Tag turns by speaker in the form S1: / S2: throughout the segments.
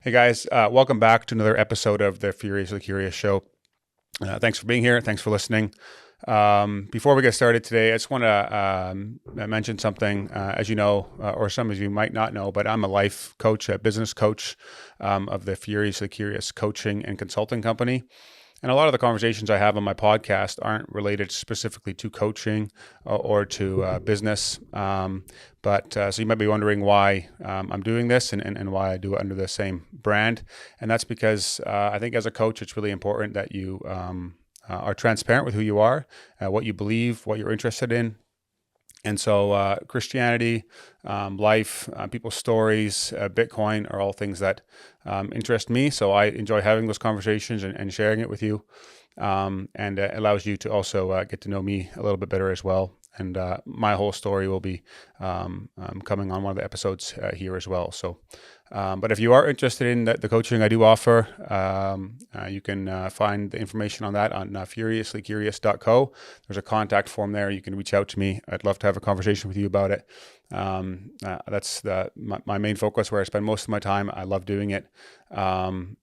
S1: Hey guys, welcome back to another episode of the Furiously Curious Show. Thanks for being here. Thanks for listening. Before we get started today, I just want to mention something. As you know, or some of you might not know, but I'm a life coach, a business coach of the Furiously Curious coaching and consulting company. And a lot of the conversations I have on my podcast aren't related specifically to coaching or to business. So you might be wondering why I'm doing this and why I do it under the same brand. And that's because I think as a coach, it's really important that you are transparent with who you are, what you believe, what you're interested in. And so Christianity, life, people's stories, Bitcoin are all things that interest me. So I enjoy having those conversations and sharing it with you. And it allows you to also get to know me a little bit better as well. And my whole story will be coming on one of the episodes here as well. But if you are interested in the coaching I do offer, you can find the information on that on furiouslycurious.co. There's a contact form there. You can reach out to me. I'd love to have a conversation with you about it. That's my main focus, where I spend most of my time. I love doing it. I'm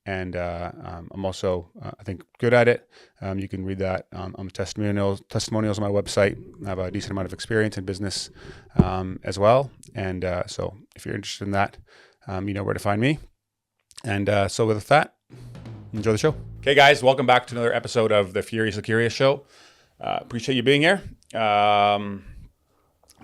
S1: also, I think, good at it. You can read that on testimonials on my website. I have a decent amount of experience in business as well. And so if you're interested in that, you know where to find me. And so with that, enjoy the show. Okay, guys, welcome back to another episode of the Furiously Curious Show. Appreciate you being here.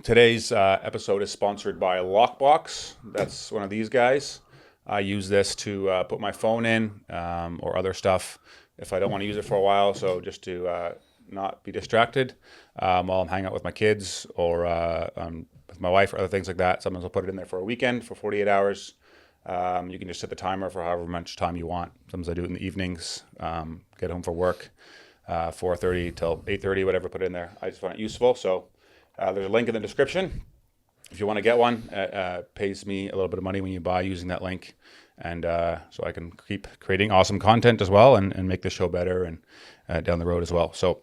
S1: Today's episode is sponsored by Lockbox. That's one of these guys. I use this to put my phone in or other stuff if I don't want to use it for a while. So just to not be distracted while I'm hanging out with my kids or with my wife or other things like that. Sometimes I'll put it in there for a weekend for 48 hours. You can just set the timer for however much time you want. Sometimes I do it in the evenings, get home for work, 4:30 till 8:30, whatever, put it in there. I just find it useful. So there's a link in the description. If you want to get one, it pays me a little bit of money when you buy using that link. And so I can keep creating awesome content as well and make the show better and down the road as well. So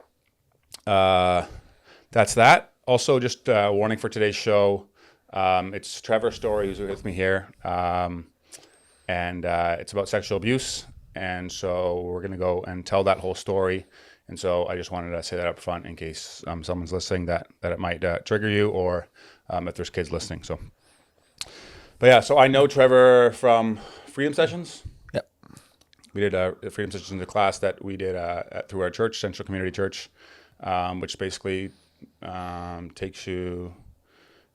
S1: that's that. Also, just warning for today's show, it's Trevor's story who's with me here, and it's about sexual abuse, and so we're going to go and tell that whole story, and so I just wanted to say that up front in case someone's listening that it might trigger you, or if there's kids listening. So I know Trevor from Freedom Sessions.
S2: Yep.
S1: We did a Freedom Sessions in the class that we did through our church, Central Community Church, which basically takes you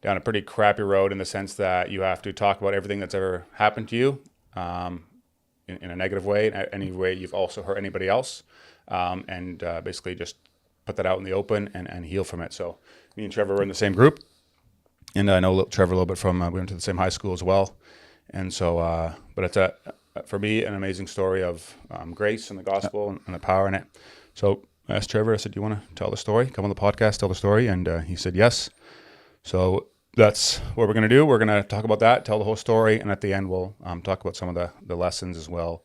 S1: down a pretty crappy road in the sense that you have to talk about everything that's ever happened to you in a negative way, in any way you've also hurt anybody else, and basically just put that out in the open and heal from it. So me and Trevor were in the same group, and I know Trevor a little bit from, we went to the same high school as well. And so, but it's for me, an amazing story of grace and the gospel and the power in it. So I asked Trevor, I said, do you want to tell the story? Come on the podcast, tell the story. And he said, yes. So that's what we're going to do. We're going to talk about that, tell the whole story. And at the end, we'll talk about some of the lessons as well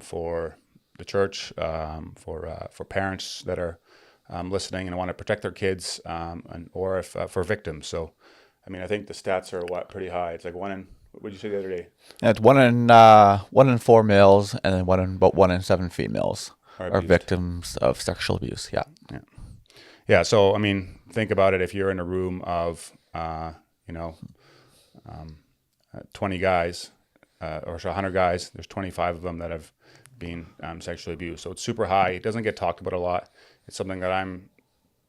S1: for the church, for parents that are listening and want to protect their kids, or if for victims. So, I mean, I think the stats are pretty high. It's like what did you say the other day?
S2: It's one in 4 males and then about 1 in 7 females are victims of sexual abuse.
S1: Yeah. So, I mean, think about it. If you're in a room of 20 guys or 100 guys, there's 25 of them that have been sexually abused. So it's super high. It doesn't get talked about a lot. It's something that I'm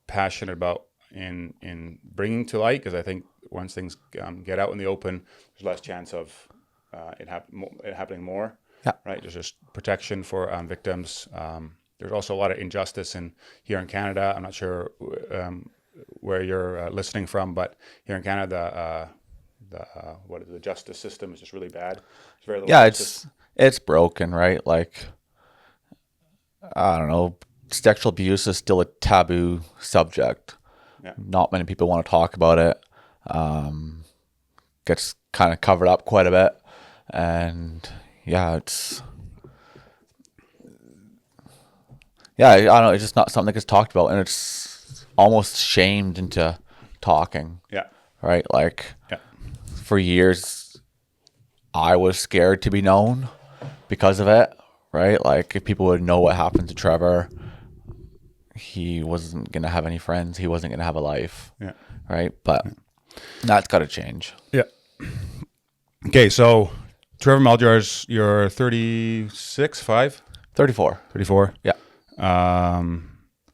S1: passionate about in bringing to light, because I think once things get out in the open, there's less chance of it happening more.
S2: Yeah.
S1: Right. There's just protection for victims. There's also a lot of injustice here in Canada. I'm not sure where you're listening from, but here in Canada, the justice system is just really bad. It's very little justice.
S2: It's broken, right? Like, I don't know, sexual abuse is still a taboo subject.
S1: Yeah.
S2: Not many people want to talk about it. Gets kind of covered up quite a bit, and it's I don't know. It's just not something that gets talked about, and it's almost shamed into talking.
S1: Yeah.
S2: Right. Like,
S1: yeah.
S2: For years, I was scared to be known because of it, right? Like if people would know what happened to Trevor, he wasn't going to have any friends. He wasn't going to have a life,
S1: Yeah.
S2: right? But that's got to change.
S1: Yeah. Okay, so Trevor Maljaars, you're 36, 5?
S2: 34.
S1: 34?
S2: Yeah.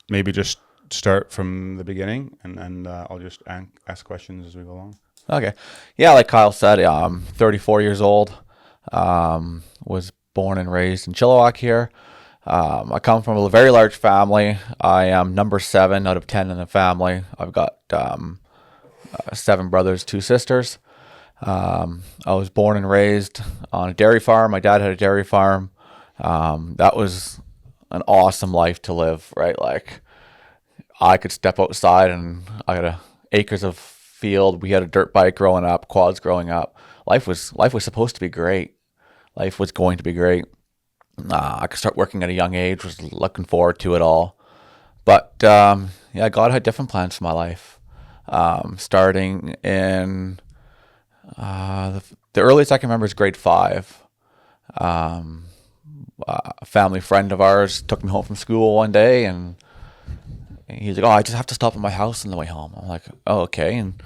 S1: Maybe just start from the beginning, and I'll just ask questions as we go along.
S2: Okay. Yeah, like Kyle said, I'm 34 years old. Was born and raised in Chilliwack here. I come from a very large family. I am number 7 out of 10 in the family. I've got 7 brothers, 2 sisters. I was born and raised on a dairy farm. My dad had a dairy farm. That was an awesome life to live, right? Like I could step outside and I had acres of field. We had a dirt bike growing up, quads growing up. Life was supposed to be great. Life was going to be great. I could start working at a young age. Was looking forward to it all. But yeah, God had different plans for my life. Starting in the earliest I can remember is grade 5. A family friend of ours took me home from school one day, and he's like, "Oh, I just have to stop at my house on the way home." I'm like, "Oh, okay," and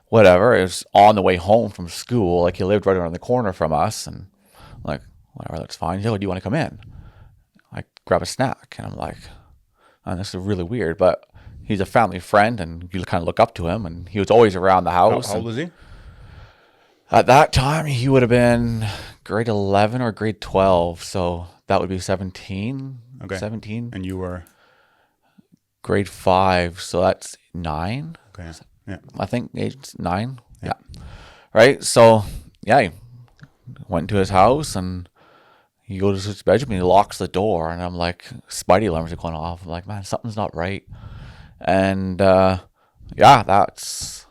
S2: whatever. It was on the way home from school. Like he lived right around the corner from us, and I'm like, whatever, that's fine. He's like, "Oh, do you want to come in? Like, grab a snack?" And I'm like, "Oh, this is really weird," but he's a family friend, and you kind of look up to him, and he was always around the house.
S1: How old was he?
S2: At that time, he would have been grade 11 or grade 12, so that would be 17.
S1: Okay.
S2: 17.
S1: And you were?
S2: Grade 5, so that's 9.
S1: Okay. Yeah.
S2: I think age 9. Yeah. Right. So yeah, he went to his house and he goes to his bedroom and he locks the door, and I'm like, spidey alarms are going off. I'm like, man, something's not right. And yeah, that's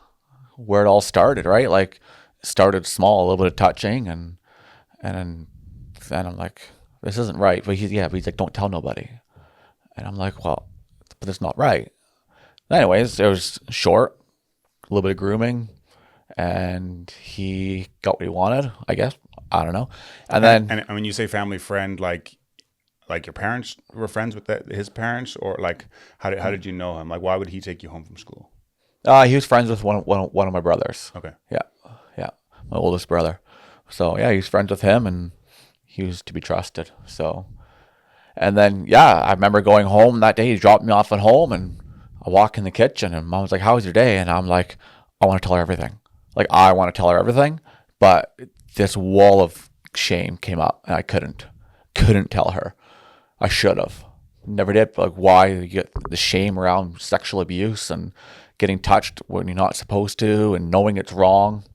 S2: where it all started, right? Like, it started small, a little bit of touching, and then I'm like, this isn't right. But he's like, don't tell nobody. And I'm like, well, but it's not right. Anyways, it was short, a little bit of grooming, and he got what he wanted, I guess. I don't know. And then,
S1: and when you say family friend, like your parents were friends with his parents, or like how did you know him? Like, why would he take you home from school?
S2: he was friends with one of my brothers.
S1: Okay.
S2: Yeah, my oldest brother. So yeah, he's friends with him, and he was to be trusted. So, and then yeah, I remember going home that day. He dropped me off at home, and I walk in the kitchen, and Mom was like, "How was your day?" And I'm like, "I want to tell her everything. Like, I want to tell her everything." But this wall of shame came up, and I couldn't tell her. I should have. Never did. Like, why you get the shame around sexual abuse and getting touched when you're not supposed to, and knowing it's wrong.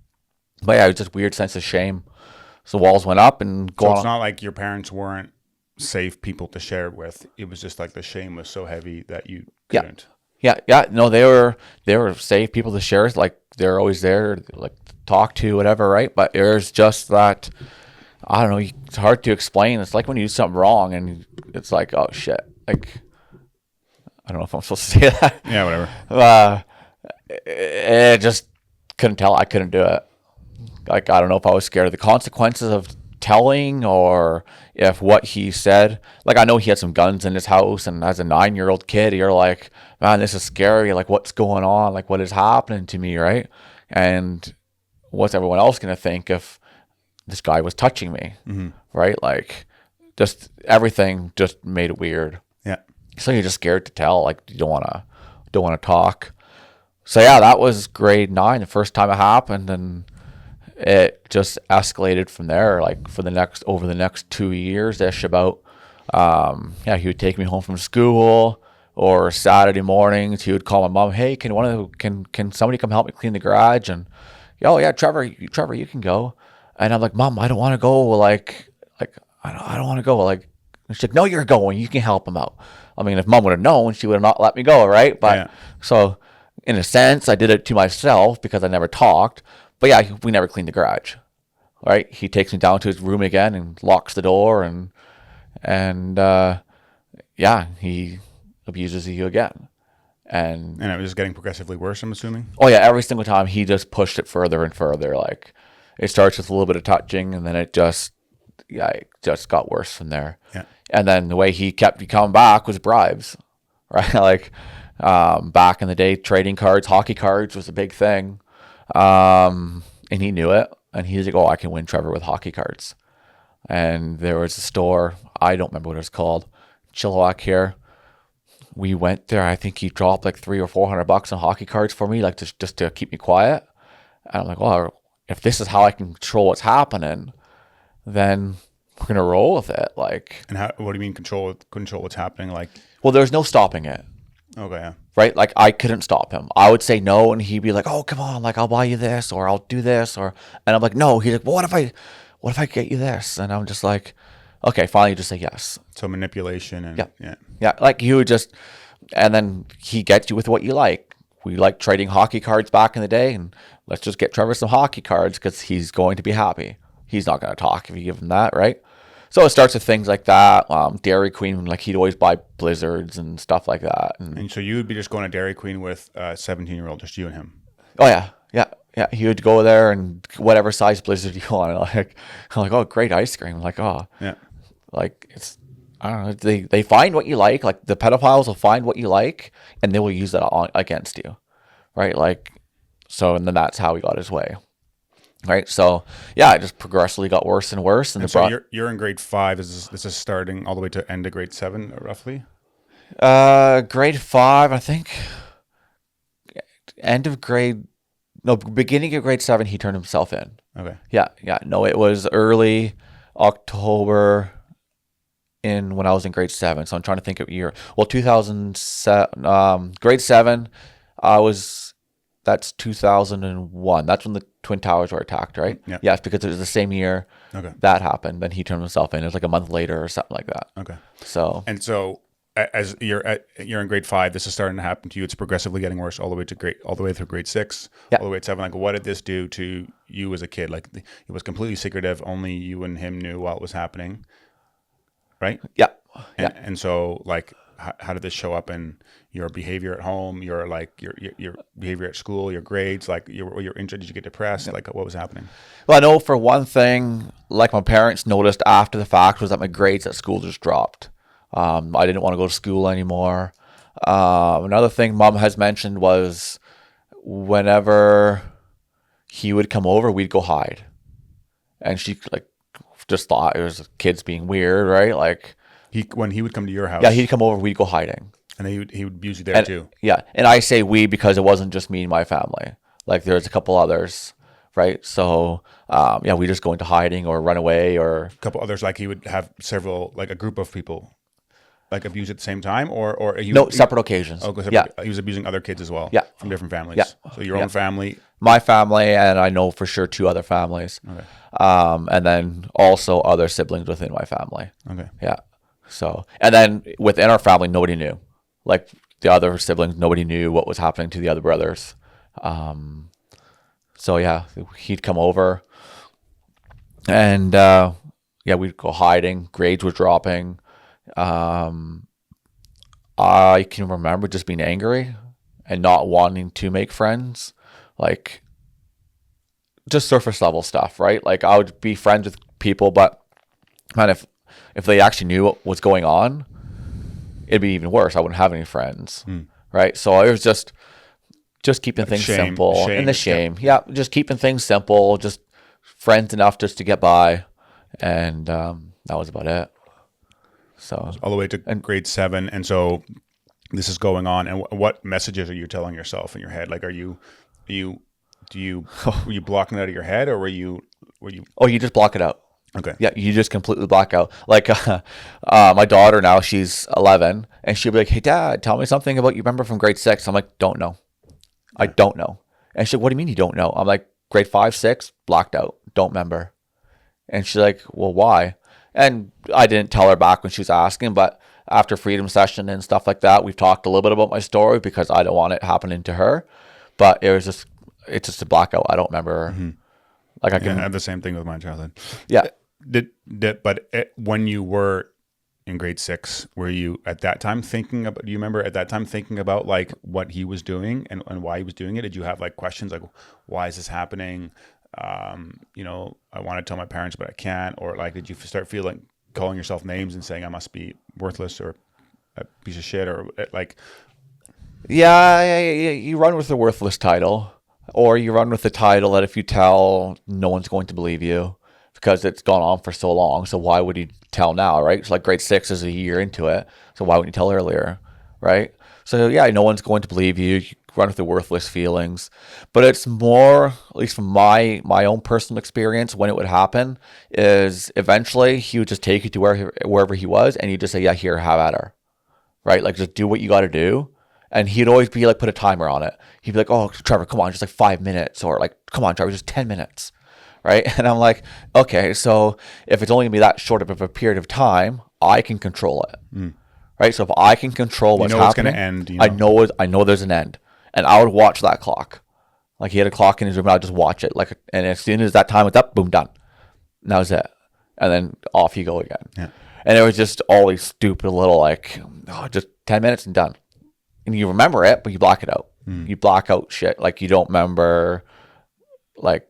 S2: But yeah, it was just weird sense of shame. So walls went up, and
S1: So it's not like your parents weren't safe people to share it with. It was just like the shame was so heavy that you couldn't.
S2: Yeah. No, they were safe people to share. Like, they're always there, like, talk to, whatever, right? But there's just that, I don't know, it's hard to explain. It's like when you do something wrong, and it's like, oh shit. Like, I don't know if I'm supposed to say that.
S1: Yeah, whatever.
S2: It just couldn't tell. I couldn't do it. Like, I don't know if I was scared of the consequences of telling, or if what he said, like, I know he had some guns in his house, and as a 9-year-old kid, you're like, man, this is scary. Like, what's going on? Like, what is happening to me, right? And what's everyone else going to think if this guy was touching me, right? Like, just everything just made it weird.
S1: Yeah.
S2: So you're just scared to tell. Like, you don't want to talk. So yeah, that was grade 9, the first time it happened, and it just escalated from there. Like, over the next 2 years ish, about yeah, he would take me home from school, or Saturday mornings he would call my mom, "Hey, can somebody come help me clean the garage?" And, "Oh yeah, Trevor, you can go." And I'm like, "Mom, I don't want to go. Like I don't want to go." Like, she's like, "No, you're going. You can help him out." I mean, if Mom would have known, she would have not let me go, right? But
S1: Yeah.
S2: So, in a sense, I did it to myself because I never talked. But yeah, we never cleaned the garage, right? He takes me down to his room again and locks the door, and yeah, he abuses you again. And
S1: it was just getting progressively worse, I'm assuming.
S2: oh yeah, every single time he just pushed it further and further. Like, It starts with a little bit of touching, and then it just got worse from there.
S1: Yeah.
S2: And then the way he kept coming back was bribes, right? Like back in the day, trading cards, hockey cards was a big thing, and he knew it. And he's like, "Oh, I can win Trevor with hockey cards." And there was a store, I don't remember what it was called, Chilliwack here. We went there. I think he dropped like $300 or $400 on hockey cards for me, like just to keep me quiet. And I'm like, well, if this is how I can control what's happening, then we're gonna roll with it. Like,
S1: And what do you mean control what's happening? Like,
S2: well, there's no stopping it,
S1: okay, yeah.
S2: right? Like I couldn't stop him. I would say no, and he'd be like, "Oh, come on, like I'll buy you this, or I'll do this," and I'm like, "No." He's like, "Well, what if I get you this?" And I'm just like, "Okay, fine." You just say yes.
S1: So manipulation and
S2: Yeah. Like he would just, and then he gets you with what you like. We like trading hockey cards back in the day, and let's just get Trevor some hockey cards because he's going to be happy. He's not going to talk if you give him that, right? So it starts with things like that. Dairy Queen, like he'd always buy Blizzards and stuff like that.
S1: And so you would be just going to Dairy Queen with a 17-year-old, just you and him.
S2: Oh yeah. He would go there and whatever size Blizzard you want. Like, I'm like, oh, great ice cream. I'm like, oh,
S1: Yeah.
S2: like it's, I don't know. They find what you like. Like the pedophiles will find what you like, and they will use that against you, right? Like, so, and then that's how he got his way, right? So yeah, it just progressively got worse and worse.
S1: And so you're in grade 5. This is starting all the way to end of grade 7, roughly.
S2: Grade 5, I think. Beginning of grade 7, he turned himself in.
S1: Okay.
S2: Yeah. No, it was early October when I was in grade 7. So I'm trying to think of year. Well, 2007, grade 7, that's 2001. That's when the Twin Towers were attacked, right?
S1: Yeah.
S2: Yes, because it was the same year that happened. Then he turned himself in. It was like a month later or something like that.
S1: Okay.
S2: So
S1: as you're in grade 5, this is starting to happen to you. It's progressively getting worse all the way through grade 6, all the way to 7. Like, what did this do to you as a kid? Like, it was completely secretive. Only you and him knew while it was happening, right?
S2: Yeah.
S1: And so, like, how did this show up in your behavior at home? Your behavior at school, your grades, like your interest? Did you get depressed? Like, what was happening?
S2: Well, I know for one thing, like my parents noticed after the fact, was that my grades at school just dropped. I didn't want to go to school anymore. Another thing Mom has mentioned was whenever he would come over, we'd go hide. And she like just thought it was kids being weird, right? Like
S1: when he would come to your house.
S2: Yeah, he'd come over, we'd go hiding.
S1: And he would abuse you there too.
S2: Yeah. And I say we because it wasn't just me and my family. Like there's a couple others, right? So we just go into hiding or run away or
S1: a couple others. Like he would have several, like a group of people like abuse at the same time, or
S2: separate occasions.
S1: Oh, separate, he was abusing other kids as well.
S2: Yeah,
S1: from different families.
S2: Yeah,
S1: so your own family,
S2: my family, and I know for sure 2 other families.
S1: Okay.
S2: And then also other siblings within my family.
S1: Okay.
S2: Yeah. So, and then within our family, nobody knew. Like the other siblings, nobody knew what was happening to the other brothers. So yeah, he'd come over, and we'd go hiding. Grades were dropping. I can remember just being angry and not wanting to make friends, like just surface level stuff, right? Like I would be friends with people, but man, if they actually knew what was going on, it'd be even worse. I wouldn't have any friends, right? So it was just keeping things simple, and the shame, just keeping things simple, just friends enough just to get by, and that was about it. So
S1: all the way to grade 7, and so this is going on. And what messages are you telling yourself in your head? Like, were you blocking it out of your head, or were you?
S2: Oh, you just block it out.
S1: Okay.
S2: Yeah, you just completely black out. Like my daughter now, she's 11, and she'll be like, "Hey, Dad, tell me something about you remember from grade 6." I'm like, "Don't know. I don't know." And she's like, "What do you mean you don't know?" I'm like, "Grade 5, 6, blocked out. Don't remember." And she's like, "Well, why?" And I didn't tell her back when she was asking, but after freedom session and stuff like that, we've talked a little bit about my story because I don't want it happening to her. But it's just a blackout. I don't remember.
S1: Mm-hmm.
S2: Like I
S1: have the same thing with my childhood.
S2: Yeah.
S1: When you were in grade 6, were you at that time thinking about? Do you remember at that time thinking about like what he was doing and why he was doing it? Did you have like questions like, why is this happening? I want to tell my parents, but I can't? Or like, did you start feeling calling yourself names and saying I must be worthless or a piece of shit, or like?
S2: Yeah, you run with the worthless title, or you run with the title that if you tell, no one's going to believe you because it's gone on for so long. So why would you tell now, right? It's like grade 6 is a year into it, so why wouldn't you tell earlier, right? So yeah, no one's going to believe you. You run with the worthless feelings, but it's more, at least from my own personal experience, when it would happen is eventually he would just take you to wherever he was, and you just say, yeah, here, have at her, right? Like just do what you got to do. And he'd always be like, put a timer on it. He'd be like, oh, Trevor, come on, just like 5 minutes. Or like, come on, Trevor, just 10 minutes. Right. And I'm like, okay, so if it's only going to be that short of a period of time, I can control it. Right. So if I can control what's happening,
S1: it's going to end.
S2: I know there's an end. And I would watch that clock. Like he had a clock in his room and I'd just watch it. Like, and as soon as that time was up, boom, done. And that was it. And then off you go again.
S1: Yeah.
S2: And it was just all these stupid little like, just 10 minutes and done. And you remember it, but you block it out. You block out shit. Like you don't remember, like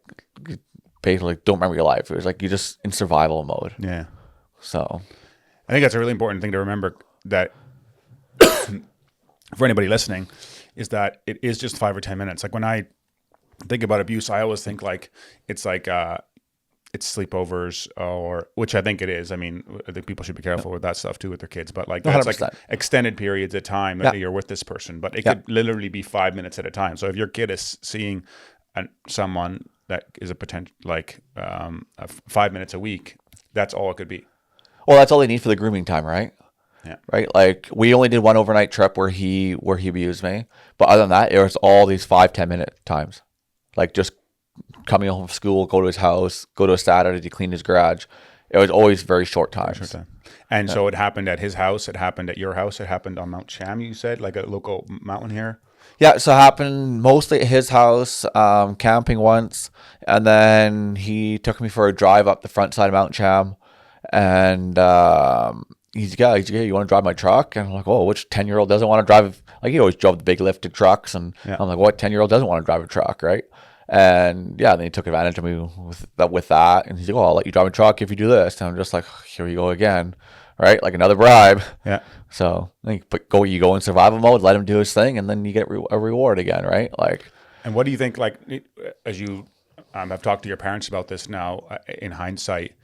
S2: basically don't remember your life. It was like you're just in survival mode.
S1: Yeah.
S2: So
S1: I think that's a really important thing to remember, that for anybody listening, is that it is just 5 or 10 minutes. Like when I think about abuse, I always think like it's sleepovers, or which I think it is. I mean, I think people should be careful with that stuff too with their kids. But like that's
S2: 100%.
S1: like extended periods of time that you're with this person. But it could literally be 5 minutes at a time. So if your kid is seeing someone that is a potential 5 minutes a week, that's all it could be.
S2: well, that's all they need for the grooming time, right?
S1: Yeah.
S2: Right. Like we only did one overnight trip where he abused me, but other than that, it was all these 5-10 minute times, like just coming home from school, go to his house, go to a Saturday to clean his garage. It was always very short times.
S1: And so it happened at his house. It happened at your house. It happened on Mount Cham, you said, like a local mountain here.
S2: Yeah, so it happened mostly at his house, camping once, and then he took me for a drive up the front side of Mount Cham, and he's like, you want to drive my truck? And I'm like, oh, which 10-year-old doesn't want to drive? Like he always drove the big lifted trucks, and I'm like, what 10-year-old doesn't want to drive a truck, right? And yeah, then he took advantage of me with that, and he's like, oh, I'll let you drive a truck if you do this, and I'm just like, here we go again, right? Like another bribe.
S1: Yeah.
S2: So you go in survival mode, let him do his thing, and then you get a reward again, right? Like.
S1: And what do you think? Like, as you have talked to your parents about this now, in hindsight,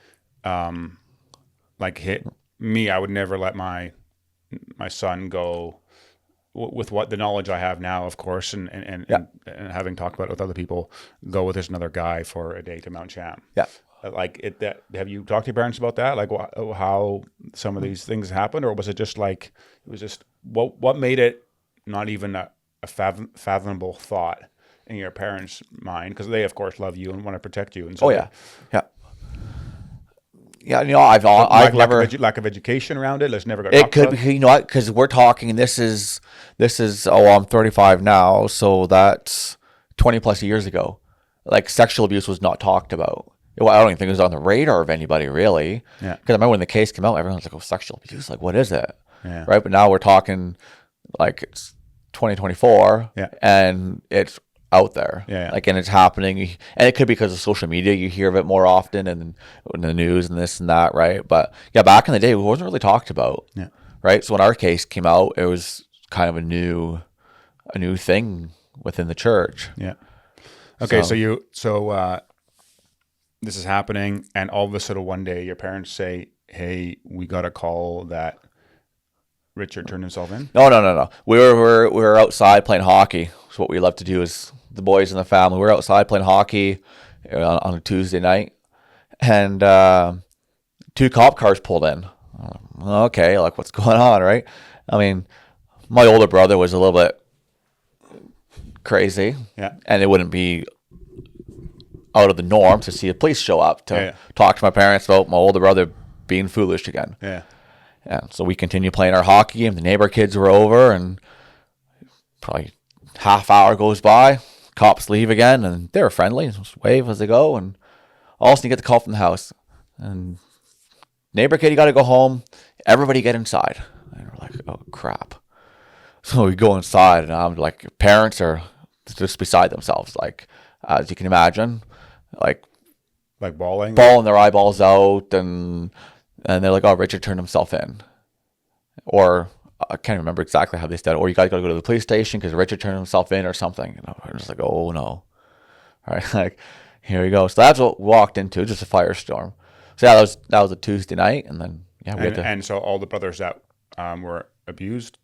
S1: like hit me, I would never let my son go with what the knowledge I have now, of course, and having talked about it with other people, go with this another guy for a day to Mount Cham.
S2: Yeah.
S1: Like have you talked to your parents about that? Like how some of these things happened, or was it just like it was just what made it not even a fathomable thought in your parents' mind? Because they, of course, love you and want to protect you. And so
S2: yeah. You know, I've never
S1: lack of education around it. Let's never go.
S2: It could be, you know what? Because we're talking. This is. I'm 35 now, so that's 20 plus years ago. Like sexual abuse was not talked about. Well, I don't even think it was on the radar of anybody really.
S1: Yeah.
S2: Because I remember when the case came out, everyone was like, "Oh, sexual abuse! Like, what is it?"
S1: Yeah.
S2: Right. But now we're talking like it's 2024, and it's out there, like, and it's happening, and it could be because of social media. You hear of it more often, and in the news and this and that, right? But yeah, back in the day, it wasn't really talked about, right? So when our case came out, it was kind of a new thing within the church.
S1: Yeah. Okay, so this is happening, and all of a sudden one day, your parents say, "Hey, we got a call that Richard turned himself in."
S2: No. We were outside playing hockey. So what we love to do is the boys in the family. We're outside playing hockey on a Tuesday night, and 2 cop cars pulled in. Okay, like what's going on, right? I mean, my older brother was a little bit crazy, and it wouldn't be out of the norm to see the police show up to talk to my parents about my older brother being foolish again. Yeah, so we continue playing our hockey game. The neighbor kids were over, and probably half hour goes by. Cops leave again, and they were friendly. Just wave as they go, and all of a sudden you get the call from the house. And neighbor kid, you got to go home. Everybody get inside. And we're like, oh, crap. So we go inside, and I'm like, parents are just beside themselves, like, as you can imagine. like
S1: bawling?
S2: bawling their eyeballs out, and they're like, "Oh, Richard turned himself in," or I can't remember exactly how they said it. Or you guys got to go to the police station because Richard turned himself in or something. And I'm just like, oh no. All right, like here we go. So that's what we walked into, just a firestorm. So yeah, that was a Tuesday night, and then yeah, we had to.
S1: And so all the brothers that were abused,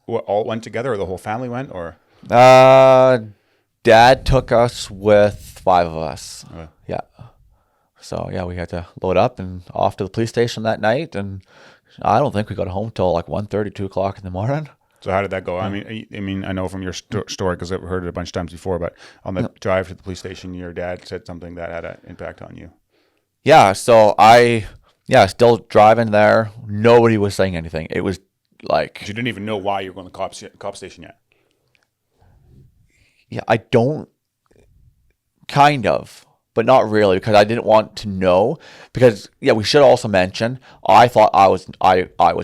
S1: all went together, or the whole family went, or
S2: Dad took us with 5 of us.
S1: Okay.
S2: Yeah. So yeah, we had to load up and off to the police station that night, and I don't think we got home till like 1:30, 2 o'clock in the morning.
S1: So how did that go? I mean, I know from your story because I've heard it a bunch of times before. But on the drive to the police station, your dad said something that had an impact on you.
S2: Yeah. So still driving there. Nobody was saying anything. It was like
S1: You didn't even know why you were going to the cop station yet.
S2: yeah, I don't. Kind of, but not really, because I didn't want to know. Because yeah, we should also mention I thought I was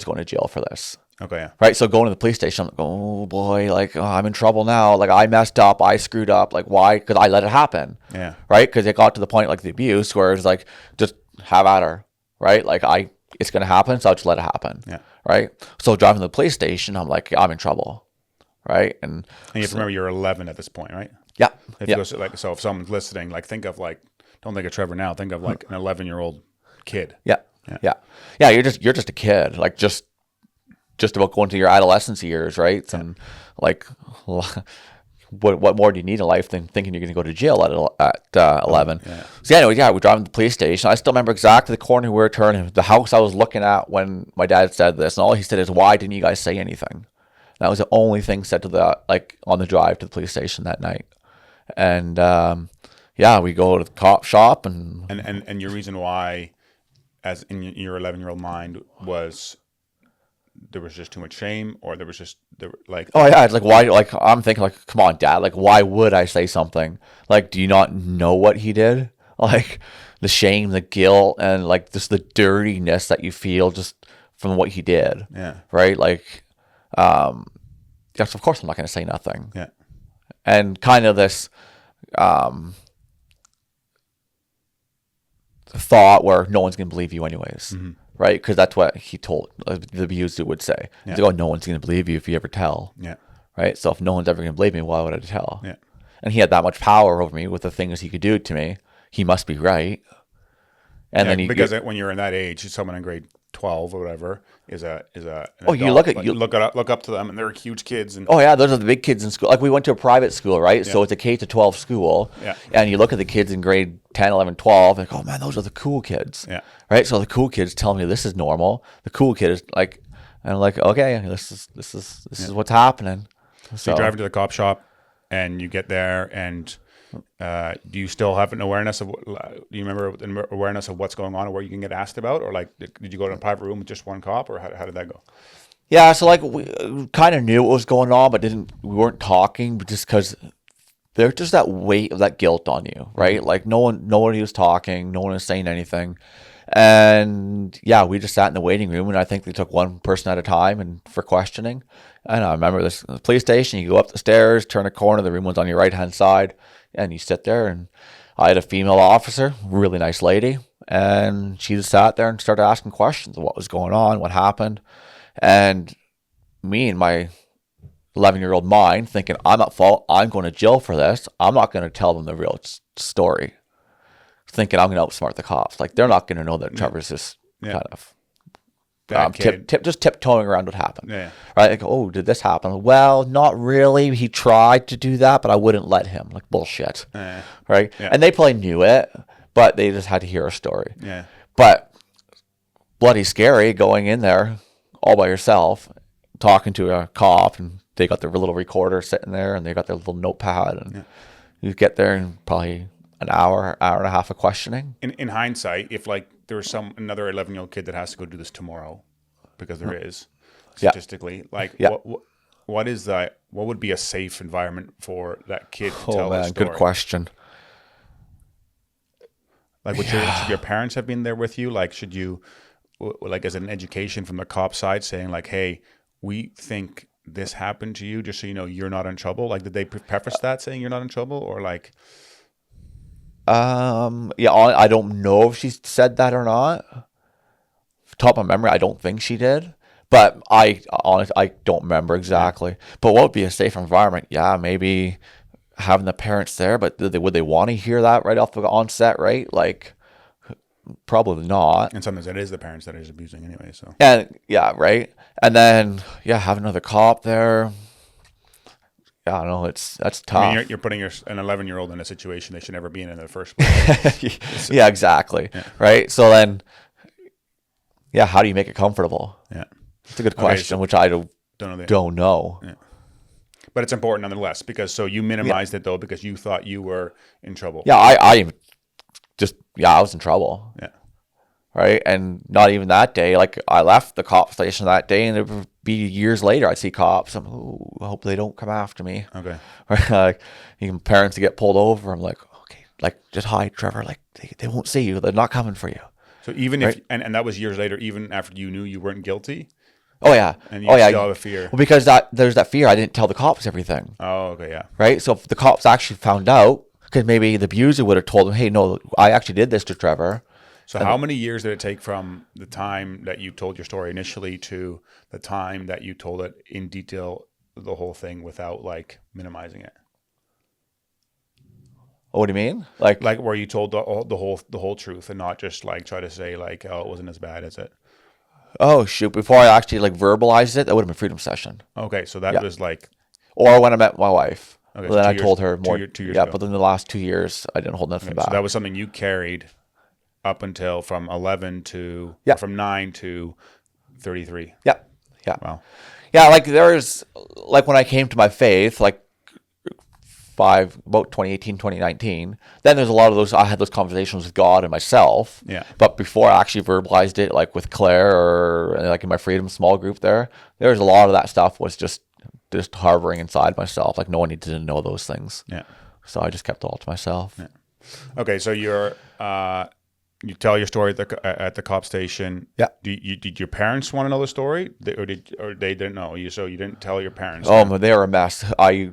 S2: going to jail for this.
S1: Okay, yeah.
S2: Right, so going to the police station, I'm like, oh boy, like I'm in trouble now. Like I messed up, I screwed up. Like why? Because I let it happen.
S1: Yeah.
S2: Right, because it got to the point like the abuse where it's like just have at her. Right, like it's gonna happen, so I'll just let it happen.
S1: Yeah.
S2: Right. So driving to the police station, I'm like, I'm in trouble. Right, and
S1: you have to remember you're 11 at this point, right?
S2: yeah,
S1: If
S2: yeah.
S1: you go, so if someone's listening, like don't think of Trevor now. Think of like an 11-year-old kid.
S2: Yeah. You're just a kid, like just about going to your adolescence years, right? Yeah. And like, what more do you need in life than thinking you're going to go to jail at 11?
S1: Yeah.
S2: So anyway, yeah, we drive to the police station. I still remember exactly the corner we were turning, the house I was looking at when my dad said this, and all he said is, "Why didn't you guys say anything?" That was the only thing said to on the drive to the police station that night. And yeah, we go to the cop shop and
S1: your reason why, as in your 11-year-old mind, was there was just too much shame, or there was like
S2: oh yeah, it's like why? Like I'm thinking like, come on, Dad, like why would I say something? Like, do you not know what he did? Like the shame, the guilt, and like just the dirtiness that you feel just from what he did.
S1: Yeah.
S2: Right. Like, yes, of course I'm not going to say nothing.
S1: Yeah.
S2: And kind of this thought where no one's going to believe you anyways. Mm-hmm. Right? Because that's what he told the abuser would say. Yeah. He's like, oh, no one's going to believe you if you ever tell.
S1: Yeah.
S2: Right? So if no one's ever going to believe me, why would I tell?
S1: Yeah.
S2: And he had that much power over me with the things he could do to me. He must be right. And then
S1: because when you're in that age, someone in grade 12 or whatever is an
S2: oh,
S1: adult.
S2: you look at
S1: like,
S2: you
S1: look up to them, and they're huge kids. And
S2: oh yeah, those are the big kids in school. Like we went to a private school, right?
S1: Yeah.
S2: So it's a K to 12 school.
S1: Yeah.
S2: And you look at the kids in grade 10, 11, 12, like, oh man, those are the cool kids.
S1: Yeah.
S2: Right. So the cool kids tell me this is normal. The cool kid is like, and I'm like, okay, this is what's happening.
S1: So you drive to the cop shop, and you get there, and do you still have an awareness of? Do you remember an awareness of what's going on, or what you can get asked about, or like did you go to a private room with just one cop, or how did that go?
S2: Yeah, so like we kind of knew what was going on, but we weren't talking, but just because there's just that weight of that guilt on you, right? Mm-hmm. Like nobody was talking, no one was saying anything, and yeah, we just sat in the waiting room, and I think they took one person at a time and for questioning. And I remember this the police station. You go up the stairs, turn a corner, the room was on your right hand side. And you sit there, and I had a female officer, really nice lady, and she just sat there and started asking questions of what was going on, what happened. And me and my 11-year-old mind thinking, I'm at fault, I'm going to jail for this, I'm not going to tell them the real story. Thinking I'm going to outsmart the cops. Like, they're not going to know that Trevor's just kind of just tiptoeing around what happened.
S1: Yeah.
S2: Right? Like, oh, did this happen? Well, not really. He tried to do that, but I wouldn't let him. Like, bullshit.
S1: Yeah.
S2: Right?
S1: Yeah.
S2: And they probably knew it, but they just had to hear a story.
S1: Yeah.
S2: But bloody scary going in there all by yourself, talking to a cop, and they got their little recorder sitting there, and they got their little notepad, and you get there in probably an hour and a half of questioning.
S1: In hindsight, if like there was another 11-year-old kid that has to go do this tomorrow, because there is statistically, like what is that? What would be a safe environment for that kid to tell the story?
S2: Good question.
S1: Like, should your parents have been there with you? Like, should you, like, as an education from the cop side, saying like, hey, we think this happened to you, just so you know you're not in trouble? Like, did they preface that saying you're not in trouble, or like?
S2: Yeah, I don't know if she said that or not. Top of my memory, I don't think she did. But I don't remember exactly. But what would be a safe environment? Yeah, maybe having the parents there, but would they want to hear that right off the onset, right? Like, probably not.
S1: And sometimes it is the parents that is abusing anyway. So
S2: And yeah, right. And then yeah, have another cop there. Yeah, I don't know. That's
S1: I mean,
S2: tough.
S1: you're putting an 11-year-old in a situation they should never be in the first place.
S2: Yeah, exactly.
S1: Yeah.
S2: Right. So then, yeah, how do you make it comfortable?
S1: Yeah,
S2: It's a good question,
S1: so
S2: which I don't
S1: don't
S2: know.
S1: Yeah. But it's important nonetheless because so you minimized it though because you thought you were in trouble.
S2: Yeah, I just I was in trouble.
S1: Yeah.
S2: Right. And not even that day. Like I left the cop station that day, and it would be years later I'd see cops. I'm I hope they don't come after me.
S1: Okay.
S2: Right. Like even parents to get pulled over. I'm like, okay, like just hide, Trevor. Like they won't see you. They're not coming for you.
S1: So even
S2: Right.
S1: if and that was years later, even after you knew you weren't guilty,
S2: Oh yeah.
S1: and you
S2: Oh yeah.
S1: still have a fear.
S2: Well, because there's that fear. I didn't tell the cops everything.
S1: Oh, okay, yeah.
S2: Right. So if the cops actually found out, because maybe the abuser would have told them, hey, no, I actually did this to Trevor.
S1: So how many years did it take from the time that you told your story initially to the time that you told it in detail, the whole thing without like minimizing it?
S2: Oh, what do you mean? Like
S1: Where you told the whole truth and not just like try to say like, oh, it wasn't as bad as it.
S2: oh shoot, before I actually like verbalized it, that would have been freedom session.
S1: Okay, so that was like
S2: Or when I met my wife.
S1: Okay,
S2: Well,
S1: so
S2: then I
S1: 2 years-
S2: told her
S1: 2
S2: more.
S1: year- 2 years
S2: Yeah,
S1: ago.
S2: but in the last 2 years, I didn't hold nothing
S1: so
S2: back.
S1: that was something you carried up until from 11 to
S2: Yeah.
S1: or from 9 to 33.
S2: Yeah, yeah,
S1: Wow.
S2: yeah. Like there's like when I came to my faith, like about 2018, 2019. Then there's a lot of those. I had those conversations with God and myself.
S1: Yeah.
S2: But before I actually verbalized it, like with Claire or like in my freedom small group, there's a lot of that stuff was just harboring inside myself. Like no one needed to know those things.
S1: Yeah.
S2: So I just kept it all to myself.
S1: Yeah. Okay, so you tell your story at the cop station.
S2: Yeah.
S1: Did your parents want to know the story, or they didn't know you? So you didn't tell your parents.
S2: Oh, but they were a mess. I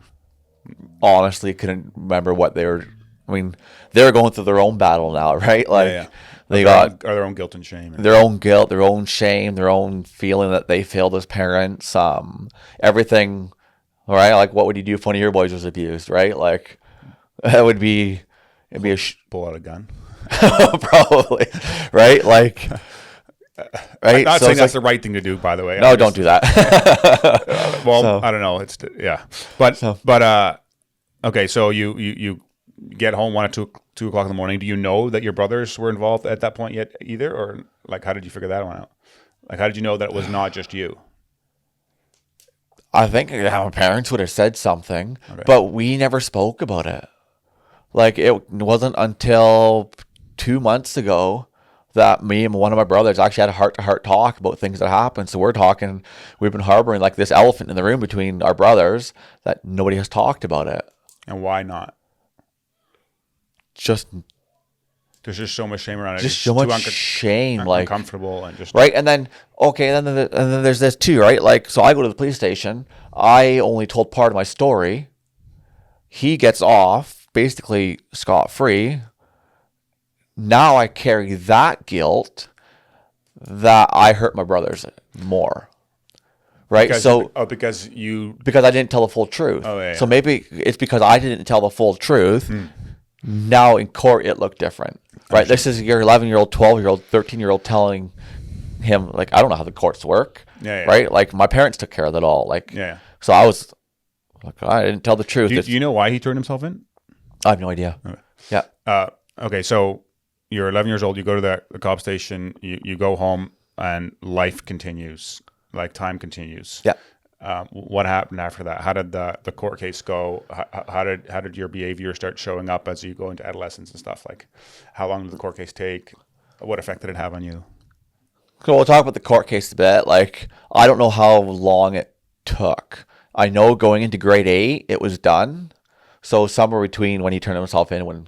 S2: honestly couldn't remember what they were. I mean, they're going through their own battle now, right? Like
S1: yeah.
S2: they got
S1: their own guilt and shame.
S2: their own guilt, their own shame, their own feeling that they failed as parents. Everything. All right. Like, what would you do if one of your boys was abused? Right. Like, it'd be
S1: Pull out a gun.
S2: probably right. Like, right.
S1: I'm not
S2: So
S1: saying
S2: it's
S1: that's
S2: like,
S1: the right thing to do, by the way.
S2: no, don't do that.
S1: Well,
S2: So-
S1: I don't know. It's yeah, but okay. So you get home 1 or 2 o'clock in the morning. Do you know that your brothers were involved at that point yet either, or like how did you figure that one out? Like how did you know that it was not just you?
S2: I think our parents would have said something, but we never spoke about it. Like it wasn't until 2 months ago that me and one of my brothers actually had a heart-to-heart talk about things that happened. So we've been harboring like this elephant in the room between our brothers that nobody has talked about it.
S1: And why not?
S2: Just
S1: There's just so much shame around it.
S2: just
S1: It's
S2: so
S1: too
S2: much shame, like
S1: uncomfortable and just
S2: right. And then then there's this too, right? Like so I go to the police station. I only told part of my story. He gets off basically scot-free. Now I carry that guilt that I hurt my brothers more. Right?
S1: because you
S2: because I didn't tell the full truth.
S1: Oh, yeah,
S2: So
S1: yeah.
S2: maybe it's because I didn't tell the full truth. Now in court it looked different. Right? This is your 11-year-old, 12-year-old, 13-year-old telling him like I don't know how the courts work.
S1: Yeah, yeah.
S2: Right? Like my parents took care of it all. Like
S1: Yeah.
S2: So I was like I didn't tell the truth.
S1: Do you know why he turned himself in?
S2: I have no idea. Yeah.
S1: Okay, so you're 11 years old. You go to the cop station. You go home, and life continues. Like time continues.
S2: Yeah.
S1: What happened after that? How did the court case go? How did your behavior start showing up as you go into adolescence and stuff? Like, how long did the court case take? What effect did it have on you?
S2: So we'll talk about the court case a bit. Like, I don't know how long it took. I know going into grade 8, it was done. So somewhere between when he turned himself in when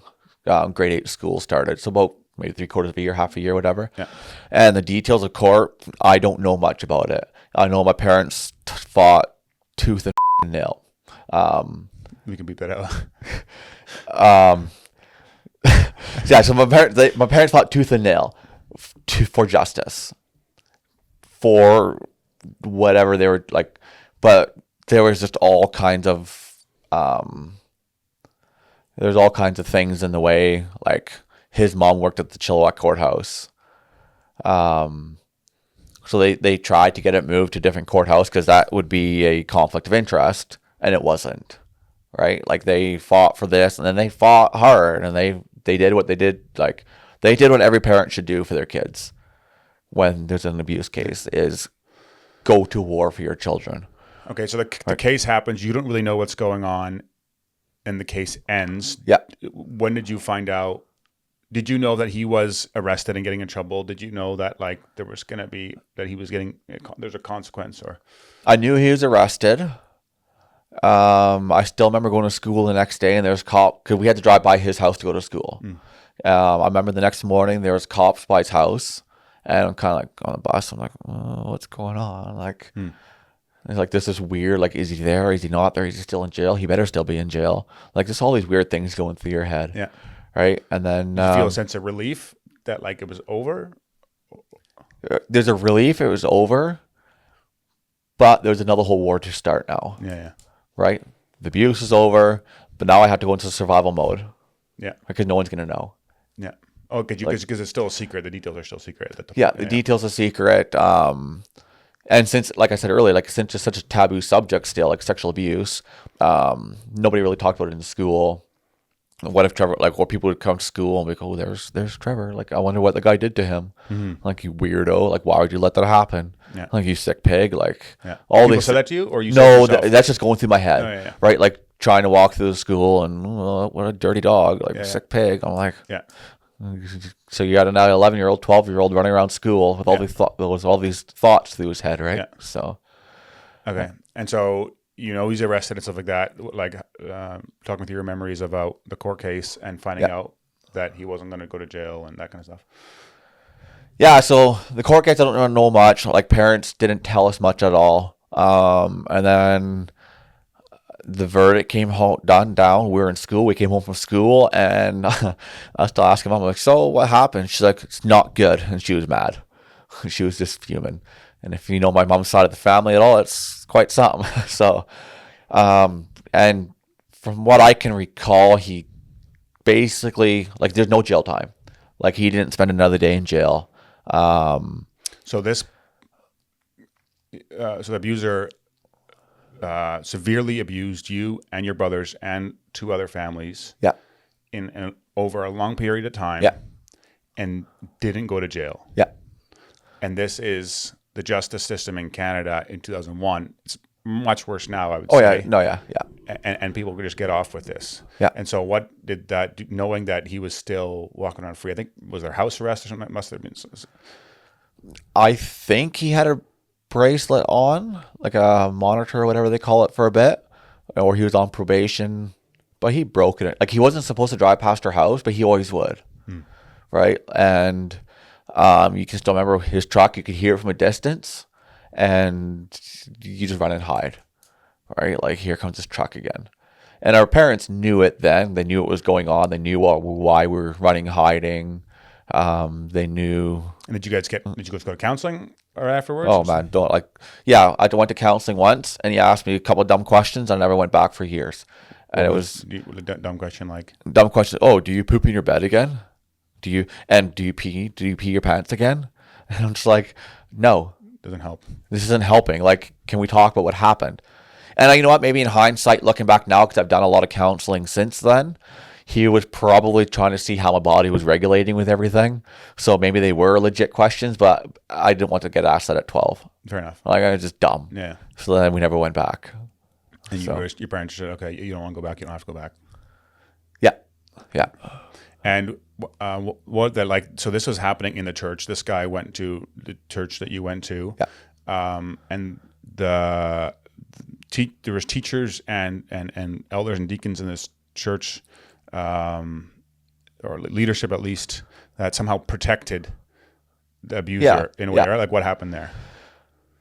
S2: grade 8 school started. So about maybe 3/4 of a year, half a year, whatever.
S1: Yeah.
S2: And the details of court, I don't know much about it. I know my parents fought tooth and nail.
S1: We can beat that out.
S2: Yeah, so my parents fought tooth and nail for justice, for whatever they were like, but there was just all kinds of there's all kinds of things in the way. Like his mom worked at the Chilliwack courthouse, so they tried to get it moved to a different courthouse because that would be a conflict of interest, and it wasn't. Right, like they fought for this, and then they fought hard, and they did what they did. Like they did what every parent should do for their kids when there's an abuse case: is go to war for your children.
S1: Okay, so the case happens. You don't really know what's going on, and the case ends.
S2: Yeah.
S1: When did you find out? Did you know that he was arrested and getting in trouble? Did you know that like there was going to be that he was getting there's a consequence? Or
S2: I knew he was arrested. I still remember going to school the next day, and there was cop because we had to drive by his house to go to school. I remember the next morning there was cops by his house, and I'm kind of like on the bus. I'm like, oh, what's going on? Like, it's like this is weird. Like, is he there? Is he not there? Is he still in jail? He better still be in jail. Like, just all these weird things going through your head.
S1: yeah,
S2: Right. And then
S1: you feel a sense of relief that like it was over.
S2: There's a relief it was over, but there's another whole war to start now.
S1: Yeah.
S2: Right? The abuse is over, but now I have to go into survival mode.
S1: Yeah.
S2: Because no one's going to know.
S1: Yeah. Oh, because it's still a secret. The details are still secret.
S2: The details are secret. And since, like I said earlier, like since it's such a taboo subject still, like sexual abuse, nobody really talked about it in school. What if Trevor, like, or people would come to school and be like, oh, there's Trevor. Like, I wonder what the guy did to him. Like, you weirdo. Like, why would you let that happen?
S1: Yeah.
S2: Like, you sick pig. Like,
S1: all people said that to you, or you?
S2: No,
S1: said
S2: that's just going through my head.
S1: Oh, yeah.
S2: Right? Like, trying to walk through the school and, oh, what a dirty dog. Like, sick pig. I'm like,
S1: yeah.
S2: So you got a now 11-year-old, 12-year-old running around school with all these thoughts through his head, right?
S1: Yeah.
S2: So,
S1: okay, and so he's arrested and stuff like that. Like talking through your memories about the court case and finding out that he wasn't going to go to jail and that kind of stuff.
S2: Yeah, so the court case I don't know much. Like parents didn't tell us much at all. And then the verdict came down. We were in school. We came home from school, and I was still asking mom, like, so what happened? She's like, it's not good. And she was mad. She was just fuming. And if you know my mom's side of the family at all, it's quite something. So, and from what I can recall, he basically, like, there's no jail time. Like, he didn't spend another day in jail.
S1: So the abuser severely abused you and your brothers and 2 other families.
S2: Yeah.
S1: In over a long period of time.
S2: Yeah.
S1: And didn't go to jail.
S2: Yeah.
S1: And this is the justice system in Canada in 2001. It's much worse now, I would
S2: say.
S1: Oh
S2: yeah. No, yeah.
S1: And people could just get off with this.
S2: Yeah.
S1: And so what did that do, knowing that he was still walking around free? I think, was there house arrest or something? It must have been.
S2: I think he had a bracelet on, like a monitor or whatever they call it, for a bit, or he was on probation, but he broke it. Like, he wasn't supposed to drive past her house, but he always would. Right. And you can still remember his truck. You could hear it from a distance, and you just run and hide. Right. Like, here comes this truck again. And our parents knew it then. They knew what was going on. They knew why we were running, hiding. They knew.
S1: And did you guys go to counseling or afterwards?
S2: Oh man, I went to counseling once, and he asked me a couple of dumb questions. I never went back for years. And it was
S1: dumb question, like
S2: dumb question. Oh, do you poop in your bed again? Do you pee? Do you pee your pants again? And I'm just like, no,
S1: doesn't help.
S2: This isn't helping. Like, can we talk about what happened? And you know what? Maybe in hindsight, looking back now, because I've done a lot of counseling since then, he was probably trying to see how my body was regulating with everything. So maybe they were legit questions, but I didn't want to get asked that at 12.
S1: Fair enough.
S2: Like, I was just dumb.
S1: Yeah.
S2: So then we never went back.
S1: And your parents said, okay, you don't want to go back, you don't have to go back.
S2: Yeah. Yeah.
S1: And what that, like, so this was happening in the church. This guy went to the church that you went to.
S2: Yeah.
S1: And there was teachers and elders and deacons in this church, or leadership at least, that somehow protected the abuser in a way, right? Like, what happened there?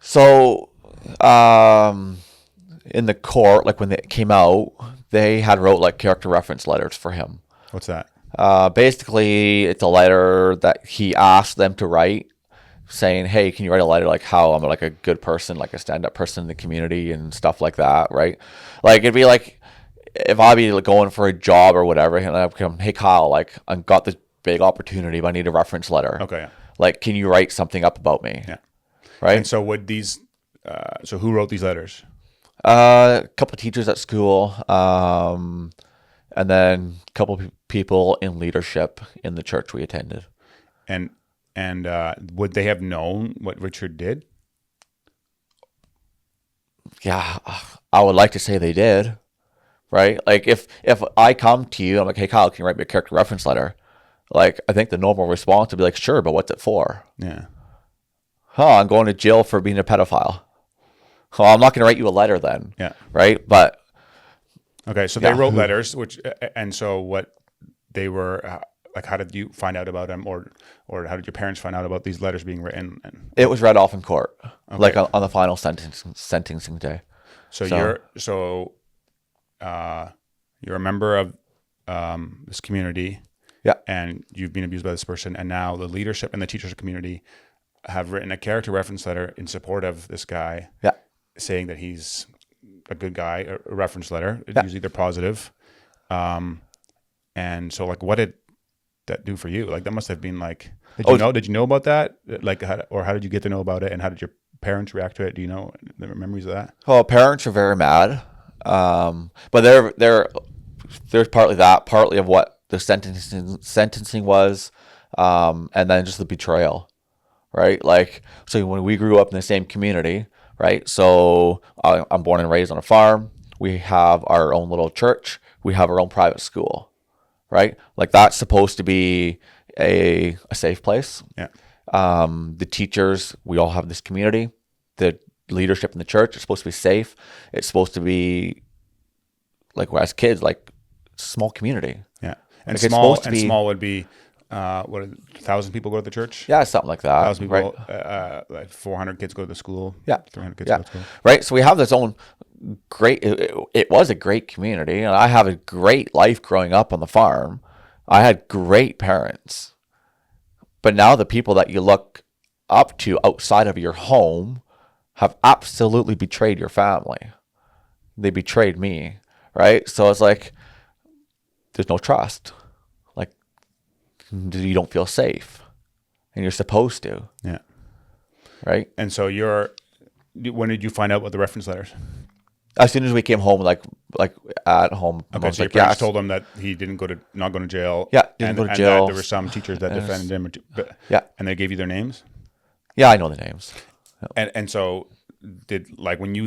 S2: So, in the court, like when they came out, they had wrote like character reference letters for him.
S1: What's that?
S2: Basically, it's a letter that he asked them to write, saying, "Hey, can you write a letter like how I'm like a good person, like a stand-up person in the community and stuff like that?" Right? Like it'd be like if I'd be like, going for a job or whatever, and I'd come, "Hey, Kyle, like I got this big opportunity, but I need a reference letter.
S1: Okay. Yeah.
S2: Like, can you write something up about me?"
S1: Yeah.
S2: Right?
S1: And so would these? So who wrote these letters?
S2: A couple of teachers at school, and then a couple of people in leadership in the church we attended.
S1: And would they have known what Richard did?
S2: Yeah, I would like to say they did. Right? Like if I come to you, I'm like, "Hey, Kyle, can you write me a character reference letter?" Like I think the normal response would be like, "Sure, but what's it for?"
S1: Yeah.
S2: I'm going to jail for being a pedophile. I'm not going to write you a letter then.
S1: Yeah.
S2: Right? But
S1: okay, so they wrote letters, and so what they were like. How did you find out about them, or how did your parents find out about these letters being written? And
S2: it was read off in court, like on the final sentencing day.
S1: You're a member of this community,
S2: Yeah.
S1: and you've been abused by this person, and now the leadership and the teachers community have written a character reference letter in support of this guy.
S2: Yeah.
S1: Saying that he's a good guy, a reference letter.
S2: Yeah.
S1: Usually they're positive. And so like, what did that do for you? Like that must have been like, did you know about that? Like, how did you get to know about it? And how did your parents react to it? Do you know the memories of that?
S2: Well, parents are very mad. But there's partly that, partly of what the sentencing was, and then just the betrayal, right? Like, so when we grew up in the same community, right? So I'm born and raised on a farm. We have our own little church. We have our own private school, right? Like that's supposed to be a safe place.
S1: Yeah.
S2: The teachers, we all have this community. The leadership in the church is supposed to be safe. It's supposed to be like as kids, like small community.
S1: Yeah. And
S2: like
S1: small would be, 1,000 people go to the church?
S2: Yeah, something like that.
S1: 1,000 people,
S2: right?
S1: like 400 kids go to the school.
S2: Yeah.
S1: 300 kids
S2: Yeah.
S1: go to school.
S2: Right. So we have this own great, it was a great community, and I have a great life growing up on the farm. I had great parents. But now the people that you look up to outside of your home have absolutely betrayed your family. They betrayed me, right? So it's like, there's no trust. Like, you don't feel safe. And you're supposed to.
S1: Yeah.
S2: Right?
S1: And so when did you find out about the reference letters?
S2: As soon as we came home, like at home,
S1: Okay, so your parents told him that he not going to jail.
S2: Yeah, didn't go to jail.
S1: And that there were some teachers that defended him.
S2: Yeah.
S1: And they gave you their names?
S2: Yeah, I know the names.
S1: And so when you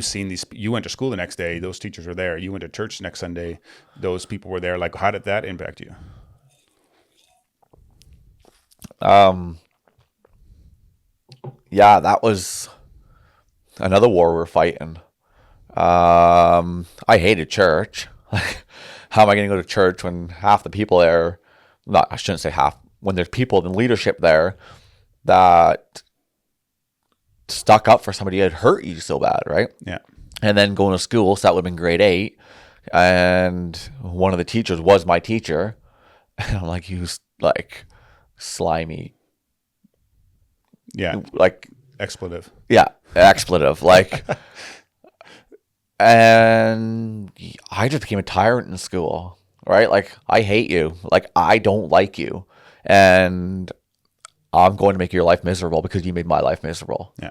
S1: went to school the next day, those teachers were there. You went to church next Sunday, those people were there. Like, how did that impact you?
S2: Yeah, that was another war we're fighting. I hated church. Like, how am I going to go to church when half the people there, I shouldn't say half, when there's people in leadership there that stuck up for somebody who had hurt you so bad, right?
S1: Yeah.
S2: And then going to school, so that would have been grade 8. And one of the teachers was my teacher. And I'm like, he was like slimy.
S1: Yeah.
S2: Like
S1: expletive.
S2: Yeah, expletive. Like, and I just became a tyrant in school, right? Like, I hate you. Like, I don't like you. And I'm going to make your life miserable because you made my life miserable.
S1: Yeah.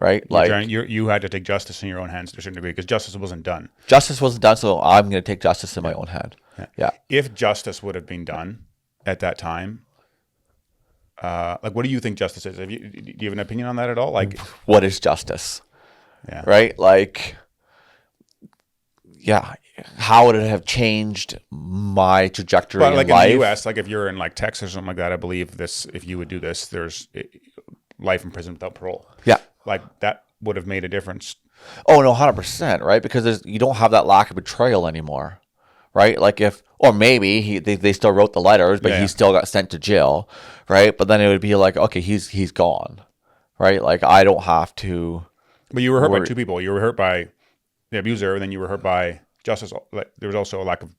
S2: Right?
S1: You had to take justice in your own hands to a certain degree because justice wasn't done.
S2: Justice wasn't done, so I'm going to take justice in my own hand. Yeah.
S1: If justice would have been done at that time, like, what do you think justice is? Do you have an opinion on that at all? Like,
S2: what is justice?
S1: Yeah.
S2: Right? Like, yeah. How would it have changed my trajectory in life?
S1: In the U.S., like if you're in like Texas or something like that, I believe if you would do this, there's life in prison without parole.
S2: Yeah.
S1: Like that would have made a difference.
S2: Oh, no, 100%, right? Because you don't have that lack of betrayal anymore, right? Like or maybe they still wrote the letters, but he still got sent to jail, right? But then it would be like, okay, he's gone, right? Like, I don't have to.
S1: But you were hurt by two people. You were hurt by the abuser, and then you were hurt by justice. Like, there was also a lack of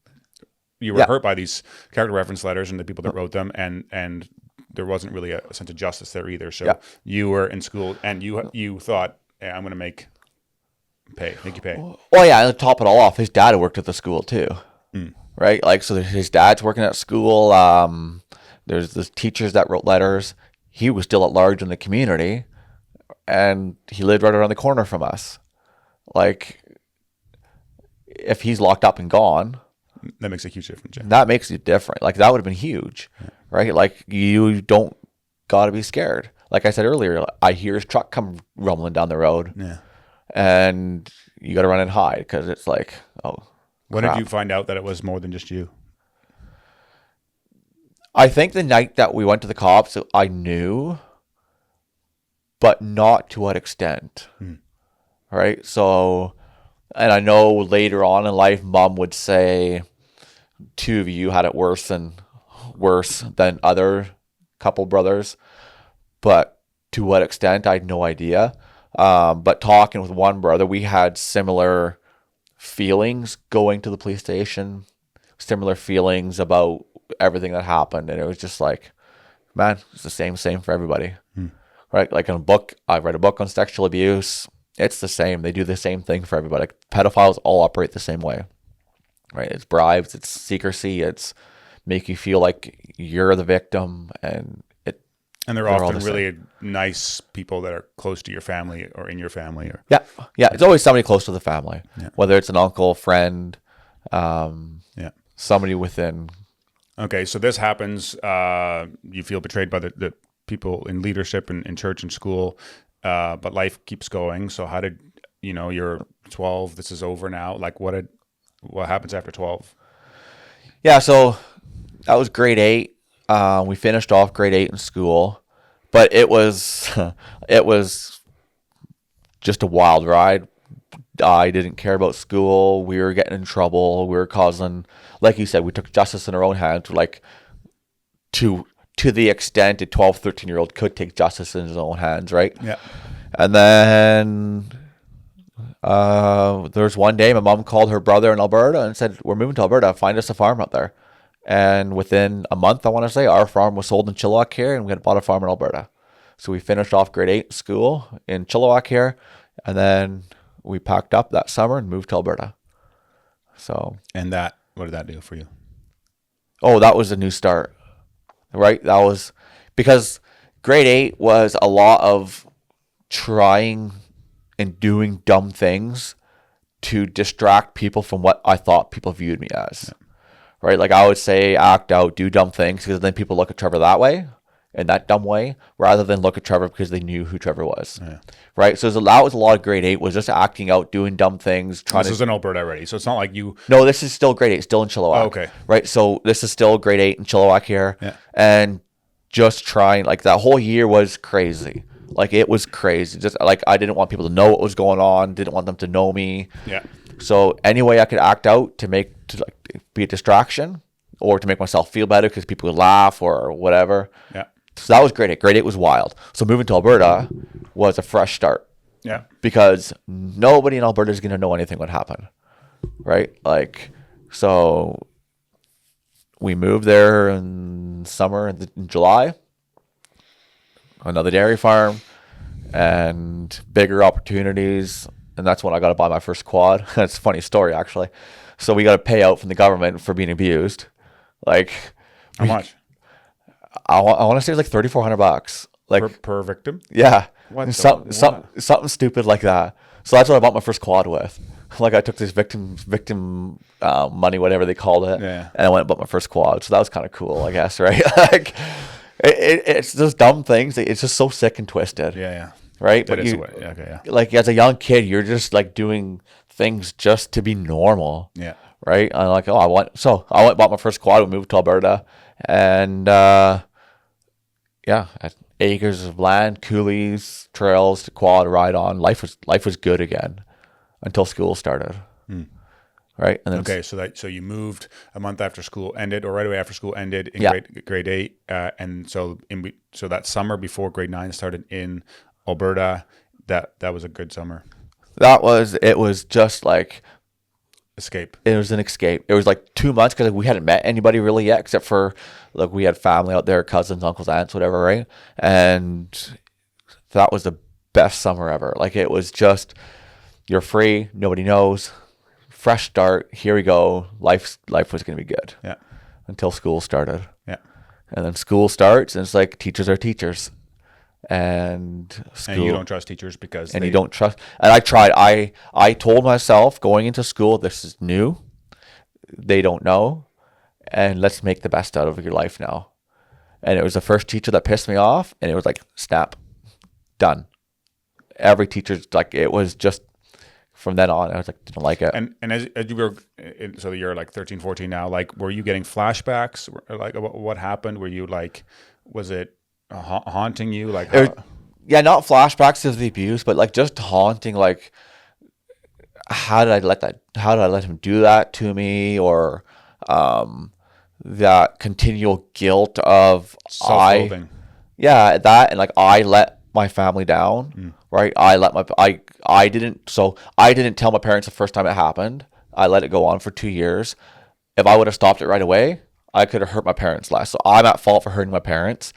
S1: you were hurt by these character reference letters and the people that wrote them, and there wasn't really a sense of justice there either. So you were in school and you thought, hey, I'm going to make you pay.
S2: Well, yeah, and to top it all off, his dad worked at the school too, right? Like, so his dad's working at school. There's the teachers that wrote letters. He was still at large in the community, and he lived right around the corner from us. Like, if he's locked up and gone,
S1: that makes a huge difference. Yeah.
S2: That makes it different. Like, that would have been huge, right? Like, you don't got to be scared. Like I said earlier, I hear his truck come rumbling down the road.
S1: Yeah.
S2: And you got to run and hide because it's like, oh,
S1: when
S2: crap.
S1: did you find out that it was more than just you?
S2: I think the night that we went to the cops, I knew, but not to what extent. Right? So, and I know later on in life, Mom would say, two of you had it worse than other couple brothers. But to what extent, I had no idea. But talking with one brother, we had similar feelings going to the police station, similar feelings about everything that happened. And it was just like, man, it's the same for everybody. Right? Like in a book, I read a book on sexual abuse. It's the same. They do the same thing for everybody. Like, pedophiles all operate the same way. Right? It's bribes, it's secrecy, it's make you feel like you're the victim, and
S1: they're often really nice people that are close to your family or in your family. Or
S2: yeah. It's always somebody close to the family, whether it's an uncle, friend, somebody within.
S1: Okay, so this happens. You feel betrayed by the people in leadership and in church and school, but life keeps going. So how did you're 12? This is over now. Like, what happens after 12?
S2: Yeah, so that was grade 8. We finished off grade 8 in school, but it was just a wild ride. I didn't care about school. We were getting in trouble. We were causing, like you said, we took justice in our own hands. Like, to the extent a 12, 13-year-old could take justice in his own hands, right?
S1: Yeah.
S2: And then there was one day my mom called her brother in Alberta and said, we're moving to Alberta. Find us a farm out there. And within a month, I want to say, our farm was sold in Chilliwack here, and we had bought a farm in Alberta. So we finished off grade 8 school in Chilliwack here, and then we packed up that summer and moved to Alberta. So,
S1: and what did that do for you?
S2: Oh, that was a new start, right? That was because grade 8 was a lot of trying and doing dumb things to distract people from what I thought people viewed me as. Yeah. Right? Like, I would say act out, do dumb things, because then people look at Trevor that way, in that dumb way, rather than look at Trevor because they knew who Trevor was. Yeah. Right? So that was a lot of grade 8, was just acting out, doing dumb things. This
S1: is in Alberta already, so it's not like you...
S2: No, this is still grade 8, still in Chilliwack.
S1: Oh, okay.
S2: Right? So this is still grade 8 in Chilliwack here. Yeah. And just trying, like, that whole year was crazy. Like, it was crazy. Just, like, I didn't want people to know what was going on, didn't want them to know me.
S1: Yeah.
S2: So any way I could act out to be a distraction or to make myself feel better because people would laugh or whatever.
S1: Yeah.
S2: So that was grade 8. Grade 8 was wild. So moving to Alberta was a fresh start.
S1: Yeah.
S2: Because nobody in Alberta is going to know anything would happen. Right? Like, so we moved there in summer, in July. Another dairy farm and bigger opportunities. And that's when I got to buy my first quad. That's a funny story, actually. So we got a payout from the government for being abused. Like,
S1: how much?
S2: I want to say it was like $3,400. Like
S1: per victim?
S2: Yeah. Something stupid like that. So that's what I bought my first quad with. Like, I took this victim money, whatever they called it, and I went and bought my first quad. So that was kind of cool, I guess, right? Like, it's just dumb things. It's just so sick and twisted.
S1: Yeah.
S2: Right?
S1: But
S2: like, as a young kid, you're just like doing things just to be normal.
S1: Yeah.
S2: Right? And like, I went and bought my first quad. We moved to Alberta, and acres of land, coolies, trails to quad ride on. Life was good again until school started. Right? And then
S1: so you moved a month after school ended, or right away after school ended in grade 8, and so that summer before grade 9 started in Alberta, that was a good summer.
S2: It was just like
S1: escape.
S2: It was an escape. It was like 2 months because we hadn't met anybody really yet, except for like we had family out there, cousins, uncles, aunts, whatever, right? And that was the best summer ever. Like it was just, you're free, nobody knows, fresh start. Here we go. Life was going to be good.
S1: Yeah.
S2: Until school started.
S1: Yeah.
S2: And then school starts, and it's like teachers are teachers, and school.
S1: And you don't trust teachers because
S2: you don't trust. And I tried. I told myself going into school, this is new. They don't know, and let's make the best out of your life now. And it was the first teacher that pissed me off, and it was like, snap, done. Every teacher's like, it was just from then on, I was like, didn't like it.
S1: And as you were, so you're like 13, 14 now, like, were you getting flashbacks? Like, what happened? Were you like, was it haunting you? Like,
S2: yeah, not flashbacks of the abuse, but like just haunting, like, how did I let him do that to me? Or that continual guilt of
S1: self-loathing.
S2: Yeah, that, and like I let my family down, right? I didn't tell my parents the first time it happened. I let it go on for 2 years. If I would have stopped it right away, I could have hurt my parents less. So I'm at fault for hurting my parents.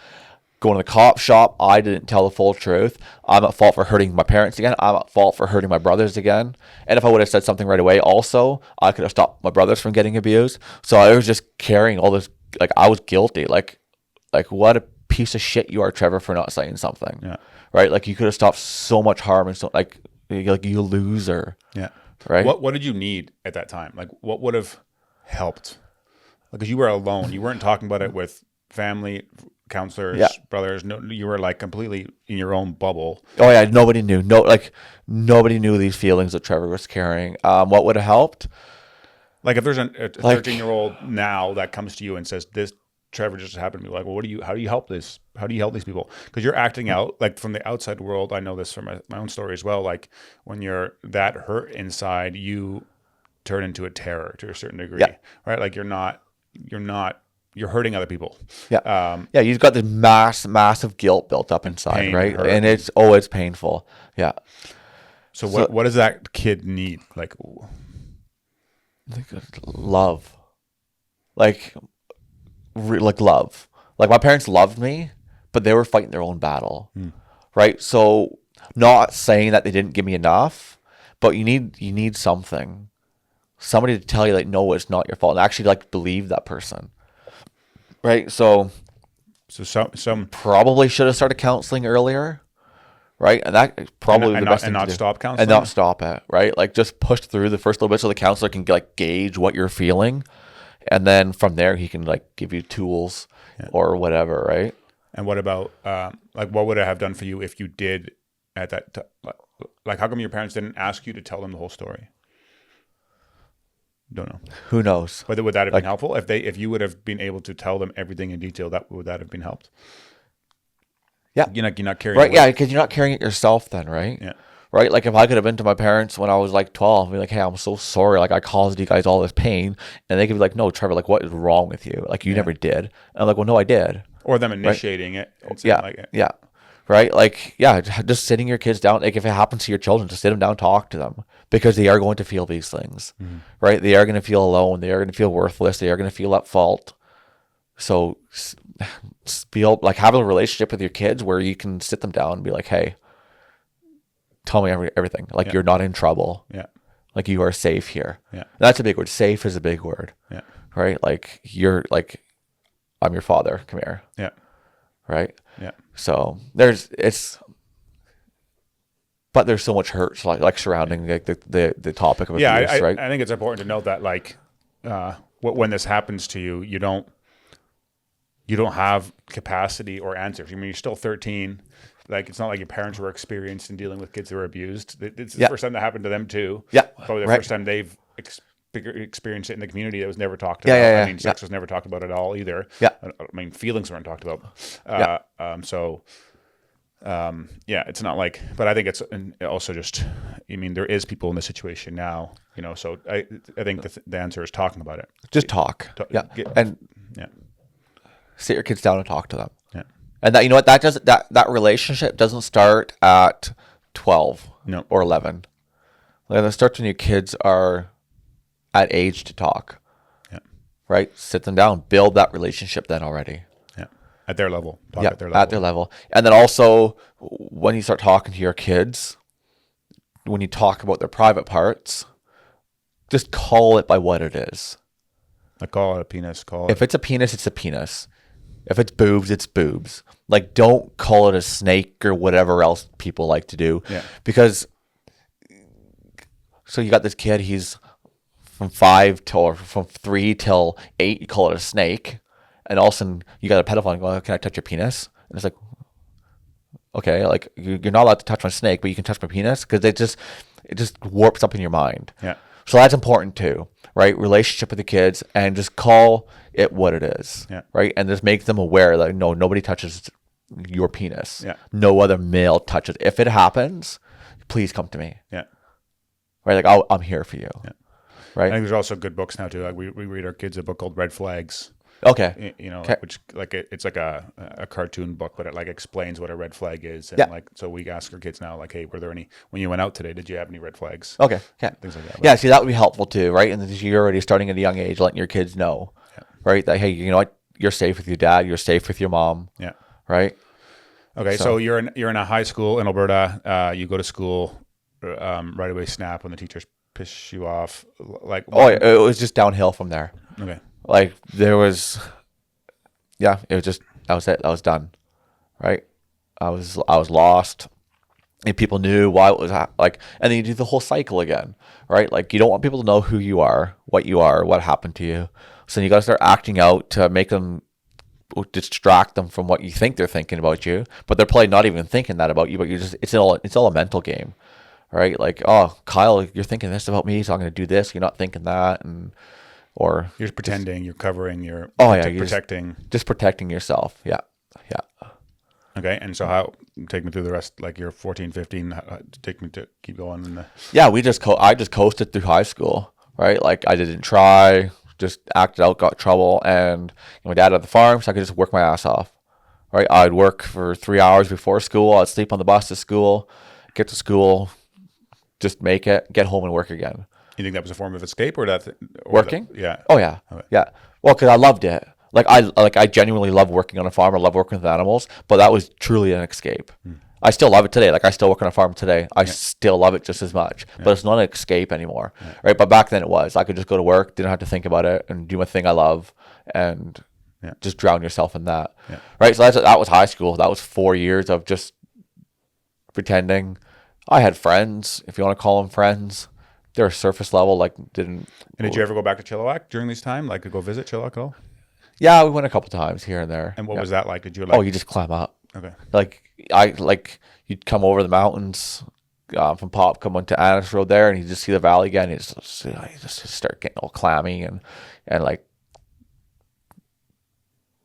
S2: Going to the cop shop, I didn't tell the full truth. I'm at fault for hurting my parents again. I'm at fault for hurting my brothers again. And if I would have said something right away also, I could have stopped my brothers from getting abused. So I was just carrying all this, like I was guilty. Like what a piece of shit you are, Trevor, for not saying something.
S1: Yeah.
S2: Right? Like you could have stopped so much harm, and so like you loser.
S1: Yeah.
S2: Right?
S1: What did you need at that time? Like what would have helped? Because you were alone. You weren't talking about it with family, counselors, brothers. No, you were like completely in your own bubble.
S2: Oh yeah, nobody knew. Nobody knew these feelings that Trevor was carrying. What would have helped?
S1: Like if there's a 13-year-old now that comes to you and says, "This Trevor just happened to me," like, well, how do you help this? How do you help these people? Because you're acting out like from the outside world. I know this from my own story as well. Like when you're that hurt inside, you turn into a terror to a certain degree, right? Like you're hurting other people.
S2: Yeah. You've got this massive guilt built up inside, pain, right? Hurt. And it's painful. Yeah.
S1: So what does that kid need? Like
S2: love. Like love. Like my parents loved me, but they were fighting their own battle. Right? So not saying that they didn't give me enough, but you need something. Somebody to tell you like, no, it's not your fault. And actually like believe that person. Right? So
S1: some
S2: probably should have started counseling earlier. Right? And that probably the best thing to do. And not
S1: stop counseling?
S2: And not stop it. Right? Like just push through the first little bit so the counselor can like gauge what you're feeling. And then from there, he can like give you tools or whatever, right?
S1: And what about like what would it have done for you if you did at that? Like, how come your parents didn't ask you to tell them the whole story? Don't know.
S2: Who knows?
S1: But would that have been helpful if you would have been able to tell them everything in detail? Would that have been helped?
S2: Yeah,
S1: you're not carrying
S2: right. Yeah, because you're not carrying it yourself, then, right?
S1: Yeah.
S2: Right? Like if I could have been to my parents when I was like 12 and be like, hey, I'm so sorry. Like I caused you guys all this pain. And they could be like, no, Trevor, like what is wrong with you? Like you never did. And I'm like, well, no, I did.
S1: Or them initiating it. And
S2: Yeah. Right? Like, yeah, just sitting your kids down. Like if it happens to your children, just sit them down, talk to them because they are going to feel these things, right? They are going to feel alone. They are going to feel worthless. They are going to feel at fault. So feel like have a relationship with your kids where you can sit them down and be like, hey, tell me everything. Like you're not in trouble.
S1: Yeah.
S2: Like you are safe here.
S1: Yeah.
S2: That's a big word. Safe is a big word.
S1: Yeah.
S2: Right? Like you're like, I'm your father. Come here.
S1: Yeah.
S2: Right?
S1: Yeah.
S2: So there's so much hurt like surrounding like the topic of abuse, right?
S1: I think it's important to note that like when this happens to you, you don't have capacity or answers. I mean, you're still 13. Like, it's not like your parents were experienced in dealing with kids who were abused. It's the first time that happened to them too.
S2: Yeah.
S1: Probably the first time they've experienced it in the community that was never talked about. I mean, sex was never talked about at all either.
S2: Yeah.
S1: I mean, feelings weren't talked about. It's not like, but I think it's also just, I mean, there is people in this situation now, so I think the answer is talking about it.
S2: Just talk. Sit your kids down and talk to them.
S1: Yeah.
S2: And that relationship doesn't start at 12 or 11. Like, it starts when your kids are at age to talk.
S1: Yeah.
S2: Right? Sit them down, build that relationship then already.
S1: Yeah. At their level. Talk
S2: Yeah,
S1: at their level.
S2: at their level. And then also, when you start talking to your kids, when you talk about their private parts, just call it by what it is.
S1: Like call it a penis.
S2: If it's a penis, it's a penis. If it's boobs, it's boobs. Like, don't call it a snake or whatever else people like to do.
S1: Yeah.
S2: Because, so you got this kid, he's from 3 till 8, you call it a snake. And all of a sudden, you got a pedophile going, can I touch your penis? And it's like, okay, like, you're not allowed to touch my snake, but you can touch my penis? Because it just warps up in your mind.
S1: Yeah.
S2: So that's important too, right? Relationship with the kids, and just call it what it is,
S1: Yeah.
S2: right? And just make them aware that, no, nobody touches your penis.
S1: Yeah.
S2: No other male touches. If it happens, please come to me.
S1: Yeah.
S2: Right? Like, I'm here for you.
S1: Yeah.
S2: Right?
S1: I think there's also good books now too. Like we read our kids a book called Red Flags.
S2: Okay.
S1: You know,
S2: Okay.
S1: which like it's like a cartoon book, but it like explains what a red flag is. And
S2: Yeah.
S1: like, so we ask our kids now, like, hey, were there any, when you went out today, did you have any red flags?
S2: Okay. Okay.
S1: Things like that.
S2: Yeah, see, that would be helpful too, right? And you're already starting at a young age, letting your kids know, right? That, hey, you know what? You're safe with your dad. You're safe with your mom.
S1: Yeah.
S2: Right?
S1: Okay. So you're in a high school in Alberta. You go to school, right away snap when the teachers piss you off. Like,
S2: Oh, yeah, it was just downhill from there.
S1: okay.
S2: Like, there was, yeah, it was just, that was it. That was done. Right? I was lost. And people knew why it was like, and then you do the whole cycle again, right? Like, you don't want people to know who you are, what happened to you. So you got to start acting out to make them, distract them from what you think they're thinking about you, but they're probably not even thinking that about you. But it's all a mental game, right? Like, oh, Kyle, you're thinking this about me, so I'm going to do this. You're not thinking that, or
S1: You're just pretending, you're covering, you're
S2: protecting, just protecting yourself. Yeah, yeah.
S1: Okay. And so how, take me through the rest, like you're 14, 15, take me to keep going.
S2: Yeah, I just coasted through high school, right? Like, I didn't try, just acted out, got in trouble, and my dad had the farm, so I could just work my ass off, right? I'd work for 3 hours before school, I'd sleep on the bus to school, get to school, just make it, get home and work again.
S1: You think that was a form of escape or
S2: Working?
S1: Yeah.
S2: Oh yeah.
S1: Okay.
S2: Yeah. Well, because I loved it. I genuinely love working on a farm. I love working with animals, but that was truly an escape. I still love it today. Like, I still work on a farm today. I still love it just as much, but it's not an escape anymore. Right. But back then it was. I could just go to work, didn't have to think about it, and do my thing I love, and just drown yourself in that.
S1: Yeah.
S2: Right. So that was high school. That was 4 years of just pretending. I had friends, if you want to call them friends. They're surface level, like, didn't.
S1: And did you ever go back to Chilliwack during this time? Like, to go visit Chilliwack at all?
S2: Yeah, we went a couple times here and there.
S1: And what was that like? Did you like?
S2: Oh, you just climb up.
S1: Okay.
S2: You'd come over the mountains from Pop, come onto Annis Road there, and you just see the valley again. You just start getting all clammy and like,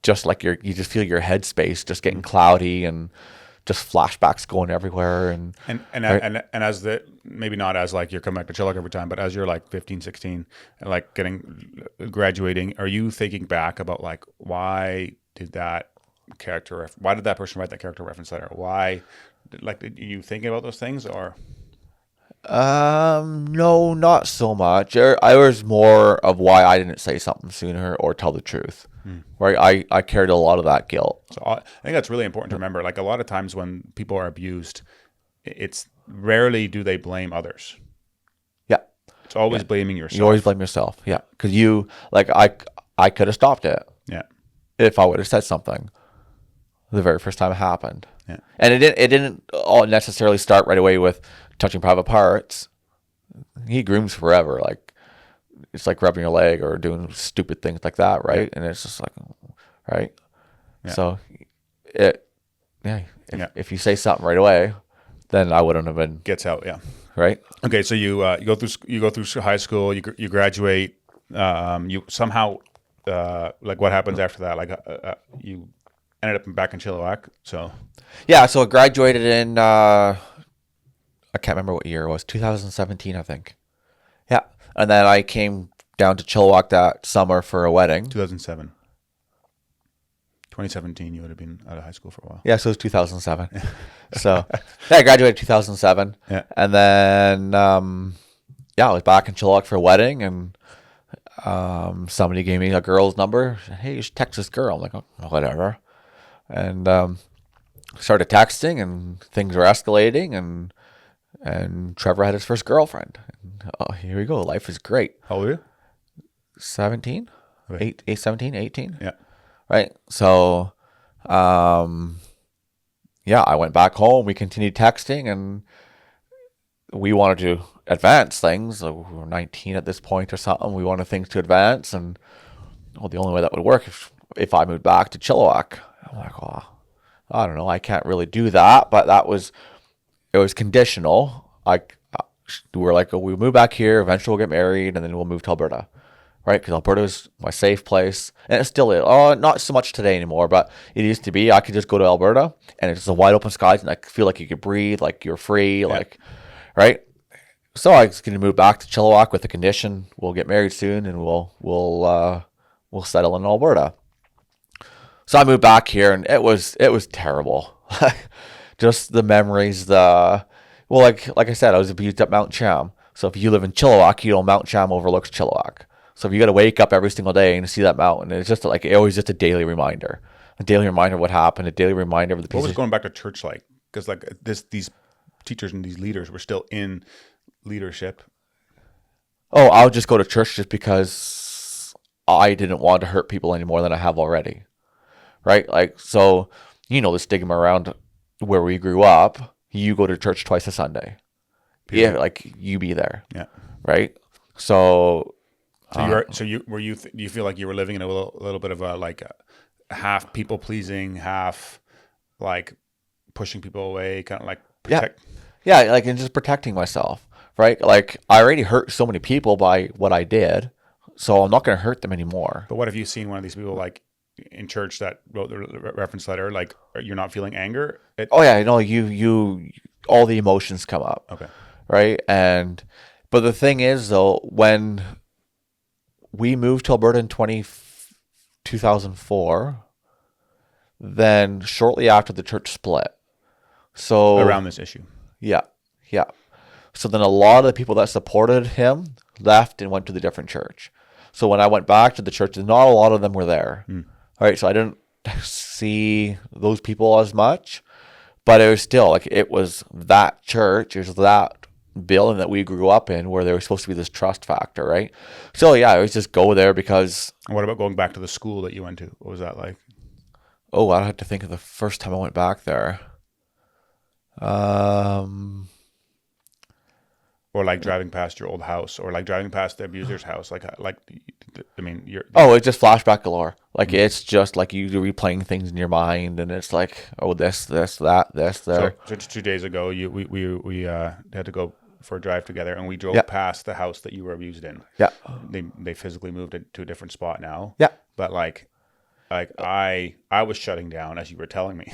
S2: just like you just feel your headspace just getting cloudy and just flashbacks going everywhere. And
S1: as the, maybe not as like you're coming back to Chilliwack every time, but as you're like 15, 16 and like graduating, are you thinking back about like, why did that person write that character reference letter? Why, like, are you thinking about those things or?
S2: No, not so much. I was more of why I didn't say something sooner or tell the truth. Right? I carried a lot of that guilt.
S1: So I think that's really important to remember. Like, a lot of times when people are abused, it's rarely do they blame others.
S2: Yeah.
S1: It's always blaming yourself.
S2: You always blame yourself. Yeah. Because I could have stopped it.
S1: Yeah.
S2: If I would have said something the very first time it happened.
S1: Yeah.
S2: And it didn't all necessarily start right away with touching private parts. He grooms forever. Like, it's like rubbing your leg or doing stupid things like that, right? Yeah. And it's just like, right? Yeah. So if you say something right away, then I wouldn't have been.
S1: Gets out, yeah.
S2: Right?
S1: Okay, so you go through high school, you graduate, you somehow like, what happens after that? Like, you ended up back in Chilliwack, so.
S2: Yeah, so I graduated in I can't remember what year it was, 2017, I think. Yeah. And then I came down to Chilliwack that summer for a wedding.
S1: 2007. 2017, you would have been out of high school for a while.
S2: Yeah, so it was 2007. So, I graduated 2007.
S1: Yeah.
S2: And then, I was back in Chilliwack for a wedding, and Somebody gave me a girl's number. Hey, you should text this girl. I'm like, oh, whatever. And started texting, and things were escalating, and Trevor had his first girlfriend. And, oh, here we go. Life is great.
S1: How old are you?
S2: 17?
S1: Okay.
S2: 17, 18?
S1: Yeah.
S2: Right. So, yeah, I went back home. We continued texting, and we wanted to advance things. So we were 19 at this point or something. We wanted things to advance, and well, the only way that would work if I moved back to Chilliwack. I'm like, oh, I don't know. I can't really do that, but it was conditional. We're like, oh, we move back here. Eventually, we'll get married, and then we'll move to Alberta, right? Because Alberta is my safe place, and it still is. Oh, not so much today anymore, but it used to be. I could just go to Alberta, and it's just a wide open skies, and I feel like you could breathe, like you're free, like, right? So I was going to move back to Chilliwack with the condition we'll get married soon, and we'll settle in Alberta. So I moved back here, and it was terrible. Just the memories, like I said, I was abused at Mount Cham. So if you live in Chilliwack, Mount Cham overlooks Chilliwack. So if you got to wake up every single day and see that mountain, it's just like, it always just a daily reminder of what happened, a daily reminder of the
S1: What was going back to church like? Because like these teachers and these leaders were still in leadership.
S2: Oh, I'll just go to church just because I didn't want to hurt people any more than I have already. Right? Like, so, the stigma around where we grew up, you go to church twice a Sunday. Period. Yeah, like you be there.
S1: Yeah.
S2: Right? So
S1: do you feel like you were living in a little bit of a half people pleasing, half like pushing people away, kind of like protect?
S2: Yeah, like, and just protecting myself, right? Like, I already hurt so many people by what I did, so I'm not going to hurt them anymore.
S1: But what have you seen one of these people like in church that wrote the reference letter, like you're not feeling anger?
S2: Oh yeah, you all the emotions come up.
S1: Okay.
S2: Right? But the thing is though, when we moved to Alberta in 2004, then shortly after the church split. So
S1: around this issue.
S2: Yeah. So then a lot of the people that supported him left and went to the different church. So when I went back to the church, not a lot of them were there. All right, so I didn't see those people as much, but it was still like, it was that church, it was that building that we grew up in where there was supposed to be this trust factor, right? So yeah, I was just go there because.
S1: And what about going back to the school that you went to? What was that like?
S2: Oh, I had to think of the first time I went back there.
S1: Or like driving past your old house, or like driving past the abuser's house. I mean,
S2: it's just flashback galore. Like, it's just like you replaying things in your mind, and it's like, oh, this, that, this, there.
S1: So just 2 days ago, we had to go for a drive together, and we drove past the house that you were abused in.
S2: Yeah.
S1: They physically moved it to a different spot now.
S2: Yeah.
S1: But like I was shutting down as you were telling me.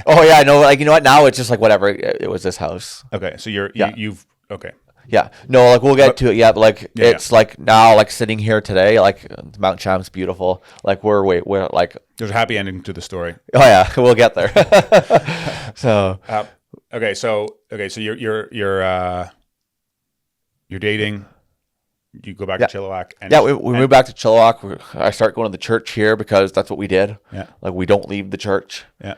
S2: Oh yeah, I know. Like, you know what? Now it's just like, whatever. It was this house.
S1: Okay, so you've okay.
S2: Yeah, no, like we'll get to it. Yeah, but like like now, like sitting here today, like Mount Cham's beautiful. Like we're like
S1: there's a happy ending to the story.
S2: Oh yeah, we'll get there. So
S1: you're dating. You go back to Chilliwack. And
S2: we moved back to Chilliwack. I start going to the church here because that's what we did.
S1: Yeah,
S2: like we don't leave the church.
S1: Yeah,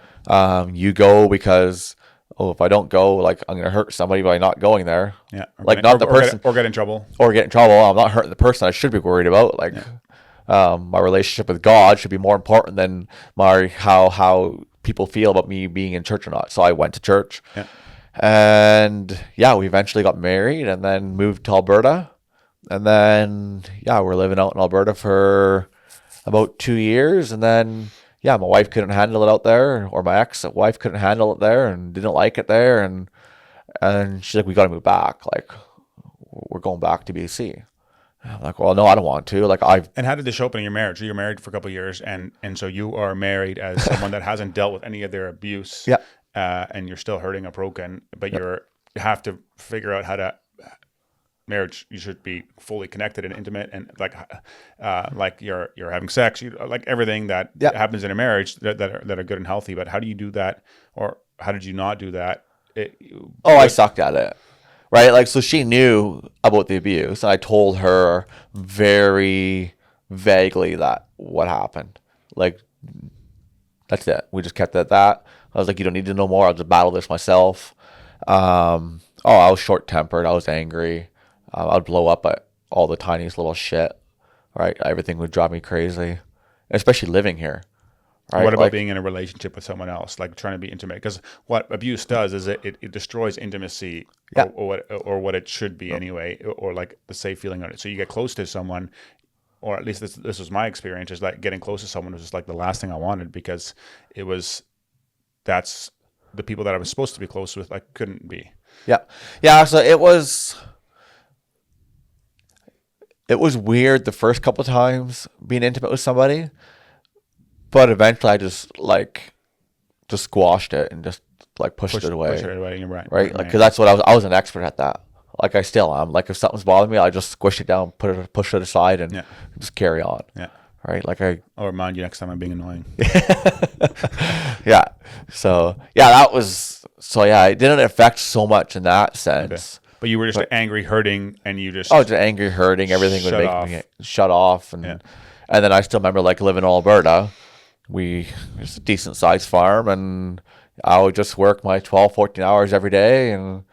S2: you go because. Oh, if I don't go, like, I'm going to hurt somebody by not going there.
S1: Yeah.
S2: Like, not the person.
S1: Or get in trouble.
S2: Or get in trouble. I'm not hurting the person I should be worried about. Like, my relationship with God should be more important than how people feel about me being in church or not. So I went to church.
S1: Yeah.
S2: And, we eventually got married and then moved to Alberta. And then, we're living out in Alberta for about 2 years. And then... my wife couldn't handle it out there, or my ex-wife couldn't handle it there and didn't like it there. And she's like, we got to move back. Like, we're going back to BC. I'm like, well, no, I don't want to. Like,
S1: And how did this show up in your marriage? So you're married for a couple of years, and so you are married as someone that hasn't dealt with any of their abuse.
S2: Yeah.
S1: And you're still hurting or broken, but you have to figure out how to... Marriage, you should be fully connected and intimate, and like you're having sex, like everything that happens in a marriage that are good and healthy. But how do you do that, or how did you not do that?
S2: I sucked at it. right? Like, so she knew about the abuse. And I told her very vaguely that what happened. Like, that's it. We just kept it at that. I was like, you don't need to know more. I'll just battle this myself. I was short tempered. I was angry. I'd blow up at all the tiniest little shit. Right? Everything would drive me crazy, especially living here. Right?
S1: What about
S2: like,
S1: being in a relationship with someone else, like trying to be intimate? Because what abuse does is it destroys intimacy,
S2: Yeah.
S1: or what it should be anyway, or like the safe feeling on it. So you get close to someone, or at least this was my experience, is like getting close to someone was just like the last thing I wanted, because that's the people that I was supposed to be close with, I couldn't be.
S2: Yeah. Yeah. So it was weird the first couple of times being intimate with somebody, but eventually I just squashed it and just like pushed it away.
S1: Push it away. You're right.
S2: Right. Like, cause that's what I was an expert at that. Like, I still am. Like, if something's bothering me, I just squish it down, push it aside, and just carry on.
S1: Yeah.
S2: Right. Like,
S1: I'll remind you next time I'm being annoying.
S2: yeah. So yeah, it didn't affect so much in that sense.
S1: Okay. But you were just angry, hurting, and you just...
S2: Oh, just angry, hurting. Everything would make me shut off. And then I still remember, like, living in Alberta. It's a decent sized farm, and I would just work my 12, 14 hours every day and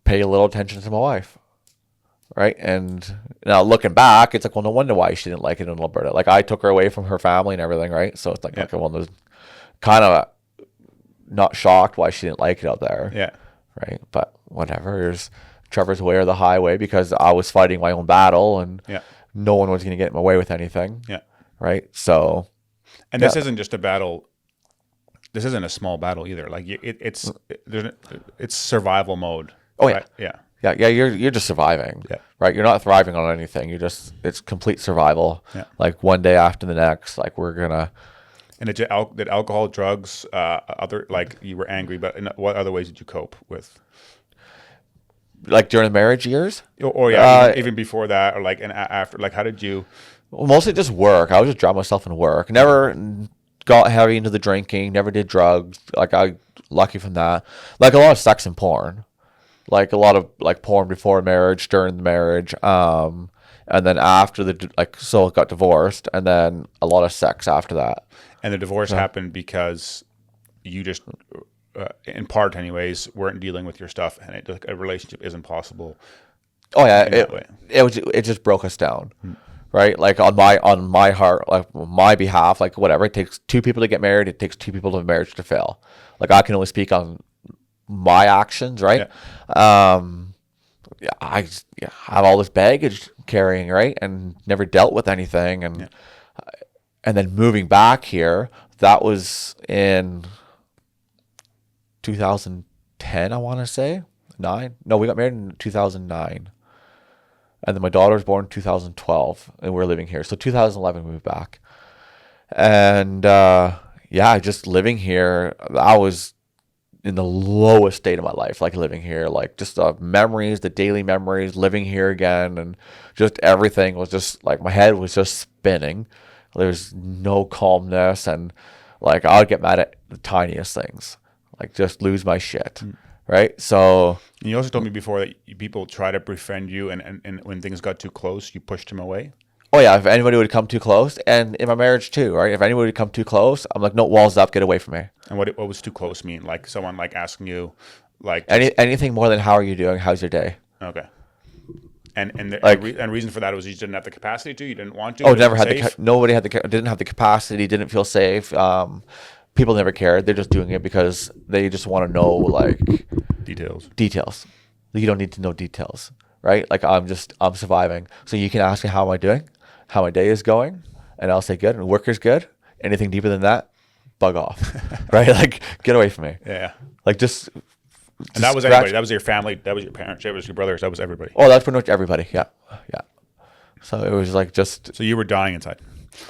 S2: pay a little attention to my wife. Right? And now looking back, it's like, well, no wonder why she didn't like it in Alberta. Like, I took her away from her family and everything, right? So it's like, okay, well, there's kind of not shocked why she didn't like it out there.
S1: Yeah.
S2: Right? But whatever. There's Trevor's way or the highway, because I was fighting my own battle, and no one was going to get in my way with anything.
S1: Yeah.
S2: Right? So...
S1: And this isn't just a battle. This isn't a small battle either. Like, it's survival mode.
S2: Oh,
S1: right? Yeah.
S2: Yeah, you're just surviving.
S1: Yeah.
S2: Right? You're not thriving on anything. It's complete survival.
S1: Yeah.
S2: Like, one day after the next, like, we're going to...
S1: And did alcohol, drugs, other, like, you were angry, but in what other ways did you cope with?
S2: Like, during the marriage years?
S1: Or even before that, or like, and after, like, how did you...
S2: Well, mostly just work. I would just drown myself in work. Never got heavy into the drinking, never did drugs. Like, I lucky from that. Like, a lot of sex and porn. Like, a lot of, like, porn before marriage, during the marriage. And then after so I got divorced, and then a lot of sex after that.
S1: And the divorce happened because you just, in part anyways, weren't dealing with your stuff, and a relationship isn't possible.
S2: Oh yeah, it just broke us down. Right? Like, on my heart, like, my behalf, like, whatever. It takes two people to get married. It takes two people to marriage to fail. Like, I can only speak on my actions, right? Yeah. I have all this baggage carrying, right? And never dealt with anything. And then moving back here, that was in 2010, I want to say. 9? No, we got married in 2009. And then my daughter was born in 2012, and we're living here. So 2011, we moved back. And just living here, I was in the lowest state of my life, like, living here. Like, just the memories, the daily memories, living here again, and just everything was just, like, my head was just spinning. There's no calmness, and, like, I would get mad at the tiniest things, like, just lose my shit. Right? So...
S1: And you also told me before that people try to befriend you, and when things got too close, you pushed him away.
S2: Oh, yeah. If anybody would come too close, and in my marriage too, right? If anybody would come too close, I'm like, no, walls up, get away from me.
S1: And what was too close mean? Like, someone, like, asking you, like...
S2: Anything more than, how are you doing? How's your day?
S1: Okay. And reason for that was you didn't have the capacity to? You didn't want to?
S2: Oh, never had nobody didn't have the capacity, didn't feel safe. People never cared. They're just doing it because they just want to know, like... Details. You don't need to know details, right? Like, I'm surviving. So you can ask me, how am I doing? How my day is going? And I'll say good. And work is good. Anything deeper than that, bug off. Right? Like, get away from me.
S1: Yeah.
S2: Like, just
S1: and that was everybody. That was your family. That was your parents. That was your brothers. That was everybody.
S2: Oh, that's pretty much everybody. Yeah. Yeah. So it was like just...
S1: So you were dying inside.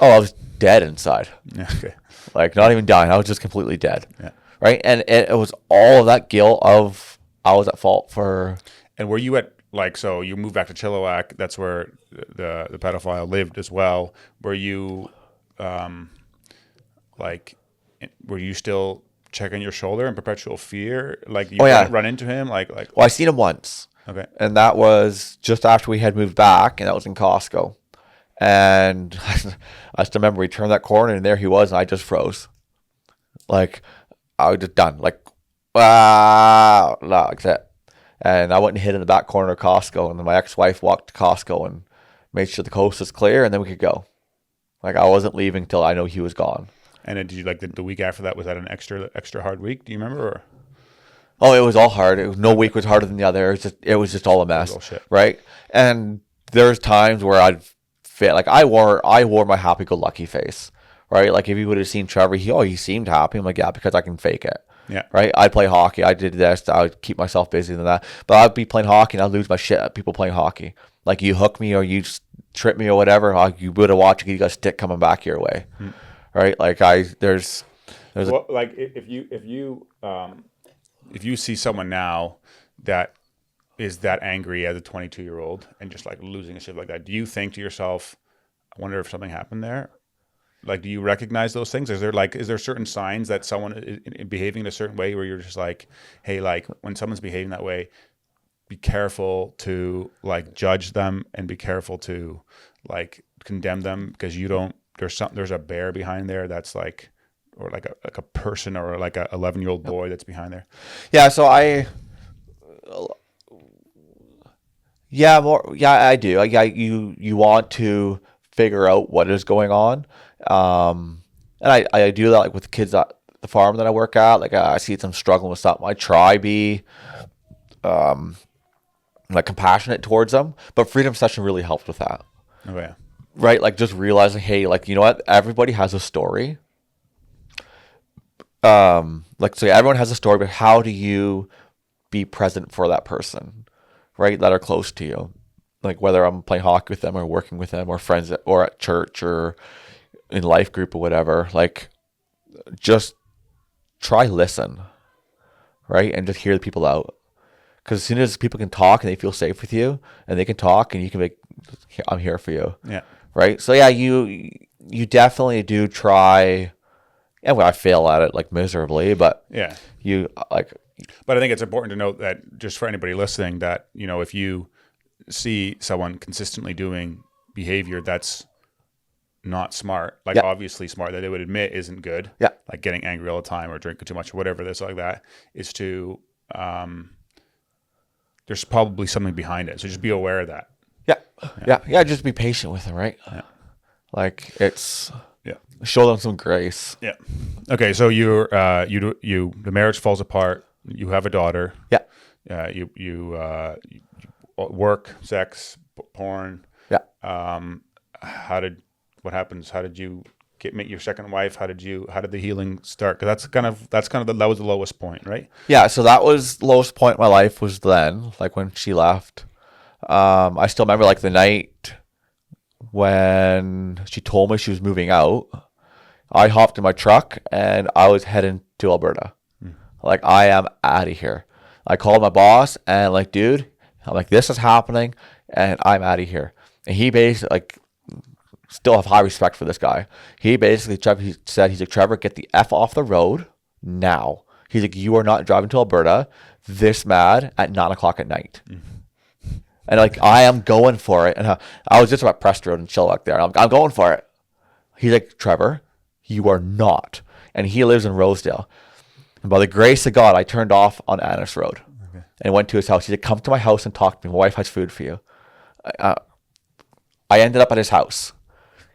S2: Oh, I was dead inside.
S1: Yeah, okay.
S2: Like, not even dying. I was just completely dead.
S1: Yeah.
S2: Right? And it was all of that guilt of I was at fault for...
S1: And were you at, like, so you moved back to Chilliwack. That's where the pedophile lived as well. Were you, were you still check on your shoulder in perpetual fear? Like you run into him? Like.
S2: Well, I seen him once.
S1: Okay.
S2: And that was just after we had moved back, and that was in Costco. And I just remember we turned that corner, and there he was, and I just froze. Like, I was just done. Like, wow, like that. And I went and hid in the back corner of Costco, and then my ex-wife walked to Costco and made sure the coast was clear, and then we could go. Like, I wasn't leaving till I know he was gone.
S1: And then did you, like, the week after that, was that an extra hard week? Do you remember? Or?
S2: Oh, it was all hard. No week was harder than the other. It was just all a mess, right? And there's times where I'd fit. Like, I wore my happy-go-lucky face, right? Like, if you would have seen Trevor, he seemed happy. I'm like, yeah, because I can fake it.
S1: Yeah.
S2: Right? I'd play hockey. I did this. I would keep myself busy than that. But I'd be playing hockey, and I'd lose my shit at people playing hockey. Like, you hook me or you trip me or whatever, you would have watched, you got a stick coming back your way. Right? Like, there's
S1: like, if you see someone now that is that angry as a 22-year-old and just like losing a shit like that, do you think to yourself, I wonder if something happened there? Like, do you recognize those things? Is there certain signs that someone is behaving in a certain way where you're just like, hey, like when someone's behaving that way, be careful to like judge them and be careful to like condemn them because there's a bear behind there that's like, or like a person or like a 11-year-old boy that's behind there.
S2: Yeah. So I do. You want to figure out what is going on. And I do that like with the kids at the farm that I work at. Like I see them struggling with something. I try be like compassionate towards them, but freedom session really helped with that.
S1: Oh yeah.
S2: Right? Like just realizing, hey, like, you know what? Everybody has a story. Like, so everyone has a story, but how do you be present for that person, right? That are close to you. Like whether I'm playing hockey with them or working with them or friends or at church or in life group or whatever, like just try listen, right? And just hear the people out. Because as soon as people can talk and they feel safe with you and they can talk and you can make, I'm here for you.
S1: Yeah.
S2: Right. So yeah, you definitely do try. And I fail at it like miserably, but
S1: yeah,
S2: But
S1: I think it's important to note that just for anybody listening that, you know, if you see someone consistently doing behavior that's not smart, like obviously smart, that they would admit isn't good, like getting angry all the time or drinking too much or whatever this like that, is to there's probably something behind it. So just be aware of that.
S2: Yeah. Just be patient with them, right?
S1: Yeah.
S2: Like show them some grace.
S1: Yeah. Okay. So the marriage falls apart. You have a daughter.
S2: Yeah.
S1: You work, sex, porn.
S2: Yeah.
S1: What happens? How did you meet your second wife? How did the healing start? Because that was the lowest point, right?
S2: Yeah. So that was the lowest point in my life was then, like when she left. I still remember like the night when she told me she was moving out. I hopped in my truck and I was heading to Alberta. Like, I am out of here. I called my boss and like, dude, I'm like, this is happening and I'm out of here. And he basically like, still have high respect for this guy. He basically said, he's like, Trevor, get the F off the road now. He's like, you are not driving to Alberta this mad at 9:00 at night. And like, I am going for it. And I was just about Prest Road and Chilliwack there. I'm going for it. He's like, Trevor, you are not. And he lives in Rosedale. And by the grace of God, I turned off on Annis Road and went to his house. He said, come to my house and talk to me. My wife has food for you. I ended up at his house.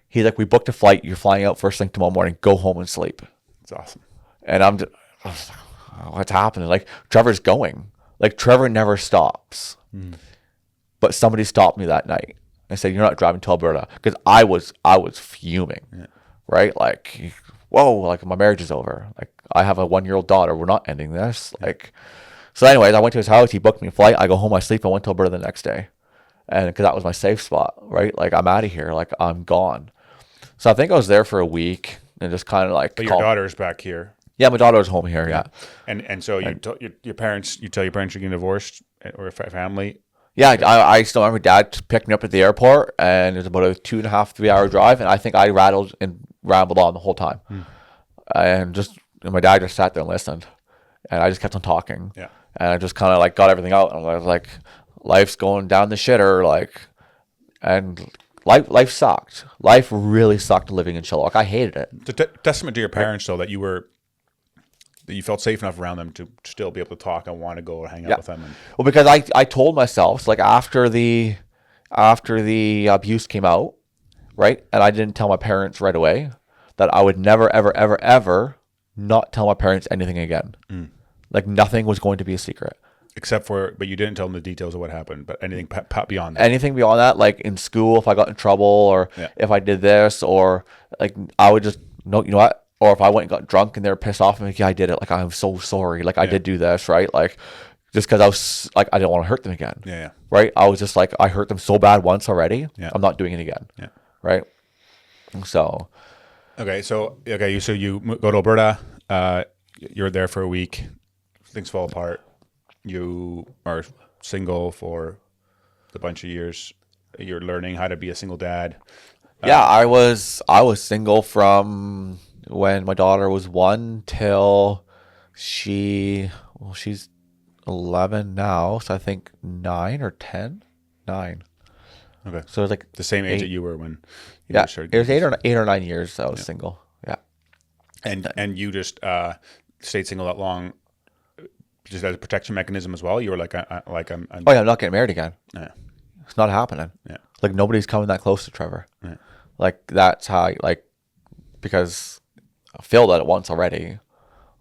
S2: He's like, we booked a flight. You're flying out first thing tomorrow morning. Go home and sleep.
S1: That's awesome.
S2: And I was like, what's happening? Like, Trevor's going. Like, Trevor never stops. But somebody stopped me that night and said, you're not driving to Alberta. Because I was fuming, right? Like, whoa, like my marriage is over. Like, I have a 1-year-old daughter. We're not ending this. Like, so anyways, I went to his house. He booked me a flight. I go home, I sleep. I went to Alberta the next day. And because that was my safe spot, right? Like, I'm out of here. Like, I'm gone. So I think I was there for a week and just kind of like.
S1: But your daughter's back here.
S2: Yeah, my daughter was home here. Yeah.
S1: And so you tell your parents you're getting divorced or family.
S2: Yeah, I still remember Dad picked me up at the airport, and it was about a 2.5-3 hour drive, and I think I rattled and rambled on the whole time, and just and my dad just sat there and listened, and I just kept on talking.
S1: Yeah.
S2: And I just kind of like got everything out, and I was like, life's going down the shitter, like, and life sucked. Life really sucked living in Chilliwack. I hated it.
S1: It's a testament to your parents, though, that you felt safe enough around them to still be able to talk and want to go hang out with them.
S2: Well, because I told myself, so like after the abuse came out, right, and I didn't tell my parents right away, that I would never, ever, ever, ever not tell my parents anything again. Like nothing was going to be a secret.
S1: But you didn't tell them the details of what happened, but anything beyond that.
S2: Anything beyond that, like in school, if I got in trouble or if I did this, or like I would just, no, you know what? Or if I went and got drunk and they were pissed off, I'm like, yeah, I did it. Like, I'm so sorry. Like, I did do this, right? Like, just because I was like, I didn't want to hurt them again.
S1: Yeah.
S2: Right? I was just like, I hurt them so bad once already.
S1: Yeah.
S2: I'm not doing it again.
S1: Yeah.
S2: Right? So.
S1: Okay. So you go to Alberta. You're there for a week. Things fall apart. You are single for a bunch of years. You're learning how to be a single dad.
S2: Yeah, I was single from when my daughter was 1 till she's 11 now, so I think 9 or 10. 9.
S1: Okay.
S2: So it was like
S1: the same age
S2: 8.
S1: that you were when you
S2: Yeah,
S1: started.
S2: it was 8 or 9 years I was single. Yeah.
S1: And you just stayed single that long just as a protection mechanism as well? You were like, I'm
S2: Oh yeah, I'm not getting married again.
S1: Yeah.
S2: It's not happening.
S1: Yeah.
S2: Like nobody's coming that close to Trevor.
S1: Yeah.
S2: Like that's how because I failed at it once already.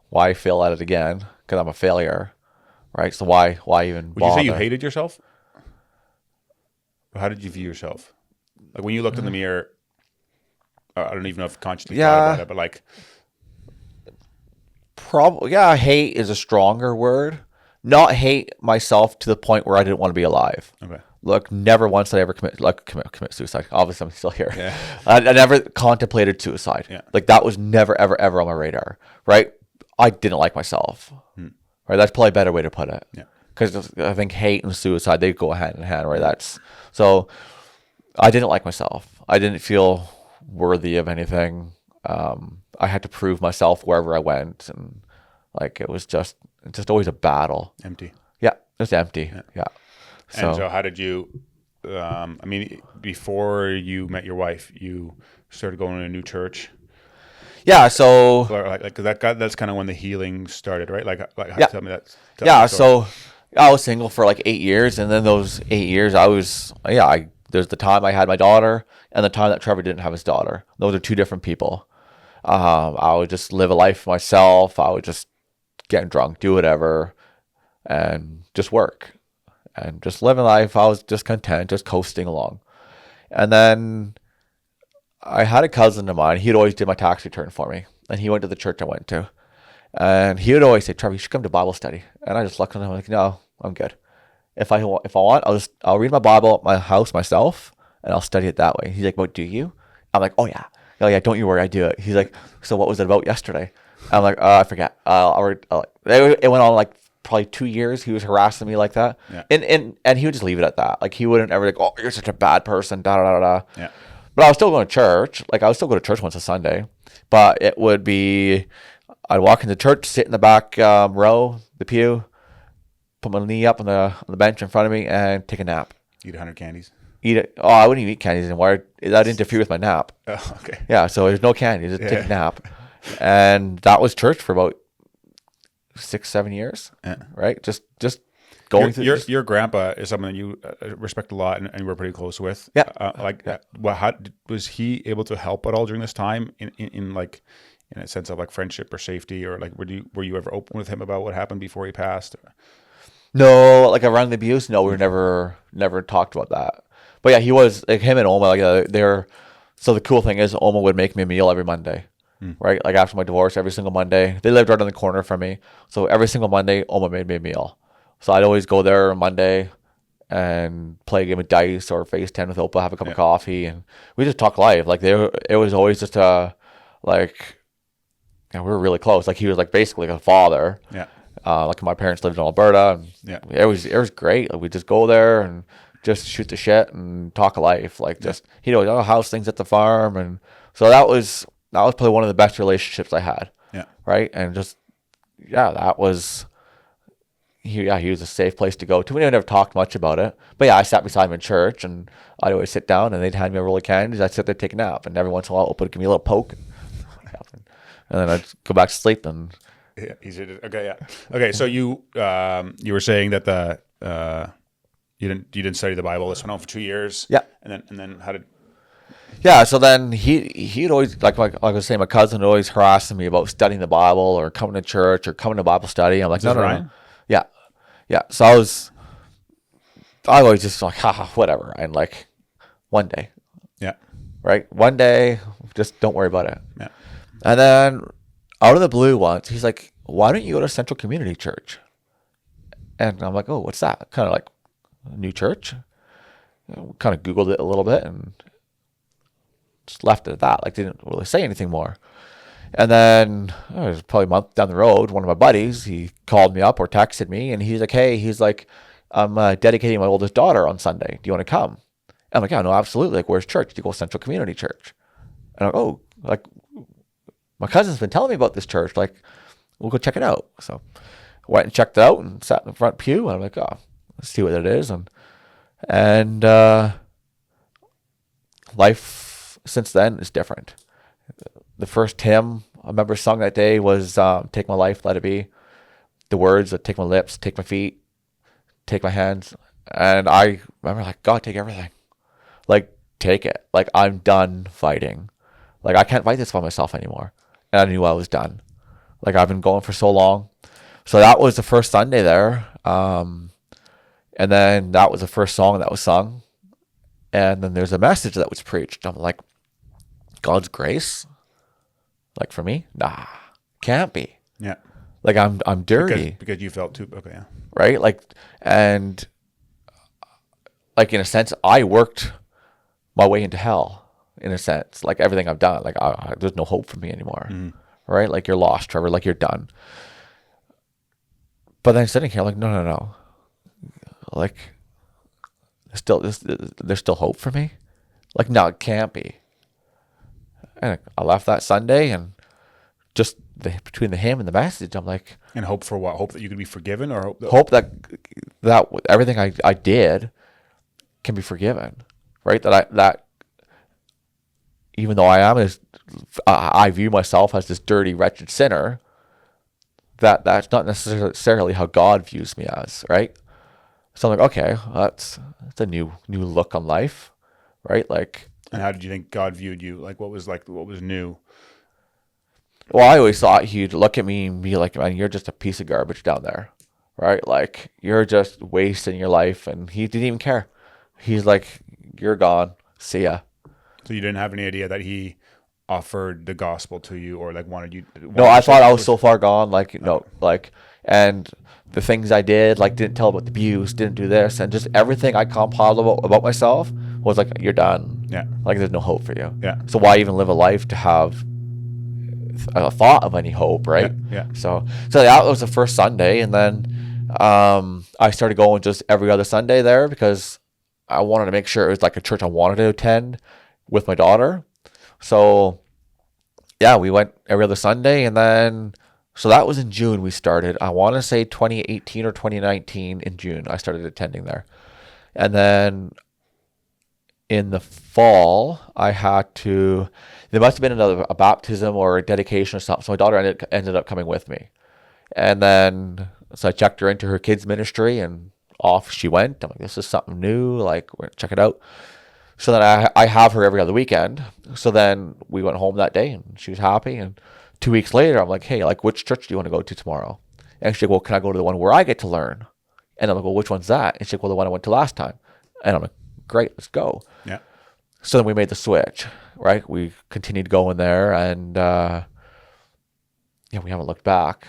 S2: Why fail at it again? Because I'm a failure, right? So why even bother?
S1: Would you say you hated yourself? Or how did you view yourself? Like when you looked in the mirror, I don't even know if you consciously thought about it, but like...
S2: hate is a stronger word. Not hate myself to the point where I didn't want to be alive.
S1: Okay.
S2: Look, never once did I ever commit suicide. Obviously, I'm still here.
S1: Yeah.
S2: I never contemplated suicide.
S1: Yeah.
S2: Like that was never, ever, ever on my radar. Right? I didn't like myself. Right? That's probably a better way to put it.
S1: Yeah.
S2: Because I think hate and suicide, they go hand in hand. Right? So I didn't like myself. I didn't feel worthy of anything. I had to prove myself wherever I went, and like it was just always a battle.
S1: Empty.
S2: Yeah, it was empty. Yeah.
S1: And so how did you, before you met your wife, you started going to a new church?
S2: Yeah, so...
S1: Like that's kind of when the healing started, right? Tell me that.
S2: So I was single for like 8 years, and then those 8 years there's the time I had my daughter and the time that Trevor didn't have his daughter. Those are two different people. I would just live a life for myself. I would just get drunk, do whatever, and just work. And just living life, I was just content, just coasting along. And then I had a cousin of mine. He'd always do my tax return for me. And he went to the church I went to. And he would always say, Trevor, you should come to Bible study. And I just looked at him like, no, I'm good. If I want, I'll read my Bible at my house myself, and I'll study it that way. He's like, well, do you? I'm like, oh yeah, don't you worry, I do it. He's like, so what was it about yesterday? I'm like, I forget. It went on like probably 2 years. He was harassing me like that.
S1: Yeah.
S2: And he would just leave it at that. Like he wouldn't ever like, oh, you're such a bad person, da da da da.
S1: Yeah.
S2: But I was still going to church. Like I would still go to church once a Sunday. But it would be, I'd walk into church, sit in the back row, the pew, put my knee up on the bench in front of me, and take a nap.
S1: Eat 100 candies.
S2: Eat it. Oh, I wouldn't even eat candies anymore. That'd interfere with my nap.
S1: Oh, okay.
S2: Yeah, so there's no candy. Just take a nap. And that was church for about 6-7 years. Yeah. Right? Just going through.
S1: Your grandpa is someone that you respect a lot and we're pretty close with.
S2: Yeah.
S1: How was he able to help at all during this time in a sense of like friendship or safety, or like were you ever open with him about what happened before he passed?
S2: No, like around the abuse, no, we never talked about that. But yeah, he was like him and Oma, like they're. So the cool thing is, Oma would make me a meal every Monday, right? Like after my divorce, every single Monday. They lived right on the corner from me, so every single Monday, Oma made me a meal. So I'd always go there on Monday and play a game of dice or FaceTime with Opa, have a cup of coffee, and we just talk live. Like it was always just we were really close. Like he was like basically like a father. Yeah. Like my parents lived in Alberta. And it was great. Like we just go there and just shoot the shit and talk life. Like just how's things at the farm, and so that was probably one of the best relationships I had.
S1: Yeah.
S2: right? And just that was he was a safe place to go to. We never talked much about it, but I sat beside him in church, and I'd always sit down, and they'd hand me a roll of candies. I'd sit there take a nap, and every once in a while, give me a little poke, and then I'd go back to sleep. And
S1: Yeah, okay, yeah. Okay, so you were saying that you didn't study the Bible. This went on for 2 years.
S2: Yeah.
S1: And then how did?
S2: Yeah, so then he'd always like I was saying, my cousin always harassing me about studying the Bible or coming to church or coming to Bible study. I'm like, no, no. Yeah, yeah. So I always just like, haha, whatever. And like, one day,
S1: Yeah.
S2: right? One day, just don't worry about it.
S1: Yeah.
S2: And then out of the blue once, he's like, why don't you go to Central Community Church? And I'm like, oh, what's that? Kind of like a new church. Kind of Googled it a little bit and just left it at that. Like, didn't really say anything more. And then it was probably a month down the road, one of my buddies, he called me up or texted me, and he's like, hey, I'm dedicating my oldest daughter on Sunday. Do you want to come? And I'm like, yeah, no, absolutely. Like, where's church? Do you go to Central Community Church? And I'm like, oh, like, my cousin's been telling me about this church. Like, we'll go check it out. So I went and checked it out and sat in the front pew, and I'm like, oh, let's see what it is. And life since then is different. The first hymn I remember sung that day was Take My Life, Let It Be. The words that take my lips, take my feet, take my hands. And I remember like, God, take everything. Like, take it. Like, I'm done fighting. Like, I can't fight this by myself anymore. And I knew I was done. Like, I've been going for so long. So that was the first Sunday there. And then that was the first song that was sung. And then there's a message that was preached. I'm like, God's grace? Like, for me? Nah, can't be.
S1: Yeah.
S2: Like, I'm dirty.
S1: Because you felt too, okay, yeah.
S2: Right? Like, and like, in a sense, I worked my way into hell, in a sense. Like, everything I've done, like, there's no hope for me anymore. Mm-hmm. Right? Like, you're lost, Trevor. Like, you're done. But then sitting here, like, no. Like, there's still hope for me? Like, no, it can't be. And I left that Sunday, and just between the hymn and the message, I'm like...
S1: And hope for what? Hope that you could be forgiven, or
S2: hope that everything I did can be forgiven, right? That even though I view myself as this dirty, wretched sinner, that's not necessarily how God views me as, right? So I'm like, okay, that's a new look on life, right? Like...
S1: And how did you think God viewed you? Like, what was new?
S2: Well, I always thought he'd look at me and be like, man, you're just a piece of garbage down there, right? Like, you're just wasting your life. And he didn't even care. He's like, you're gone. See ya.
S1: So you didn't have any idea that he offered the gospel to you, or like wanted you?
S2: No, I thought I was so far gone. Like, no, like, and the things I did, like, didn't tell about the abuse, didn't do this, and just everything I compiled about myself was like, you're done.
S1: Yeah. Like,
S2: there's no hope for you.
S1: Yeah.
S2: So why even live a life to have a thought of any hope, right?
S1: Yeah.
S2: So that was the first Sunday, and then I started going just every other Sunday there because I wanted to make sure it was like a church I wanted to attend with my daughter. So yeah, we went every other Sunday, and then so that was in June we started. I want to say 2018 or 2019 in June I started attending there. And then in the fall, there must have been a baptism or a dedication or something. So my daughter ended up coming with me. And then, so I checked her into her kids ministry, and off she went. I'm like, this is something new. Like, we're going to check it out. So then I have her every other weekend. So then we went home that day, and she was happy. And 2 weeks later, I'm like, hey, like, which church do you want to go to tomorrow? And she's like, well, can I go to the one where I get to learn? And I'm like, well, which one's that? And she's like, well, the one I went to last time. And I'm like, great, let's go.
S1: Yeah.
S2: So then we made the switch, right? We continued going there, and we haven't looked back,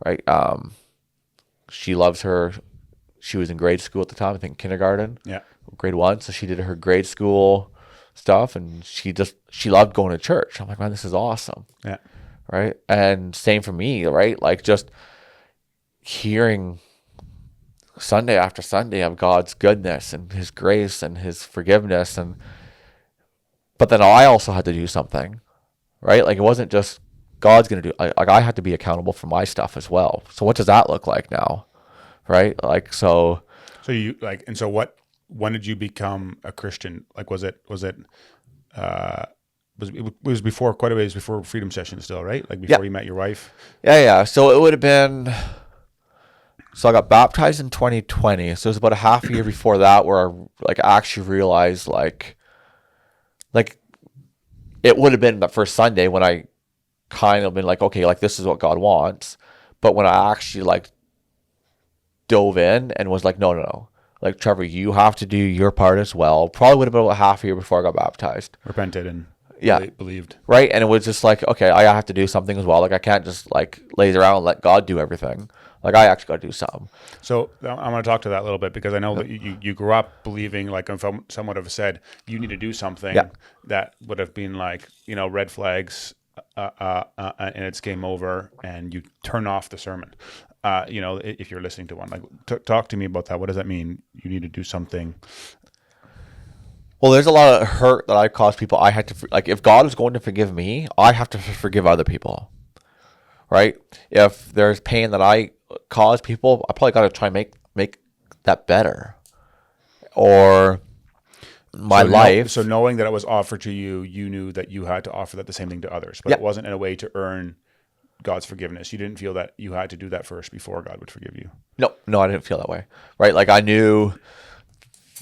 S2: right? She loves she was in grade school at the time, I think kindergarten.
S1: Yeah.
S2: Grade 1, so she did her grade school stuff, and she loved going to church. I'm like, man, this is awesome.
S1: Yeah.
S2: Right? And same for me, right? Like, just hearing Sunday after Sunday of God's goodness and his grace and his forgiveness, but then I also had to do something, right? Like, it wasn't just God's going to do, like I have to be accountable for my stuff as well. So what does that look like now? Right? Like, so
S1: you like, and so when did you become a Christian? Like, it was before, quite a ways before Freedom Session still, right? Like before you met your wife?
S2: Yeah. So it would have been, so I got baptized in 2020. So it was about a half a year before that where I like actually realized like it would have been that first Sunday when I kind of been like, okay, like this is what God wants. But when I actually like dove in and was like, no. Like, Trevor, you have to do your part as well. Probably would have been about half a year before I got baptized.
S1: Repented and believed.
S2: Right. And it was just like, okay, I have to do something as well. Like, I can't just like laze around and let God do everything. Like, I actually got to do something.
S1: So I want to talk to that a little bit because I know that you grew up believing, like if someone would have said, you need to do something, that would have been like, red flags, and it's game over and you turn off the sermon. If you're listening to one, like talk to me about that. What does that mean? You need to do something.
S2: Well, there's a lot of hurt that I caused people. I had to, like, if God is going to forgive me, I have to forgive other people, right? If there's pain that I cause people, I probably got to try and make that better. Or life.
S1: So knowing that it was offered to you, you knew that you had to offer that the same thing to others, but it wasn't in a way to earn God's forgiveness. You didn't feel that you had to do that first before God would forgive you.
S2: No, I didn't feel that way. Right? Like I knew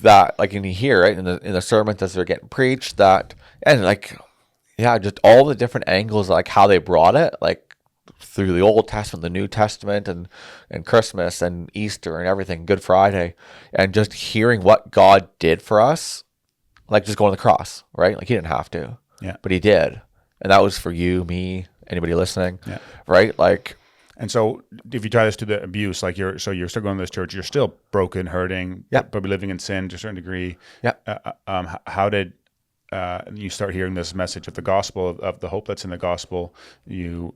S2: that, like, and you hear it in the sermons as they're getting preached, that, and like, just all the different angles, like how they brought it, like through the Old Testament, the New Testament, and Christmas and Easter and everything, Good Friday, and just hearing what God did for us, like just going to the cross, right? Like he didn't have to, but he did, and that was for you, me, anybody listening, right? Like,
S1: and so if you tie this to the abuse, like you're still going to this church, you're still broken, hurting, probably living in sin to a certain degree. How did you start hearing this message of the gospel, of the hope that's in the gospel? You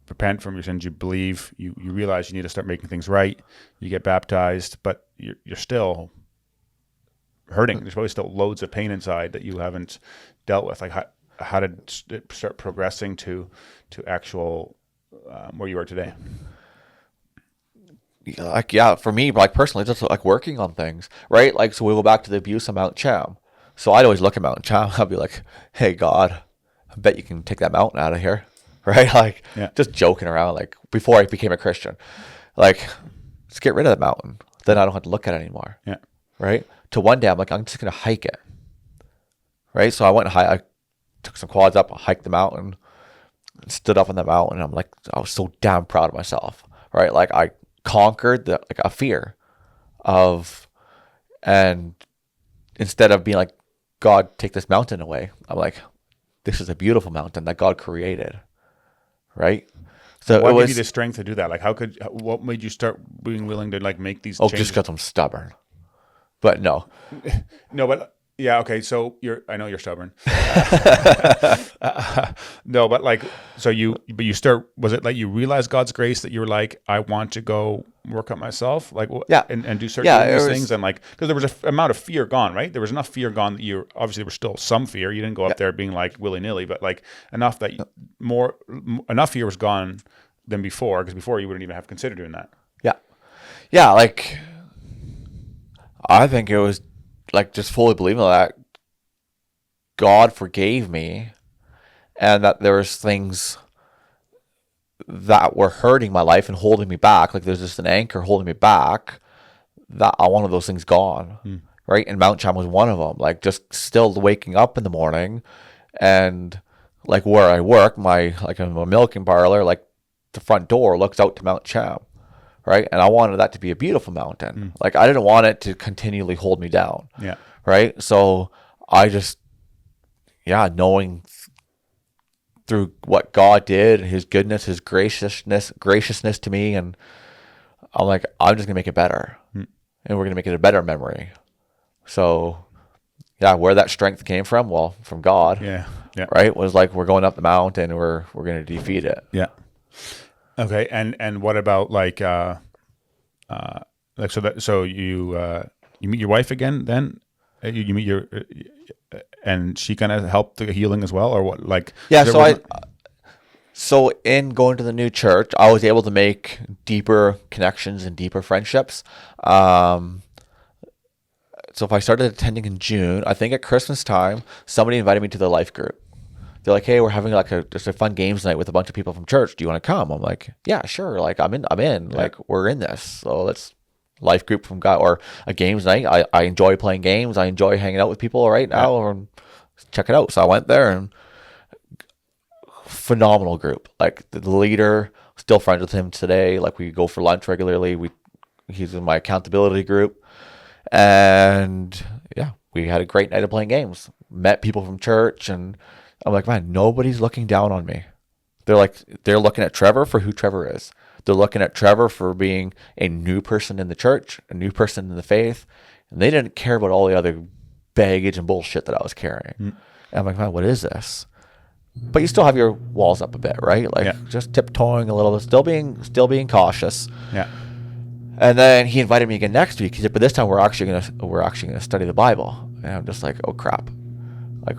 S1: repent from your sins, you believe, you realize you need to start making things right. You get baptized, but you're still hurting. There's probably still loads of pain inside that you haven't dealt with. Like how did it start progressing to actual where you are today?
S2: Like, for me, like personally, just like working on things, right? Like, so we go back to the abuse of Mount Cham. So I'd always look at Mount Cham. I'd be like, hey, God, I bet you can take that mountain out of here, right? Like, just joking around, like before I became a Christian, like, let's get rid of the mountain. Then I don't have to look at it anymore. Right? To one day, I'm like, I'm just going to hike it. Right? So I went and I took some quads up, hiked the mountain, stood up on the mountain. And I'm like, I was so damn proud of myself. Right? Like, I conquered a fear of, and instead of being like, God, take this mountain away, I'm like, this is a beautiful mountain that God created. Right? So
S1: what gave you the strength to do that? Like, what made you start being willing to like make these changes?
S2: Just because I'm stubborn. But no,
S1: but okay. So I know you're stubborn. No, but like, you start. Was it like you realized God's grace that you were like, I want to go work on myself, like, and do certain these things, and like, because there was an amount of fear gone, right? There was enough fear gone that you obviously there was still some fear. You didn't go up there being like willy nilly, but like enough that enough fear was gone than before, because before you wouldn't even have considered doing that.
S2: Like, I think it was like just fully believing that God forgave me and that there was things that were hurting my life and holding me back. Like there's just an anchor holding me back, that I wanted those things gone. Right? And Mount Cham was one of them. Like just still waking up in the morning and like where I work, I'm a milking parlor, like the front door looks out to Mount Cham. Right. And I wanted that to be a beautiful mountain. Like I didn't want it to continually hold me down. Right. So I just, knowing through what God did, his goodness, his graciousness to me. And I'm like, I'm just gonna make it better. And we're gonna make it a better memory. So where that strength came from, well, from God. Right. Was like, we're going up the mountain and we're gonna defeat it.
S1: Okay, and what about so you meet your wife again then? You meet and she kind of helped the healing as well, or what? Like
S2: so So in going to the new church, I was able to make deeper connections and deeper friendships. Um, so if I started attending in June, I think at Christmas time, somebody invited me to the life group. They're like, "Hey, we're having like just a fun games night with a bunch of people from church. Do you want to come?" I'm like, "Yeah, sure. Like I'm in. I'm in.
S1: Yeah.
S2: Like we're in this. So let's life group from God or a games night. I enjoy playing games. I enjoy hanging out with people right now. Or check it out." So I went there and phenomenal group. Like the leader, still friends with him today. Like we go for lunch regularly. He's in my accountability group, and yeah, we had a great night of playing games. Met people from church, and I'm like, man, nobody's looking down on me. They're looking at Trevor for who Trevor is. They're looking at Trevor for being a new person in the church, a new person in the faith, and they didn't care about all the other baggage and bullshit that I was carrying. And I'm like, man, what is this? But you still have your walls up a bit, right? Like just tiptoeing a little bit, still being cautious.
S1: Yeah.
S2: And then he invited me again next week. He said, "But this time we're actually gonna study the Bible." And I'm just like, "Oh crap!" Like,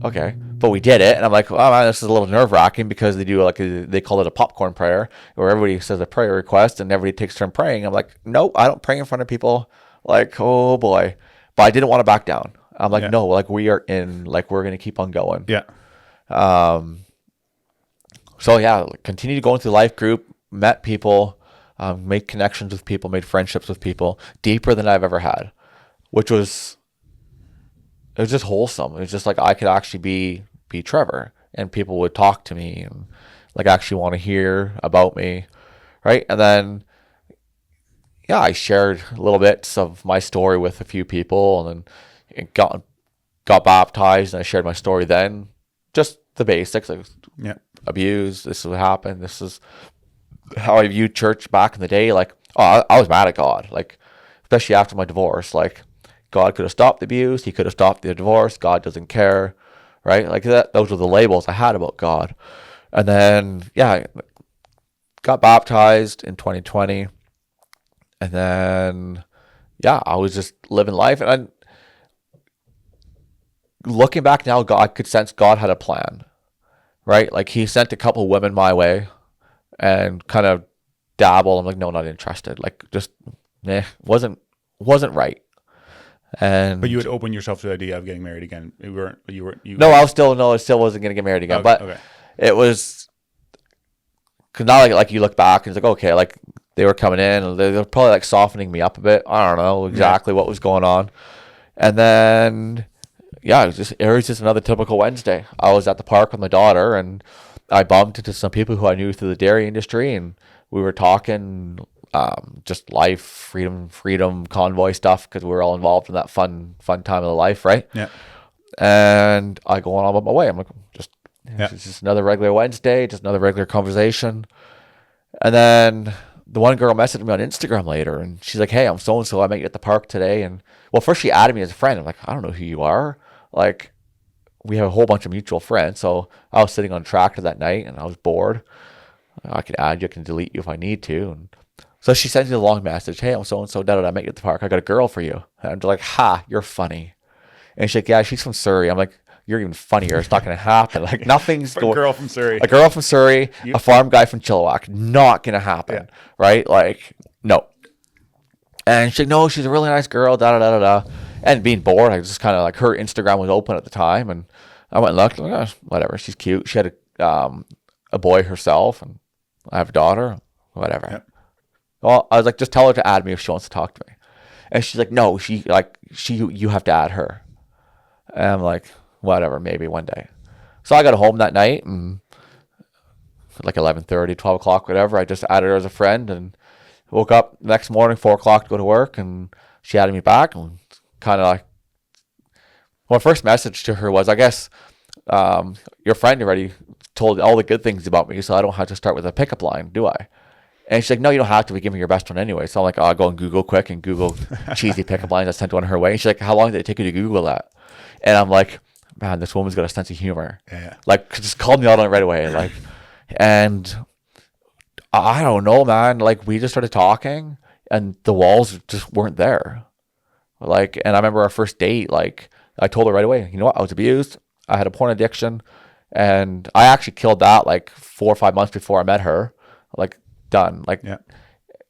S2: okay, but we did it, and I'm like, "Oh man, this is a little nerve wracking because they do they call it a popcorn prayer, where everybody says a prayer request and everybody takes turn praying." I'm like, "Nope, I don't pray in front of people." Like, oh boy, but I didn't want to back down. I'm like, "No, like we are in, like we're gonna keep on going."
S1: Yeah.
S2: So yeah, continued going through life group, met people, made connections with people, made friendships with people deeper than I've ever had, which was, it was just wholesome. It was just like I could actually be Trevor, and people would talk to me and like actually want to hear about me, right? And then yeah, I shared little bits of my story with a few people, and then it got baptized, and I shared my story then, just the basics, like abused, this is what happened, this is how I viewed church back in the day. Like, oh, I was mad at God, like especially after my divorce. Like God could have stopped the abuse, he could have stopped the divorce, God doesn't care, right? Like that, those were the labels I had about God. And then yeah, I got baptized in 2020, and then yeah, I was just living life. And looking back now, God, I could sense God had a plan, right? Like he sent a couple women my way and kind of dabble. I'm like, no, not interested. Like just, wasn't right. And
S1: But you would open yourself to the idea of getting married again.
S2: No, I still wasn't going to get married again.
S1: Okay,
S2: but it was, cause now like you look back and it's like, okay, like they were coming in and they're probably like softening me up a bit. I don't know exactly what was going on. And then yeah, it was just another typical Wednesday. I was at the park with my daughter, and I bumped into some people who I knew through the dairy industry, and we were talking just life, freedom convoy stuff, because we were all involved in that fun time of the life, right?
S1: Yeah.
S2: And I go on about my way. I'm like, it's just another regular Wednesday, just another regular conversation. And then the one girl messaged me on Instagram later, and she's like, "Hey, I'm so and so. I met you at the park today." And well, first she added me as a friend. I'm like, I don't know who you are. Like, we have a whole bunch of mutual friends. So I was sitting on a tractor that night, and I was bored. I can add you, I can delete you if I need to. And so she sends me a long message. "Hey, I'm so and so. I met you at the park. I got a girl for you." And I'm just like, "Ha, you're funny." And she's like, "Yeah, she's from Surrey." I'm like, "You're even funnier. It's not going to happen. Like nothing's going."
S1: A girl from Surrey.
S2: A girl from Surrey, a farm guy from Chilliwack. Not going to happen, right? Like, no. And she's like, "No, she's a really nice girl, da-da-da-da-da." And being bored, I just kind of like, her Instagram was open at the time, and I went and looked, like, oh, whatever, she's cute. She had a boy herself, and I have a daughter, whatever. Yep. Well, I was like, just tell her to add me if she wants to talk to me. And she's like, "No, you have to add her." And I'm like, whatever, maybe one day. So I got home that night, and like 11:30, 12 o'clock, whatever, I just added her as a friend, and woke up next morning, 4 o'clock to go to work, and she added me back, and kind of like, my first message to her was, I guess, your friend already told all the good things about me, so I don't have to start with a pickup line, do I? And she's like, "No, you don't have to. We give me your best one anyway." So I'm like, I'll go and Google quick and Google cheesy pickup lines. I sent one her way. And she's like, "How long did it take you to Google that?" And I'm like, man, this woman's got a sense of humor. Yeah. Like, just called me out on it right away. Like, and I don't know, man. Like, we just started talking, and the walls just weren't there. Like, and I remember our first date, like, I told her right away, you know what? I was abused. I had a porn addiction, And I actually killed that like 4 or 5 months before I met her. Like, done. Like,
S1: Yeah.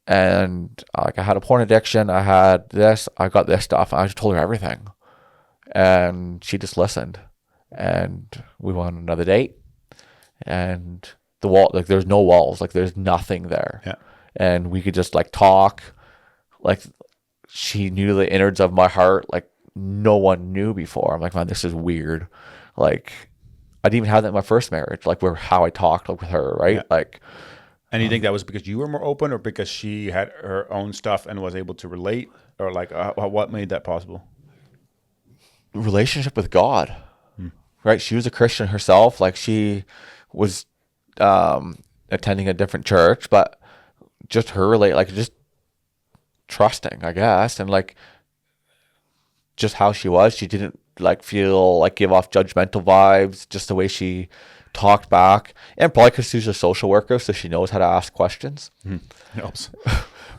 S2: and like I had a porn addiction. I had this. I got this stuff. I just told her everything, and she just listened. And we went on another date, and the wall, like, there's no walls, like there's nothing there.
S1: Yeah.
S2: And we could just like talk. Like, she knew the innards of my heart, like no one knew before. I'm like, man, this is weird. Like, I didn't even have that in my first marriage, like how I talked like, with her, right?
S1: Yeah.
S2: Like,
S1: and you think that was because you were more open, or because she had her own stuff and was able to relate, or like what made that possible?
S2: relationship with God, right? She was a Christian herself. Like, she was attending a different church, but just just trusting, I guess, and like just how she was. She didn't like feel like give off judgmental vibes, just the way she talked back, and probably because she's a social worker, so she knows how to ask questions.
S1: Helps.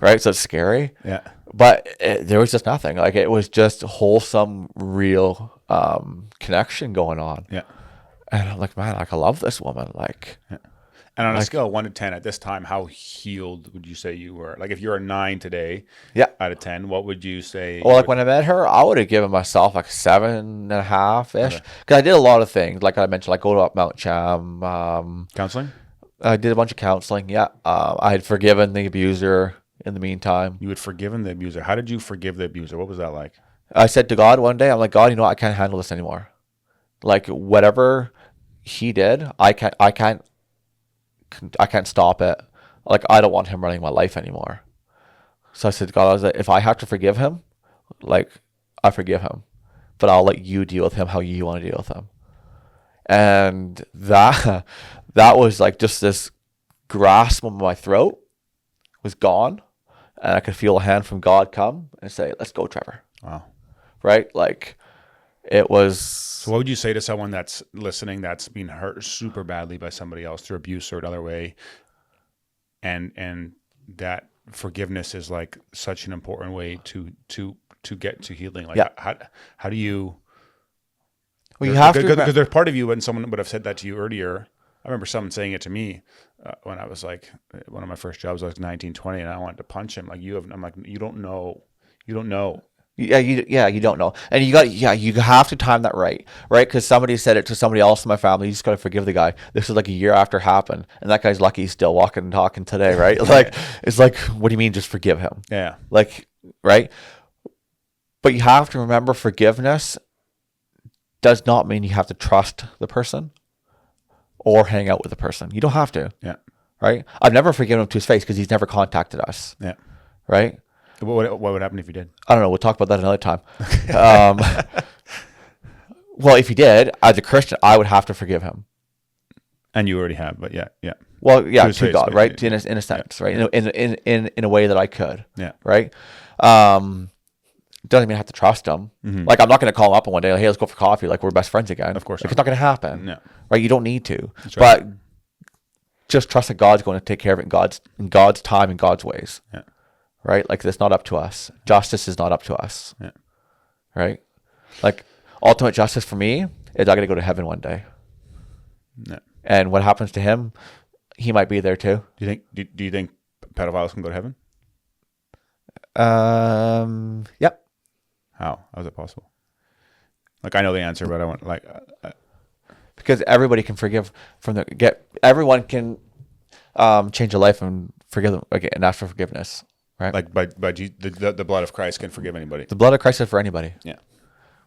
S2: Right? So it's scary.
S1: Yeah.
S2: But there was just nothing. Like, it was just wholesome, real connection going on.
S1: Yeah.
S2: And I'm like, man, like, I love this woman. Like,
S1: Yeah. And on a scale of 1 to 10 at this time, how healed would you say you were? Like, if you're a 9 today,
S2: yeah.
S1: out of 10, what would you say?
S2: Well, like when I met her, I would have given myself like 7.5 ish, because I did a lot of things. Like I mentioned, like go to Mount Cham.
S1: Counseling?
S2: I did a bunch of counseling. Yeah. I had forgiven the abuser in the meantime.
S1: You had forgiven the abuser. How did you forgive the abuser? What was that like?
S2: I said to God one day, I'm like, God, you know what? I can't handle this anymore. Like, whatever he did, I can't stop it. Like, I don't want him running my life anymore. So I said to God, I was like, if I have to forgive him, like, I forgive him, but I'll let you deal with him how you want to deal with him. And that was like just this grasp on my throat was gone, and I could feel a hand from God come and say, let's go, Trevor.
S1: Wow.
S2: Right? Like, it was.
S1: So what would you say to someone that's listening, that's been hurt super badly by somebody else through abuse or another way, and that forgiveness is like such an important way to get to healing? Like, how do you?
S2: Well, you have to,
S1: because there's part of you, when someone would have said that to you earlier. I remember someone saying it to me when I was like, one of my first jobs, I was 19, 20, and I wanted to punch him. Like, I'm like, you don't know.
S2: Yeah, you don't know, and you have to time that right? Because somebody said it to somebody else in my family. You just gotta forgive the guy. This is like a year after it happened, and that guy's lucky he's still walking and talking today, right? Like, it's like, what do you mean, just forgive him?
S1: Yeah.
S2: Like, right? But you have to remember, forgiveness does not mean you have to trust the person or hang out with the person. You don't have to.
S1: Yeah.
S2: Right? I've never forgiven him to his face because he's never contacted us.
S1: Yeah.
S2: Right?
S1: What would happen if you did?
S2: I don't know. We'll talk about that another time. Well, if he did, as a Christian, I would have to forgive him.
S1: And you already have, but yeah.
S2: Well, yeah, to
S1: face,
S2: God, right?
S1: yeah.
S2: In a sense, right? In a way that I could.
S1: Yeah.
S2: Right? Doesn't mean I have to trust him.
S1: Mm-hmm.
S2: Like, I'm not going to call him up one day, like, hey, let's go for coffee. Like, we're best friends again.
S1: Of course
S2: like,
S1: not.
S2: it's not going to happen.
S1: No.
S2: Right? You don't need to.
S1: That's right.
S2: But just trust that God's going to take care of it in God's time and God's ways.
S1: Yeah.
S2: Right? Like, it's not up to us. Justice is not up to us.
S1: Yeah.
S2: Right? Like, ultimate justice for me is I got to go to heaven one day.
S1: No.
S2: And what happens to him, he might be there too.
S1: Do you think pedophiles can go to heaven?
S2: Yep.
S1: How is it possible? Like, I know the answer, but I want
S2: because everybody can forgive everyone can change a life and forgive them again and ask for forgiveness, right?
S1: like by the blood of Christ can forgive anybody.
S2: The blood of Christ is for anybody.
S1: Yeah.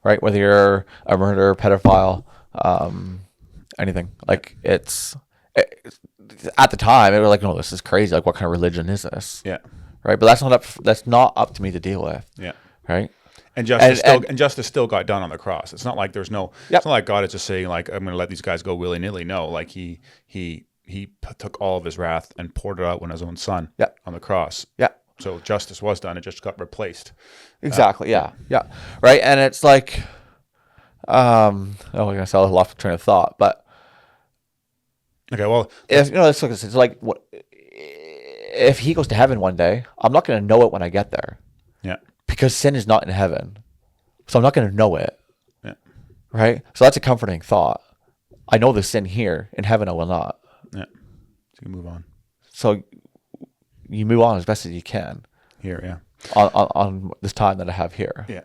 S2: Right? Whether you're a murderer, pedophile, anything. Like, it's at the time it was like, no, this is crazy. Like, what kind of religion is this?
S1: Yeah.
S2: Right? But that's not up to me to deal with.
S1: Yeah.
S2: Right?
S1: And justice still got done on the cross. It's not like there's no.
S2: Yep.
S1: It's not like God is just saying, like, I'm going to let these guys go willy nilly. No, like he took all of his wrath and poured it out on his own son.
S2: Yeah.
S1: On the cross.
S2: Yeah.
S1: So justice was done. It just got replaced.
S2: Exactly. Yeah. Right. And it's like, we're gonna sell a lot of train of thought, but
S1: Okay. Well,
S2: if it's like, what if he goes to heaven one day? I'm not gonna know it when I get there.
S1: Yeah.
S2: Because sin is not in heaven, so I'm not gonna know it.
S1: Yeah.
S2: Right. So that's a comforting thought. I know the sin here. In heaven, I will not.
S1: Yeah. So you move on.
S2: So you move on as best as you can.
S1: Here, yeah.
S2: On this time that I have here.
S1: Yeah.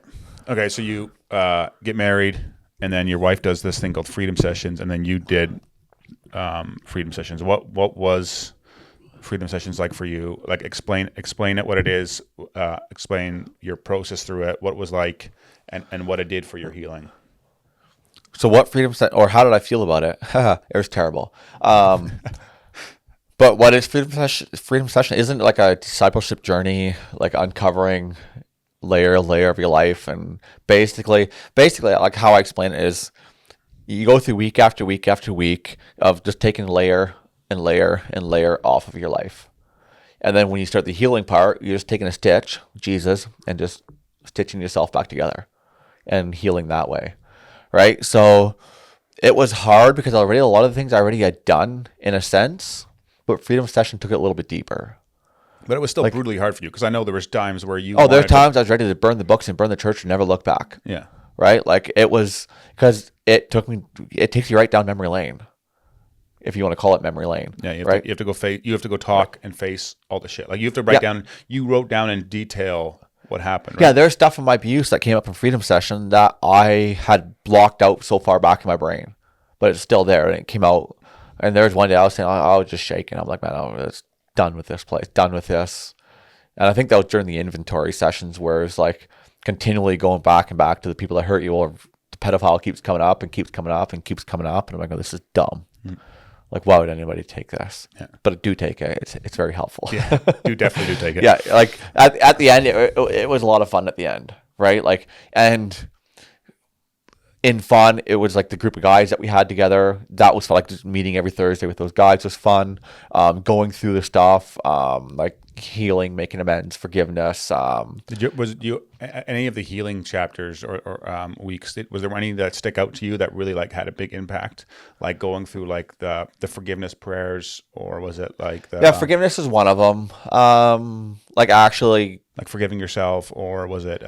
S1: Okay, so you get married, and then your wife does this thing called freedom sessions, and then you did freedom sessions. What was freedom sessions like for you? Like explain it, what it is, explain your process through it, what it was like, and what it did for your healing.
S2: So what or how did I feel about it? It was terrible. But what is freedom session? Freedom session isn't like a discipleship journey, like uncovering layer of your life, and basically, like how I explain it is, you go through week after week after week of just taking layer and layer and layer off of your life, and then when you start the healing part, you're just taking a stitch, Jesus, and just stitching yourself back together, and healing that way, right? So it was hard because already a lot of the things I already had done in a sense. But freedom session took it a little bit deeper.
S1: But it was still brutally hard for you because I know there was times where you.
S2: Oh, there's times I was ready to burn the books and burn the church and never look back.
S1: Yeah.
S2: Right. Like it was because it takes you right down memory lane, if you want to call it memory lane.
S1: Yeah. You
S2: have
S1: to go face. You have to go talk and face all the shit. Like you have to write down. You wrote down in detail what happened. Right?
S2: Yeah. There's stuff in my abuse that came up in freedom session that I had blocked out so far back in my brain, but it's still there and it came out. And there was one day I was saying, I was just shaking. I'm like, man, it's done with this place, done with this. And I think that was during the inventory sessions where it's like continually going back and back to the people that hurt you, or the pedophile keeps coming up and keeps coming up and keeps coming up. And I'm like, oh, this is dumb. Like, why would anybody take this? Yeah. But do take it. It's very helpful.
S1: Yeah, definitely do take it.
S2: Yeah, like at the end, it was a lot of fun at the end, right? Like, and in fun, it was like the group of guys that we had together. That was fun. Like just meeting every Thursday with those guys was fun. Going through the stuff, like healing, making amends, forgiveness.
S1: Was any of the healing chapters or weeks? Was there any that stick out to you that really like had a big impact? Like going through like the forgiveness prayers, or was it like the
S2: forgiveness is one of them. Like actually,
S1: like forgiving yourself, or was it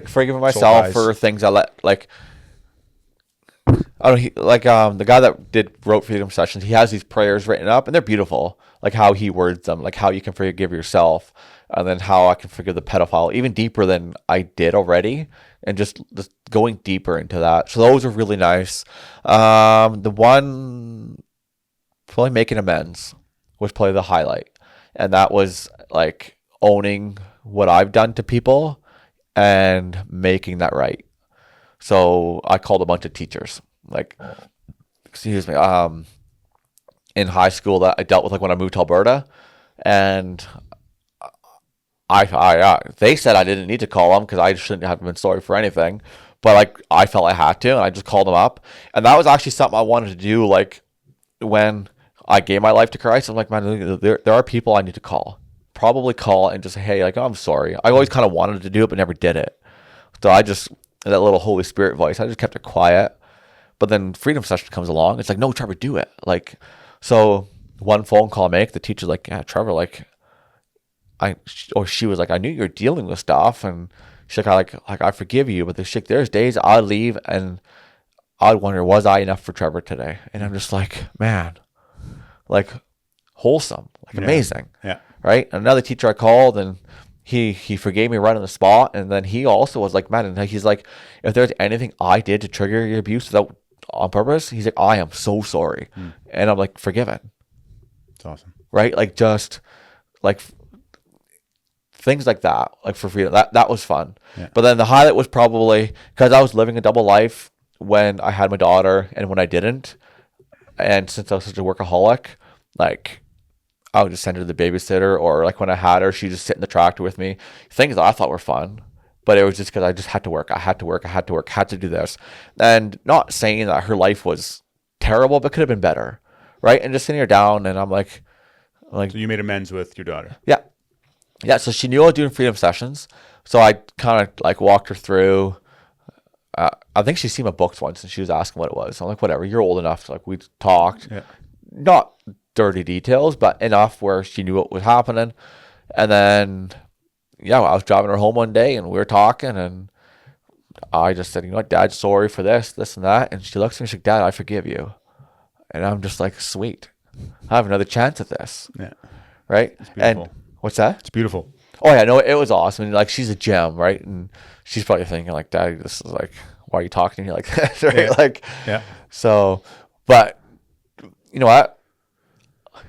S2: forgiving myself for things I let like. The guy that wrote freedom sessions, he has these prayers written up and they're beautiful, like how he words them, like how you can forgive yourself, and then how I can forgive the pedophile even deeper than I did already, and just going deeper into that. So those are really nice. The one probably making amends was probably the highlight, and that was like owning what I've done to people and making that right. So I called a bunch of teachers, like, excuse me, in high school that I dealt with, like when I moved to Alberta, and they said I didn't need to call them because I shouldn't have been sorry for anything, but like I felt I had to, and I just called them up, and that was actually something I wanted to do. Like when I gave my life to Christ, I'm like, man, there are people I need to probably call and just say, hey, like, oh, I'm sorry. I always kind of wanted to do it, but never did it. So that little Holy Spirit voice, I just kept it quiet. But then freedom session comes along. It's like, no, Trevor, do it. Like, so one phone call I make, the teacher's like, yeah, Trevor, like, she was like, I knew you were dealing with stuff. And she's like, I forgive you. But there's days I leave and I'd wonder, was I enough for Trevor today? And I'm just like, man, like wholesome, like amazing.
S1: Yeah.
S2: Right. Another teacher I called and he forgave me right on the spot, and then he also was like, man, and he's like, if there's anything I did to trigger your abuse without on purpose, he's like, I am so sorry. And I'm like, forgiven.
S1: It's awesome.
S2: Right? Like just like things like that, like for freedom. That was fun. Yeah. But then the highlight was probably because I was living a double life when I had my daughter and when I didn't. And since I was such a workaholic, like I would just send her to the babysitter, or like when I had her, she'd just sit in the tractor with me. Things that I thought were fun, but it was just because I just had to work. I had to do this. And not saying that her life was terrible, but could have been better, right? And just sitting her down, and I'm like.
S1: So you made amends with your daughter?
S2: Yeah. Yeah, so she knew I was doing freedom sessions. So I kind of like walked her through. I think she'd seen my books once, and she was asking what it was. I'm like, whatever, you're old enough. Like we talked. Yeah. Not dirty details, but enough where she knew what was happening. And then, I was driving her home one day and we were talking, and I just said, you know what, Dad, sorry for this and that. And she looks at me, she's like, Dad, I forgive you. And I'm just like, sweet, I have another chance at this.
S1: Yeah.
S2: Right.
S1: It's beautiful.
S2: And what's that?
S1: It's beautiful.
S2: Oh yeah, no, it was awesome. And like, she's a gem, right? And she's probably thinking like, Daddy, this is like, why are you talking to me like that? Right?
S1: Yeah.
S2: Like,
S1: Yeah.
S2: so, but you know what?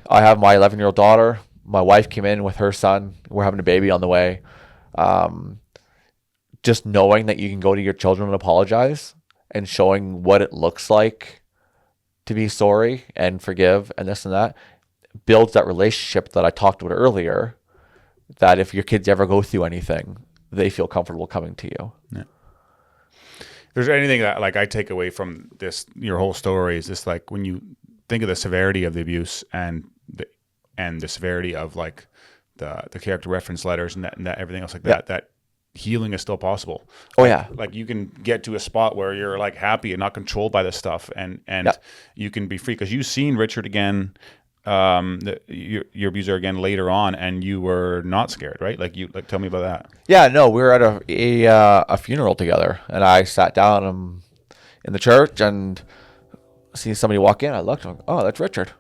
S2: I have my 11-year-old daughter. My wife came in with her son. We're having a baby on the way. Just knowing that you can go to your children and apologize and showing what it looks like to be sorry and forgive and this and that builds that relationship that I talked about earlier, that if your kids ever go through anything, they feel comfortable coming to you.
S1: Yeah. If there's anything that like I take away from this, your whole story is this, like when you think of the severity of the abuse and the severity of like the character reference letters and that everything else like that, that healing is still possible.
S2: Oh yeah.
S1: Like you can get to a spot where you're like happy and not controlled by this stuff, and you can be free because you've seen Richard again, your abuser again later on, and you were not scared, right? Like tell me about that.
S2: Yeah, no, we were at a funeral together, and I sat down in the church and see somebody walk in. I looked, I'm like, oh, that's Richard.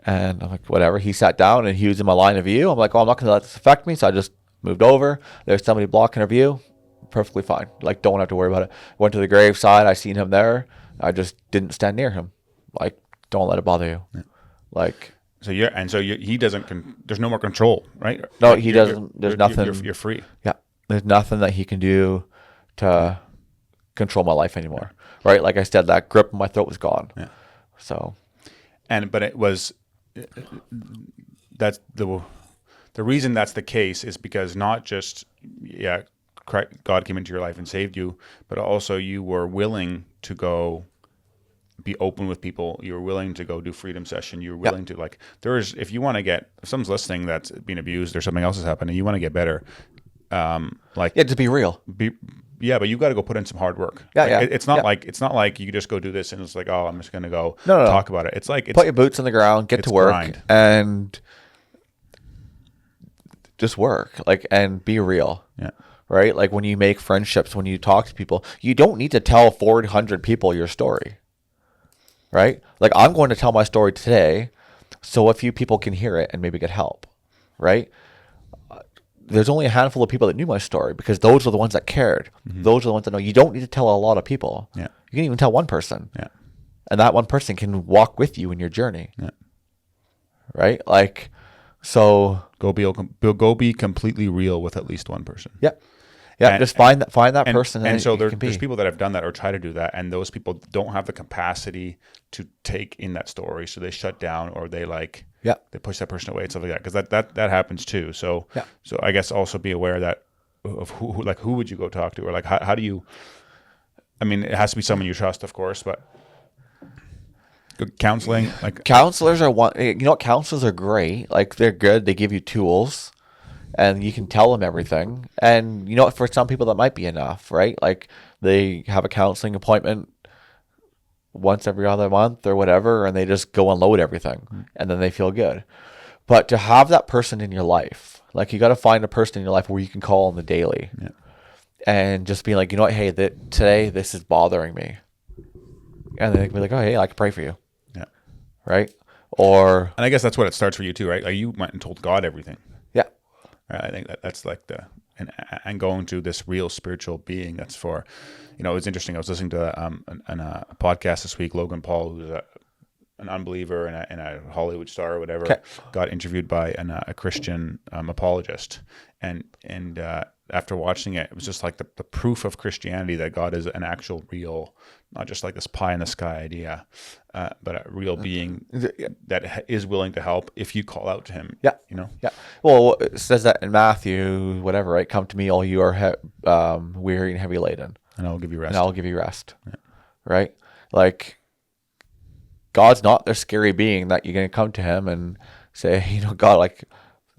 S2: And I'm like, whatever. He sat down and he was in my line of view. I'm like, oh, I'm not going to let this affect me. So I just moved over. There's somebody blocking our view. Perfectly fine. Like, don't have to worry about it. Went to the graveside. I seen him there. I just didn't stand near him. Like, don't let it bother you. Yeah. Like,
S1: he doesn't. There's no more control, right?
S2: No,
S1: like
S2: he doesn't. There's nothing.
S1: You're free.
S2: Yeah, there's nothing that he can do to control my life anymore. Right? Like I said, that grip in my throat was gone.
S1: Yeah.
S2: So,
S1: but it was. That's the reason that's the case is because not just God came into your life and saved you, but also you were willing to go be open with people. You were willing to go do freedom session. You were willing to like, if you want to if someone's listening that's being abused or something else is happening, you want to get better.
S2: To be real.
S1: But you got to go put in some hard work. It's not like you just go do this and it's like, oh, I'm just going to go talk about it. It's like,
S2: put your boots on the ground, get to work
S1: grind.
S2: And just work and be real.
S1: Yeah.
S2: Right. Like when you make friendships, when you talk to people, you don't need to tell 400 people your story. Right? Like I'm going to tell my story today so a few people can hear it and maybe get help. Right? There's only a handful of people that knew my story because those are the ones that cared. Mm-hmm. Those are the ones that know. You don't need to tell a lot of people.
S1: Yeah.
S2: You can even tell one person.
S1: Yeah.
S2: And that one person can walk with you in your journey.
S1: Yeah.
S2: Right? Like, so
S1: go be completely real with at least one person.
S2: Yeah. Yeah, just find that person.
S1: And so there's people that have done that or try to do that, and those people don't have the capacity to take in that story, so they shut down or they they push that person away and stuff like that, because that happens too. So so I guess also be aware that of who would you go talk to, or like how do you? I mean, it has to be someone you trust, of course, but counseling, like
S2: counselors are one. You know what? Counselors are great. Like they're good. They give you tools. And you can tell them everything. And, you know, for some people that might be enough, right? Like they have a counseling appointment once every other month or whatever, and they just go unload everything. Mm-hmm. And then they feel good. But to have that person in your life, like you got to find a person in your life where you can call on the daily. Yeah. And just be like, you know what? Hey, today this is bothering me. And they can be like, oh, hey, I can pray for you.
S1: Yeah.
S2: Right? And
S1: I guess that's what it starts for you too, right? Like you went and told God everything.
S2: Yeah.
S1: I think that's like and going to this real spiritual being. That's for, it was interesting. I was listening to a podcast this week. Logan Paul, who's an unbeliever and a Hollywood star or whatever, got interviewed by a Christian apologist, and after watching it, it was just like the proof of Christianity that God is an actual real, not just like this pie in the sky idea, but a real being that is willing to help if you call out to him.
S2: Yeah. Yeah. Well, it says that in Matthew, whatever, right? Come to me, all you are weary and heavy laden.
S1: And I will give you rest.
S2: Yeah. Right? Like, God's not the scary being that you're going to come to him and say, God, like,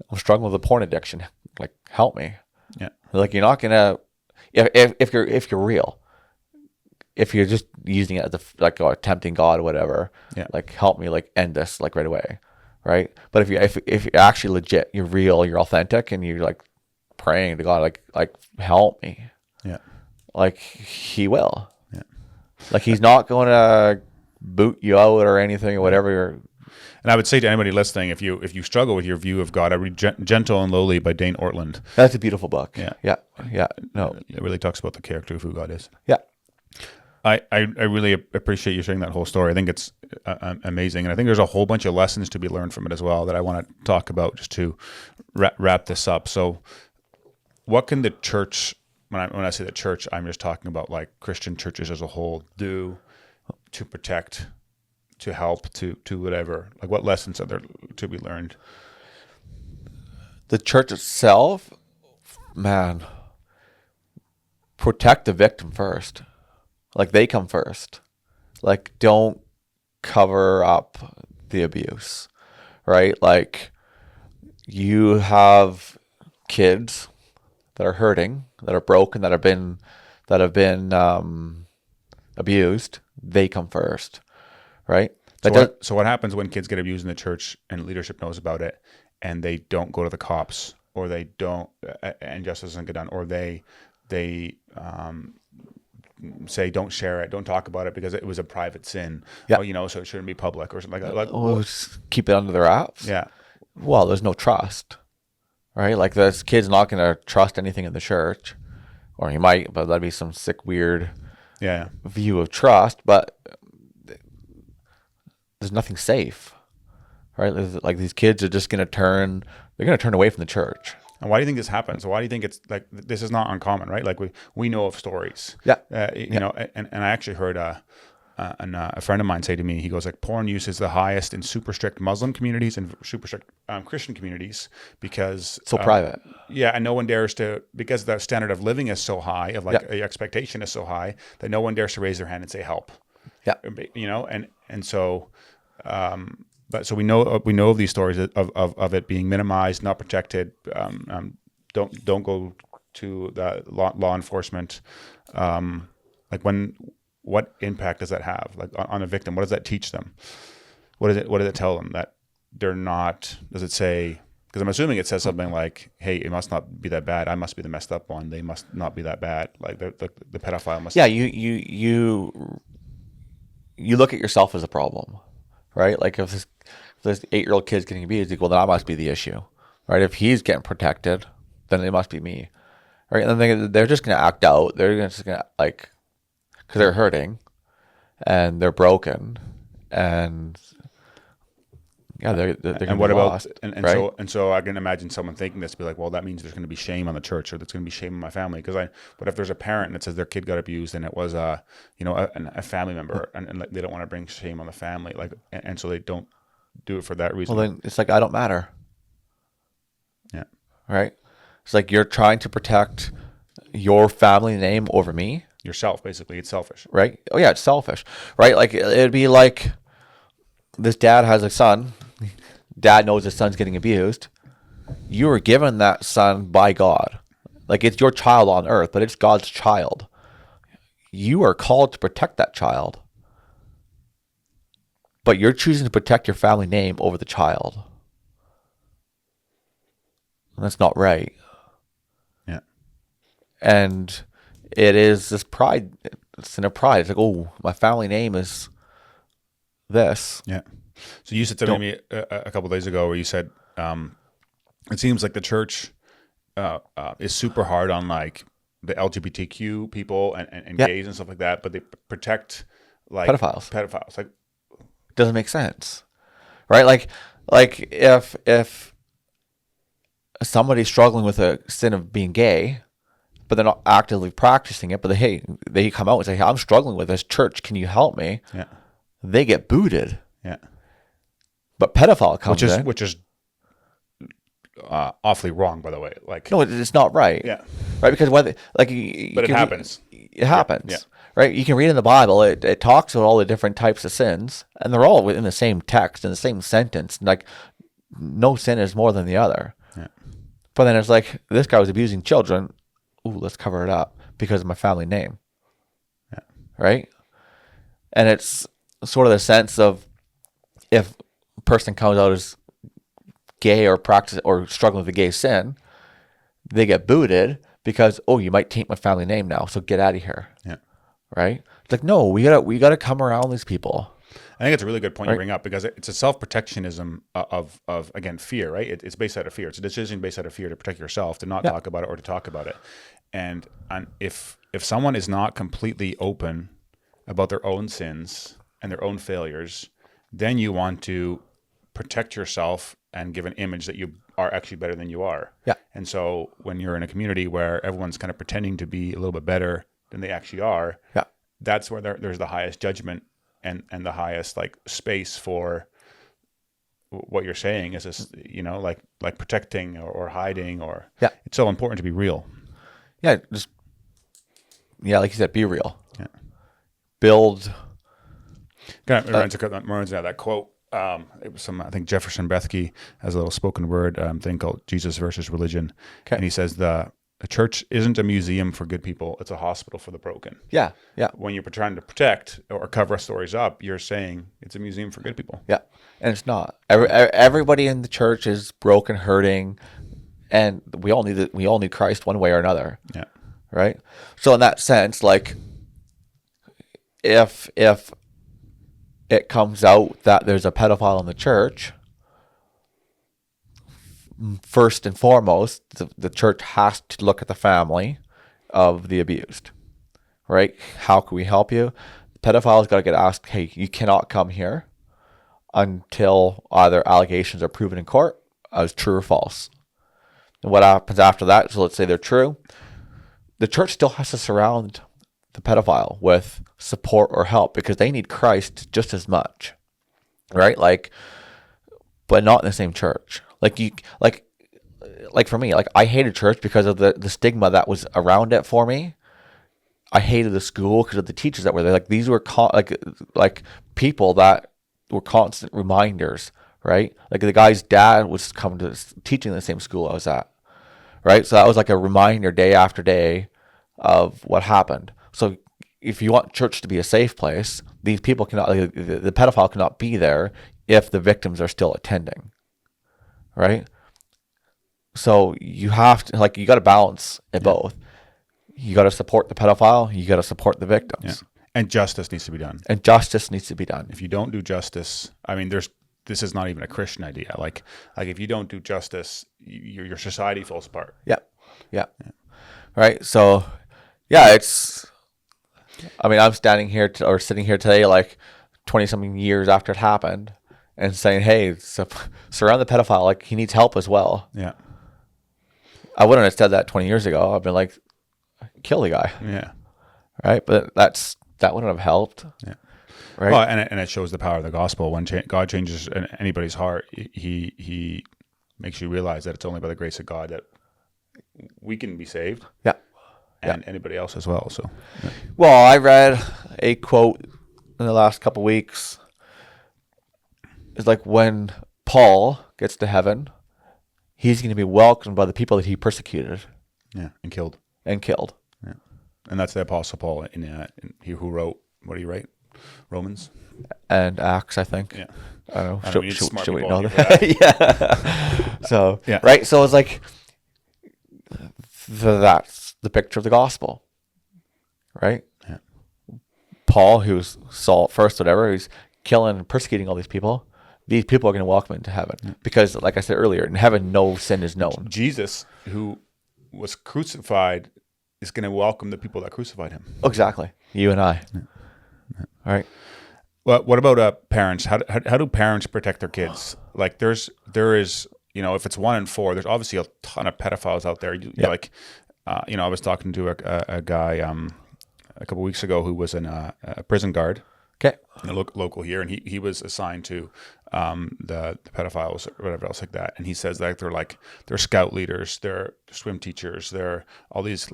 S2: I'm struggling with a porn addiction. Like, help me.
S1: Yeah.
S2: Like you're not gonna, if you're real, if you're just using it as tempting God or whatever, like help me, like end this like right away, right? But if you're actually legit, you're real, you're authentic, and you're like praying to God, like help me, like he will, like he's not going to boot you out or anything or whatever.
S1: And I would say to anybody listening, if you struggle with your view of God, I read Gentle and Lowly by Dane Ortland.
S2: That's a beautiful book.
S1: Yeah.
S2: Yeah. No.
S1: It really talks about the character of who God is.
S2: Yeah.
S1: I really appreciate you sharing that whole story. I think it's amazing. And I think there's a whole bunch of lessons to be learned from it as well that I want to talk about just to wrap this up. So what can the church, when I say the church, I'm just talking about like Christian churches as a whole, do to protect, to help, to whatever? Like what lessons are there to be learned?
S2: The church itself, man, protect the victim first. Like they come first. Like don't cover up the abuse, right? Like you have kids that are hurting, that are broken, that have been abused. They come first, right?
S1: So what happens when kids get abused in the church and leadership knows about it and they don't go to the cops, or they don't, and justice doesn't get done, or they say don't share it, don't talk about it because it was a private sin, so it shouldn't be public or something like that.
S2: Just keep it under their wraps.
S1: Yeah.
S2: Well, there's no trust, right? Like this kid's not going to trust anything in the church, or he might, but that'd be some sick, weird view of trust. But there's nothing safe, right? Like these kids are just going to turn away from the church.
S1: And why do you think this happens? Why do you think it's like, this is not uncommon, right? Like we know of stories.
S2: Yeah.
S1: And I actually heard a friend of mine say to me, he goes like, porn use is the highest in super strict Muslim communities and super strict Christian communities because
S2: so private.
S1: Yeah, and no one dares to, because the standard of living is so high, of like the expectation is so high that no one dares to raise their hand and say help.
S2: Yeah.
S1: And so. But so we know of these stories of it being minimized, not protected. Don't go to the law enforcement. What impact does that have? Like on a victim, what does that teach them? What does it tell them that they're not? Does it say? Because I'm assuming it says something like, "Hey, it must not be that bad. I must be the messed up one. They must not be that bad. Like the pedophile must."
S2: Yeah, you look at yourself as a problem. Right? Like if this 8-year-old kid's getting abused, well, then I must be the issue. Right? If he's getting protected, then it must be me. Right? And then they're just going to act out. They're just going to, like, because they're hurting and they're broken and they're going to be lost.
S1: And so I can imagine someone thinking this, be like, well, that means there's going to be shame on the church, or there's going to be shame on my family. But if there's a parent that says their kid got abused and it was a family member, and they don't want to bring shame on the family, like, and so they don't do it for that reason.
S2: Well, then it's like, I don't matter.
S1: Yeah.
S2: Right. It's like you're trying to protect your family name over me.
S1: Yourself, basically. It's selfish.
S2: Right. Oh yeah, it's selfish. Right. Like it'd be like this dad has a son. Dad knows his son's getting abused. You were given that son by God. Like it's your child on earth, but it's God's child. You are called to protect that child. But you're choosing to protect your family name over the child. And that's not right.
S1: Yeah.
S2: And it is this pride. It's in a pride. It's like, oh, my family name is this.
S1: Yeah. So you said something to me a couple of days ago where you said it seems like the church is super hard on like the LGBTQ people and gays and stuff like that, but they protect like pedophiles. Like,
S2: doesn't make sense, right? Like if somebody's struggling with a sin of being gay, but they're not actively practicing it, but they come out and say, hey, I'm struggling with this, church, can you help me?
S1: Yeah.
S2: They get booted.
S1: Yeah.
S2: But pedophile comes
S1: which is awfully wrong, by the way. Like,
S2: no, it's not right.
S1: Yeah.
S2: Right, because
S1: but it happens.
S2: It happens.
S1: Yeah.
S2: Right? You can read in the Bible, it talks about all the different types of sins, and they're all within the same text, in the same sentence. Like, no sin is more than the other.
S1: Yeah.
S2: But then it's like, this guy was abusing children. Ooh, let's cover it up because of my family name.
S1: Yeah.
S2: Right? And it's sort of the sense of, if a person comes out as gay or practice or struggling with a gay sin, they get booted because, oh, you might taint my family name now, so get out of here.
S1: Yeah.
S2: Right? It's like, no, we gotta come around these people.
S1: I think it's a really good point you
S2: Right.
S1: bring up, because it's a self-protectionism of again, fear, right? It's based out of fear. It's a decision based out of fear to protect yourself, to not
S2: Yeah.
S1: talk about it or to talk about it. And if someone is not completely open about their own sins and their own failures, then you want to protect yourself and give an image that you are actually better than you are.
S2: Yeah.
S1: And so when you're in a community where everyone's kind of pretending to be a little bit better than they actually are,
S2: Yeah.
S1: that's where there's the highest judgment and the highest like space for what you're saying is this, like protecting or hiding, or
S2: Yeah.
S1: it's so important to be real.
S2: Yeah. Just, yeah, like you said, be real.
S1: Yeah.
S2: Build.
S1: Kind of reminds me of that quote. It was I think Jefferson Bethke has a little spoken word thing called Jesus versus Religion.
S2: Okay.
S1: And he says the church isn't a museum for good people. It's a hospital for the broken.
S2: Yeah. Yeah.
S1: When you're trying to protect or cover stories up, you're saying it's a museum for good people.
S2: Yeah. And it's not. Everybody in the church is broken, hurting, and we all need Christ one way or another.
S1: Yeah.
S2: Right. So in that sense, like, if it comes out that there's a pedophile in the church, first and foremost, the church has to look at the family of the abused, right? How can we help you? The pedophile's got to get asked, hey, you cannot come here until either allegations are proven in court as true or false. And what happens after that, so let's say they're true, the church still has to surround the pedophile with support or help, because they need Christ just as much, right? Like, but not in the same church. Like for me, like, I hated church because of the stigma that was around it for me. I hated the school because of the teachers that were there. Like, these were like people that were constant reminders, right? Like, the guy's dad was coming to teaching in the same school I was at, right? So that was like a reminder day after day of what happened. So if you want church to be a safe place, these people cannot, like, the pedophile cannot be there if the victims are still attending, right? So you have to, like, you got to balance it both. You got to support the pedophile. You got to support the victims.
S1: Yeah. And justice needs to be done.
S2: And justice needs to be done.
S1: If you don't do justice, I mean, this is not even a Christian idea. Like if you don't do justice, your society falls apart.
S2: Yeah. Yeah. Right. So, yeah, I mean, I'm standing here sitting here today, like 20 something years after it happened, and saying, hey, surround the pedophile. Like, he needs help as well.
S1: Yeah.
S2: I wouldn't have said that 20 years ago. I've been like, kill the guy.
S1: Yeah.
S2: Right. But that wouldn't have helped.
S1: Yeah.
S2: Right.
S1: Well, and it shows the power of the gospel. When God changes anybody's heart, he makes you realize that it's only by the grace of God that we can be saved.
S2: Yeah.
S1: And anybody else as well. So, yeah.
S2: Well, I read a quote in the last couple of weeks. It's like, when Paul gets to heaven, he's going to be welcomed by the people that he persecuted.
S1: Yeah, and killed. Yeah, and that's the Apostle Paul in he who wrote, what do you write? Romans
S2: and Acts, I think.
S1: Yeah,
S2: I don't know. Should we know
S1: that?
S2: that? Yeah. So
S1: yeah.
S2: Right. So it's like that's the picture of the gospel, right?
S1: Yeah.
S2: Paul, who's Saul at first, whatever, he's killing and persecuting all these people. These people are going to welcome him to heaven because, like I said earlier, in heaven no sin is known.
S1: Jesus, who was crucified, is going to welcome the people that crucified him.
S2: Exactly. You and I.
S1: Yeah.
S2: All right.
S1: Well, what about parents? How do parents protect their kids? Like, there is, if it's 1 in 4, there's obviously a ton of pedophiles out there. Like, I was talking to a guy a couple weeks ago who was a prison guard.
S2: Okay.
S1: Local here, and he was assigned to the pedophiles or whatever else like that. And he says that they're scout leaders, they're swim teachers, they're all these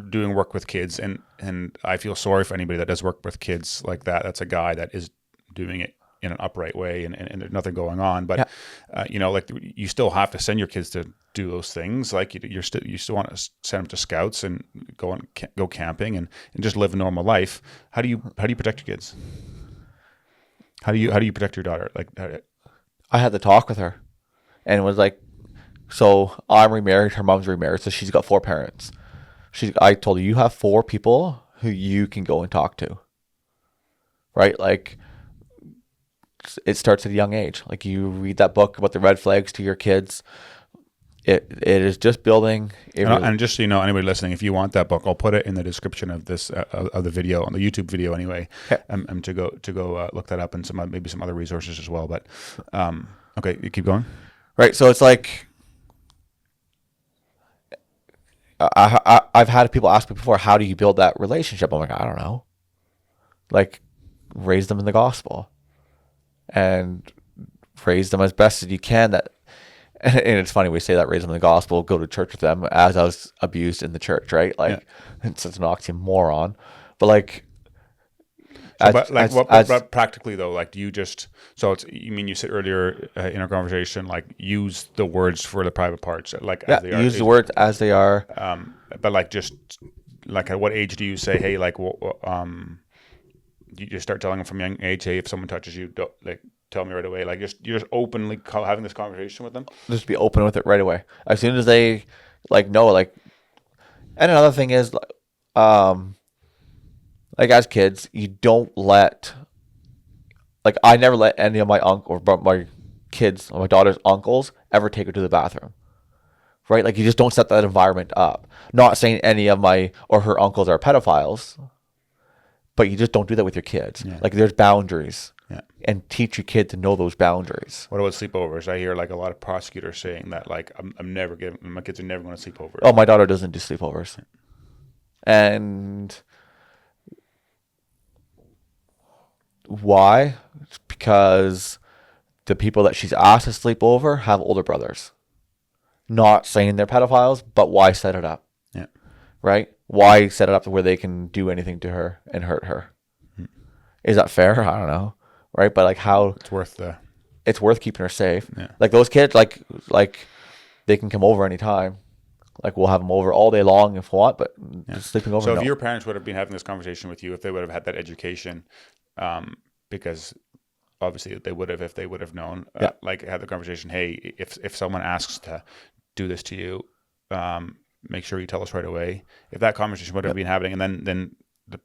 S1: doing work with kids. And I feel sorry for anybody that does work with kids like that. That's a guy that is doing it in an upright way and there's nothing going on. But you still have to send your kids to do those things. Like you still want to send them to scouts and go camping and just live a normal life. How do you protect your kids? How do you protect your daughter?
S2: I had the talk with her, and it was like, so I'm remarried, her mom's remarried, so she's got 4 parents. I told her, you have 4 people who you can go and talk to, right? Like, it starts at a young age. Like you read that book about the red flags to your kids. It is just building.
S1: And just so you know, anybody listening, if you want that book, I'll put it in the description of this of the video, on the YouTube video anyway.
S2: Okay.
S1: To go look that up, and maybe some other resources as well. But okay, you keep going.
S2: Right. So it's like I've had people ask me before, how do you build that relationship? I'm like, I don't know. Like, raise them in the gospel, and raise them as best as you can. That. And it's funny, we say that, raise them in the gospel, go to church with them, as I was abused in the church, right? Like, it's such an oxymoron. But like,
S1: but practically though, like, do you just, you said earlier in our conversation, like, use the words for the private parts, like, as they are.
S2: Use the words as they are.
S1: But like, just like, at what age do you say, hey, like, you just start telling them from a young age, hey, if someone touches you, don't, like, tell me right away. Like, you're just openly having this conversation with them.
S2: Just be open with it right away. As soon as they like know, like. And another thing is, like, as kids, you don't let. Like, I never let any of my my kids, or my daughter's uncles, ever take her to the bathroom. Right? Like, you just don't set that environment up. Not saying any of my or her uncles are pedophiles, but you just don't do that with your kids. Yeah. Like, there's boundaries. Yeah. And teach your kid to know those boundaries.
S1: What about sleepovers? I hear like a lot of prosecutors saying that, like, my kids are never going to sleep over.
S2: Oh, my daughter doesn't do sleepovers. Yeah. And why? It's because the people that she's asked to sleep over have older brothers. Not saying they're pedophiles, but why set it up? Yeah. Right? Why set it up to where they can do anything to her and hurt her? Is that fair? I don't know. Right, but like, how
S1: it's
S2: worth keeping her safe. Yeah. Like, those kids, like they can come over anytime. Like, we'll have them over all day long if we want, but just sleeping over.
S1: So if your parents would have been having this conversation with you, if they would have had that education, because obviously they would have, if they would have known, like, had the conversation, hey, if someone asks to do this to you, make sure you tell us right away. If that conversation would have been happening, and then the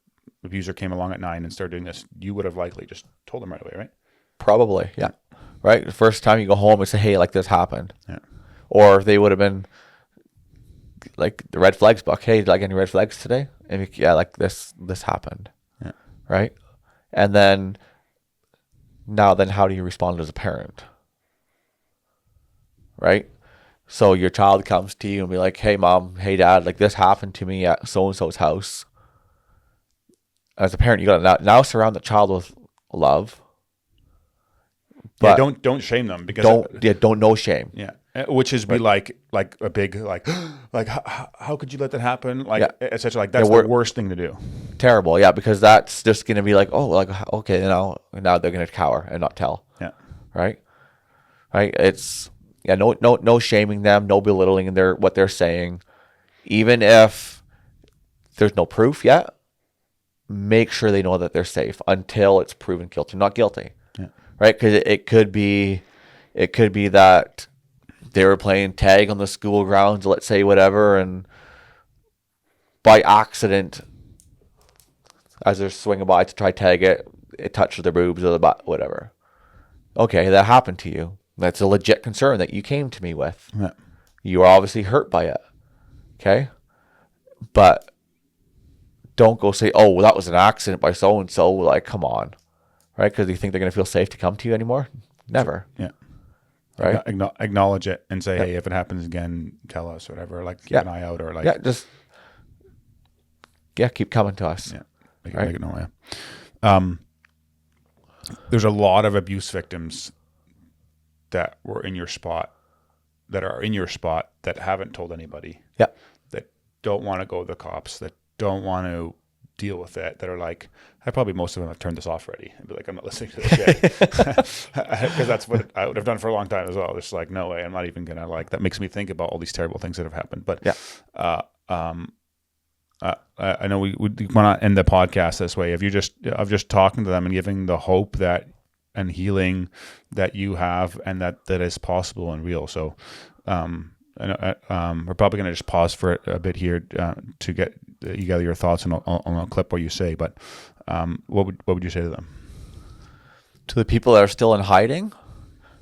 S1: abuser came along at 9 and started doing this, you would have likely just told them right away, right?
S2: Probably, yeah. Right? The first time you go home and say, hey, like, this happened. Yeah. Or they would have been, like, the red flags book. Hey, like, any red flags today? And like, this happened. Yeah. Right? And then how do you respond as a parent? Right? So your child comes to you and be like, hey, mom, hey, dad, like, this happened to me at so-and-so's house. As a parent, you got to now surround the child with love.
S1: But don't shame them, because
S2: don't know shame.
S1: Yeah, which is be like a big like how could you let that happen? Like, essentially, like, that's the worst thing to do. Terrible,
S2: yeah, because that's just gonna be like, oh, like, okay, now they're gonna cower and not tell. Yeah, right. It's no shaming them, no belittling what they're saying, even if there's no proof yet. Make sure they know that they're safe until it's proven guilty, not guilty. Yeah. Right? Because it could be that they were playing tag on the school grounds, let's say, whatever, and by accident, as they're swinging by to try tag it touched their boobs or the butt, whatever. Okay, that happened to you. That's a legit concern that you came to me with. Yeah. You are obviously hurt by it. Okay? But don't go say, oh, well, that was an accident by so-and-so. Like, come on. Right? Because you think they're going to feel safe to come to you anymore? Never. Yeah. Right?
S1: Acknowledge it and say, hey, if it happens again, tell us, or whatever. Like, keep an eye out, or like...
S2: keep coming to us. Yeah.
S1: Make it known, there's a lot of abuse victims that were in your spot, that are in your spot, that haven't told anybody. Yeah. That don't want to go to the cops, that don't want to deal with it, that are like, most of them have turned this off already and be like, I'm not listening to this shit, because that's what I would have done for a long time as well. Just like, no way, I'm not even gonna, like, that makes me think about all these terrible things that have happened. But I know we want to end the podcast this way of just talking to them and giving the hope that and healing that you have, and that is possible and real. So we're probably going to just pause for a bit here to get you gather your thoughts on a clip what you say. But what would you say to them?
S2: to the people that are still in hiding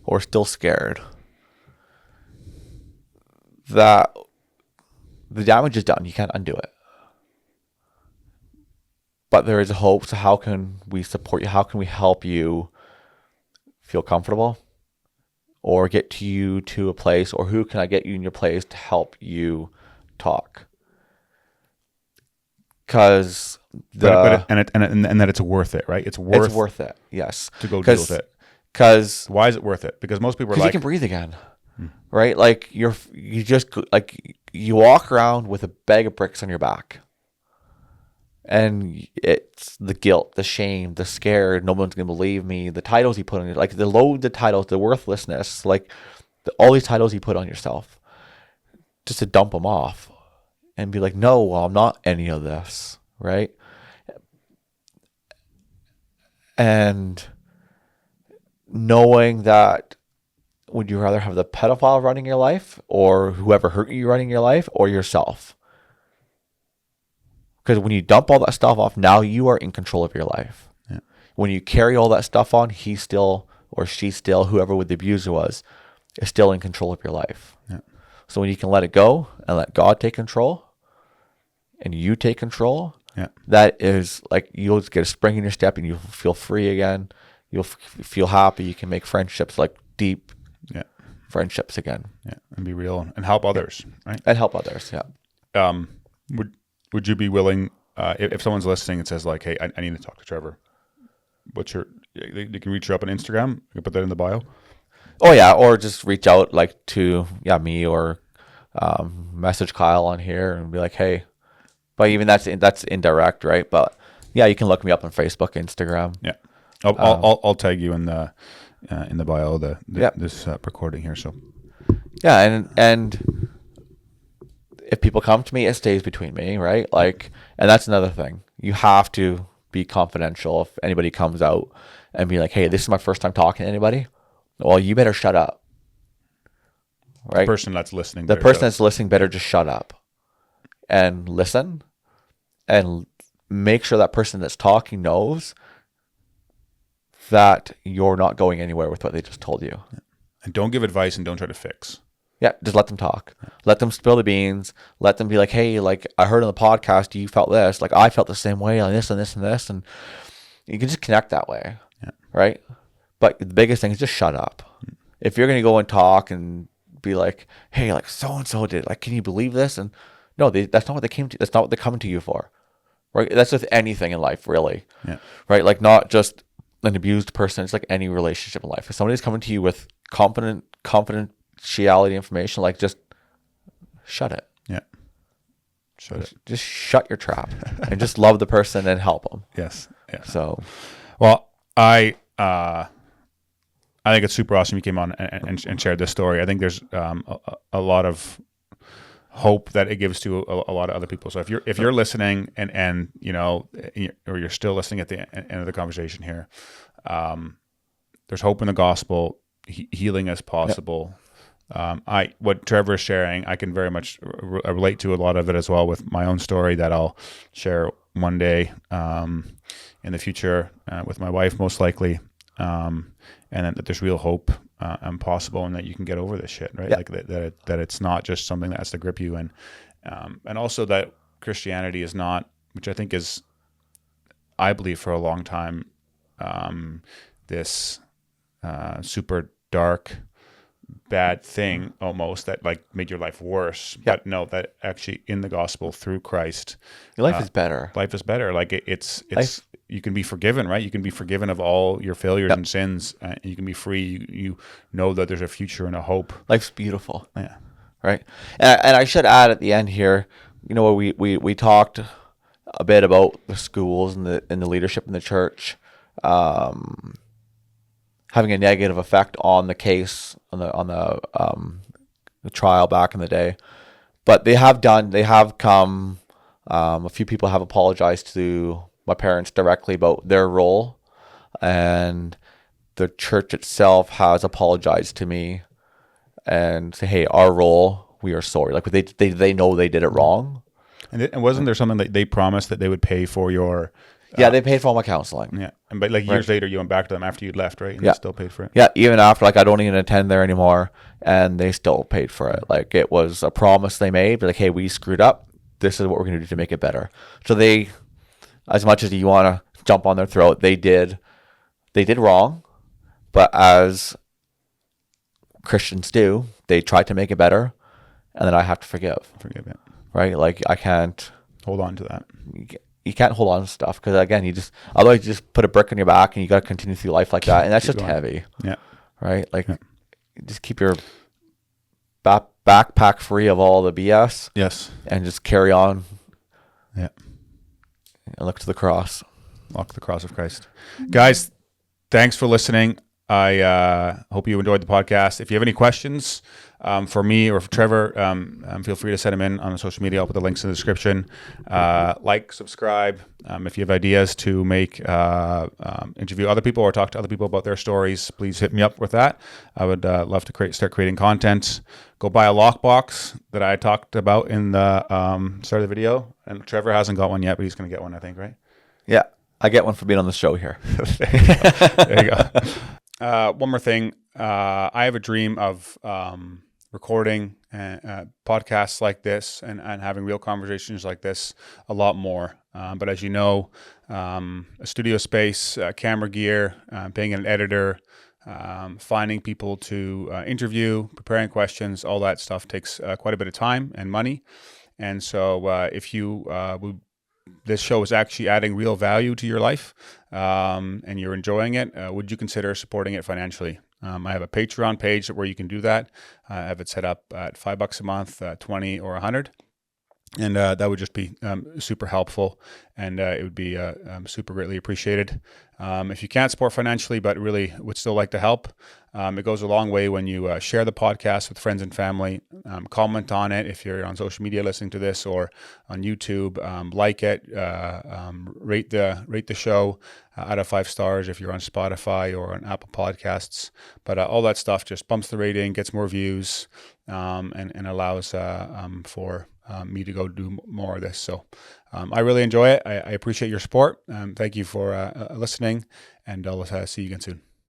S2: or still scared, that the damage is done. You can't undo it. But there is hope. So how can we support you? How can we help you feel comfortable or get you to a place, or who can I get you in your place to help you talk? Because
S1: that it's worth it, right? It's
S2: worth it. Yes.
S1: To go deal with it.
S2: Because
S1: why is it worth it? Because most people are like,
S2: you can breathe again, right? Like you walk around with a bag of bricks on your back, and it's the guilt, the shame, the scare. No one's gonna believe me. The titles you put on it, like the loaded titles, the worthlessness, like all these titles you put on yourself, just to dump them off and be like, no, well, I'm not any of this, right? And knowing that, would you rather have the pedophile running your life, or whoever hurt you running your life, or yourself? Because when you dump all that stuff off, now you are in control of your life.
S1: Yeah.
S2: When you carry all that stuff on, he still, or she still, whoever the abuser was, is still in control of your life.
S1: Yeah.
S2: So when you can let it go and let God take control, and you take control, that is like, you'll just get a spring in your step, and you'll feel free again. You'll feel happy. You can make friendships, like deep friendships again.
S1: Yeah, and be real and help others, right?
S2: And help others, yeah.
S1: Would you be willing, if someone's listening and says like, hey, I need to talk to Trevor, they can reach you up on Instagram? You can put that in the bio?
S2: Oh, yeah, or just reach out like to me, or message Kyle on here and be like, hey. But even that's indirect, right? But yeah, you can look me up on Facebook, Instagram.
S1: Yeah, I'll tag you in the bio this recording here. So
S2: yeah, and if people come to me, it stays between me, right? Like, and that's another thing. You have to be confidential. If anybody comes out and be like, hey, this is my first time talking to anybody, well, you better shut up. Right?
S1: The person that's listening
S2: better just shut up and listen, and make sure that person that's talking knows that you're not going anywhere with what they just told you.
S1: And don't give advice, and don't try to fix.
S2: Yeah, just let them talk. Let them spill the beans. Let them be like, hey, like, I heard on the podcast you felt this. Like, I felt the same way on this and this and this. And you can just connect that way, right? But the biggest thing is just shut up. If you're going to go and talk and be like, hey, like, so-and-so did, like, can you believe this? And no, that's not what they came to. That's not what they're coming to you for, right? That's with anything in life, really, right? Like, not just an abused person. It's like any relationship in life. If somebody's coming to you with confidentiality information, like, just shut it.
S1: Yeah.
S2: Just shut your trap and just love the person and help them.
S1: Yes. Yeah.
S2: So,
S1: well, I think it's super awesome you came on and shared this story. I think there's a lot of hope that it gives to a lot of other people. So if you're listening and you know, or you're still listening at the end of the conversation here, there's hope in the gospel. Healing is possible. What Trevor is sharing, I can very much relate to a lot of it as well, with my own story that I'll share one day in the future with my wife, most likely, and that there's real hope and possible, and that you can get over this shit, right? Like that it's not just something that has to grip you, and also that Christianity is not, which I think is, I believe for a long time, this super dark, bad thing almost that like made your life worse. But no, that actually in the gospel through Christ,
S2: your life is better.
S1: Life is better. Like it's you can be forgiven, right? You can be forgiven of all your failures and sins. You can be free. You know that there's a future and a hope.
S2: Life's beautiful.
S1: Yeah.
S2: Right. And I should add at the end here, you know, we talked a bit about the schools and the leadership in the church having a negative effect on the case, on the trial back in the day. But they have come, a few people have apologized to my parents directly about their role, and the church itself has apologized to me and say, hey, our role, we are sorry. Like, they know they did it wrong.
S1: And wasn't there something that they promised that they would pay for your
S2: Yeah, they paid for all my counseling.
S1: Yeah, and but like years later, you went back to them after you'd left, right? And
S2: Yeah.
S1: they still paid for it.
S2: Yeah, even after, like, I don't even attend there anymore, and they still paid for it. Like, it was a promise they made, like, hey, we screwed up. This is what we're going to do to make it better. So they, as much as you want to jump on their throat, they did wrong, but as Christians do, they tried to make it better, and then I have to forgive.
S1: Forgive it.
S2: Right? Like, I can't
S1: Hold on to that.
S2: You can't hold on to stuff, because again, otherwise you just put a brick on your back and you got to continue through life like that, and that's just
S1: going.
S2: heavy.
S1: Yeah.
S2: Right? Like, just keep your backpack free of all the BS.
S1: Yes.
S2: And just carry on.
S1: Yeah.
S2: And look to the cross.
S1: Walk the cross of Christ. Guys, thanks for listening. I hope you enjoyed the podcast. If you have any questions for me or for Trevor, feel free to send them in on social media. I'll put the links in the description. Like, subscribe. If you have ideas to make interview other people or talk to other people about their stories, please hit me up with that. I would love to start creating content. Go buy a lockbox that I talked about in the start of the video. And Trevor hasn't got one yet, but he's going to get one, I think, right?
S2: Yeah. I get one for being on the show here.
S1: There you go. One more thing. I have a dream of recording podcasts like this and having real conversations like this a lot more. But as you know, a studio space, camera gear, paying an editor, finding people to interview, preparing questions, all that stuff takes quite a bit of time and money. And so if you this show is actually adding real value to your life and you're enjoying it, would you consider supporting it financially? I have a Patreon page where you can do that. I have it set up at $5 a month, 20 or 100. And that would just be super helpful, and it would be super greatly appreciated. If you can't support financially, but really would still like to help, it goes a long way when you share the podcast with friends and family, comment on it if you're on social media listening to this or on YouTube, like it, rate the show out of 5 stars if you're on Spotify or on Apple Podcasts. But all that stuff just bumps the rating, gets more views, and allows for me to go do more of this. So I really enjoy it. I appreciate your support. Thank you for listening, and I'll see you again soon.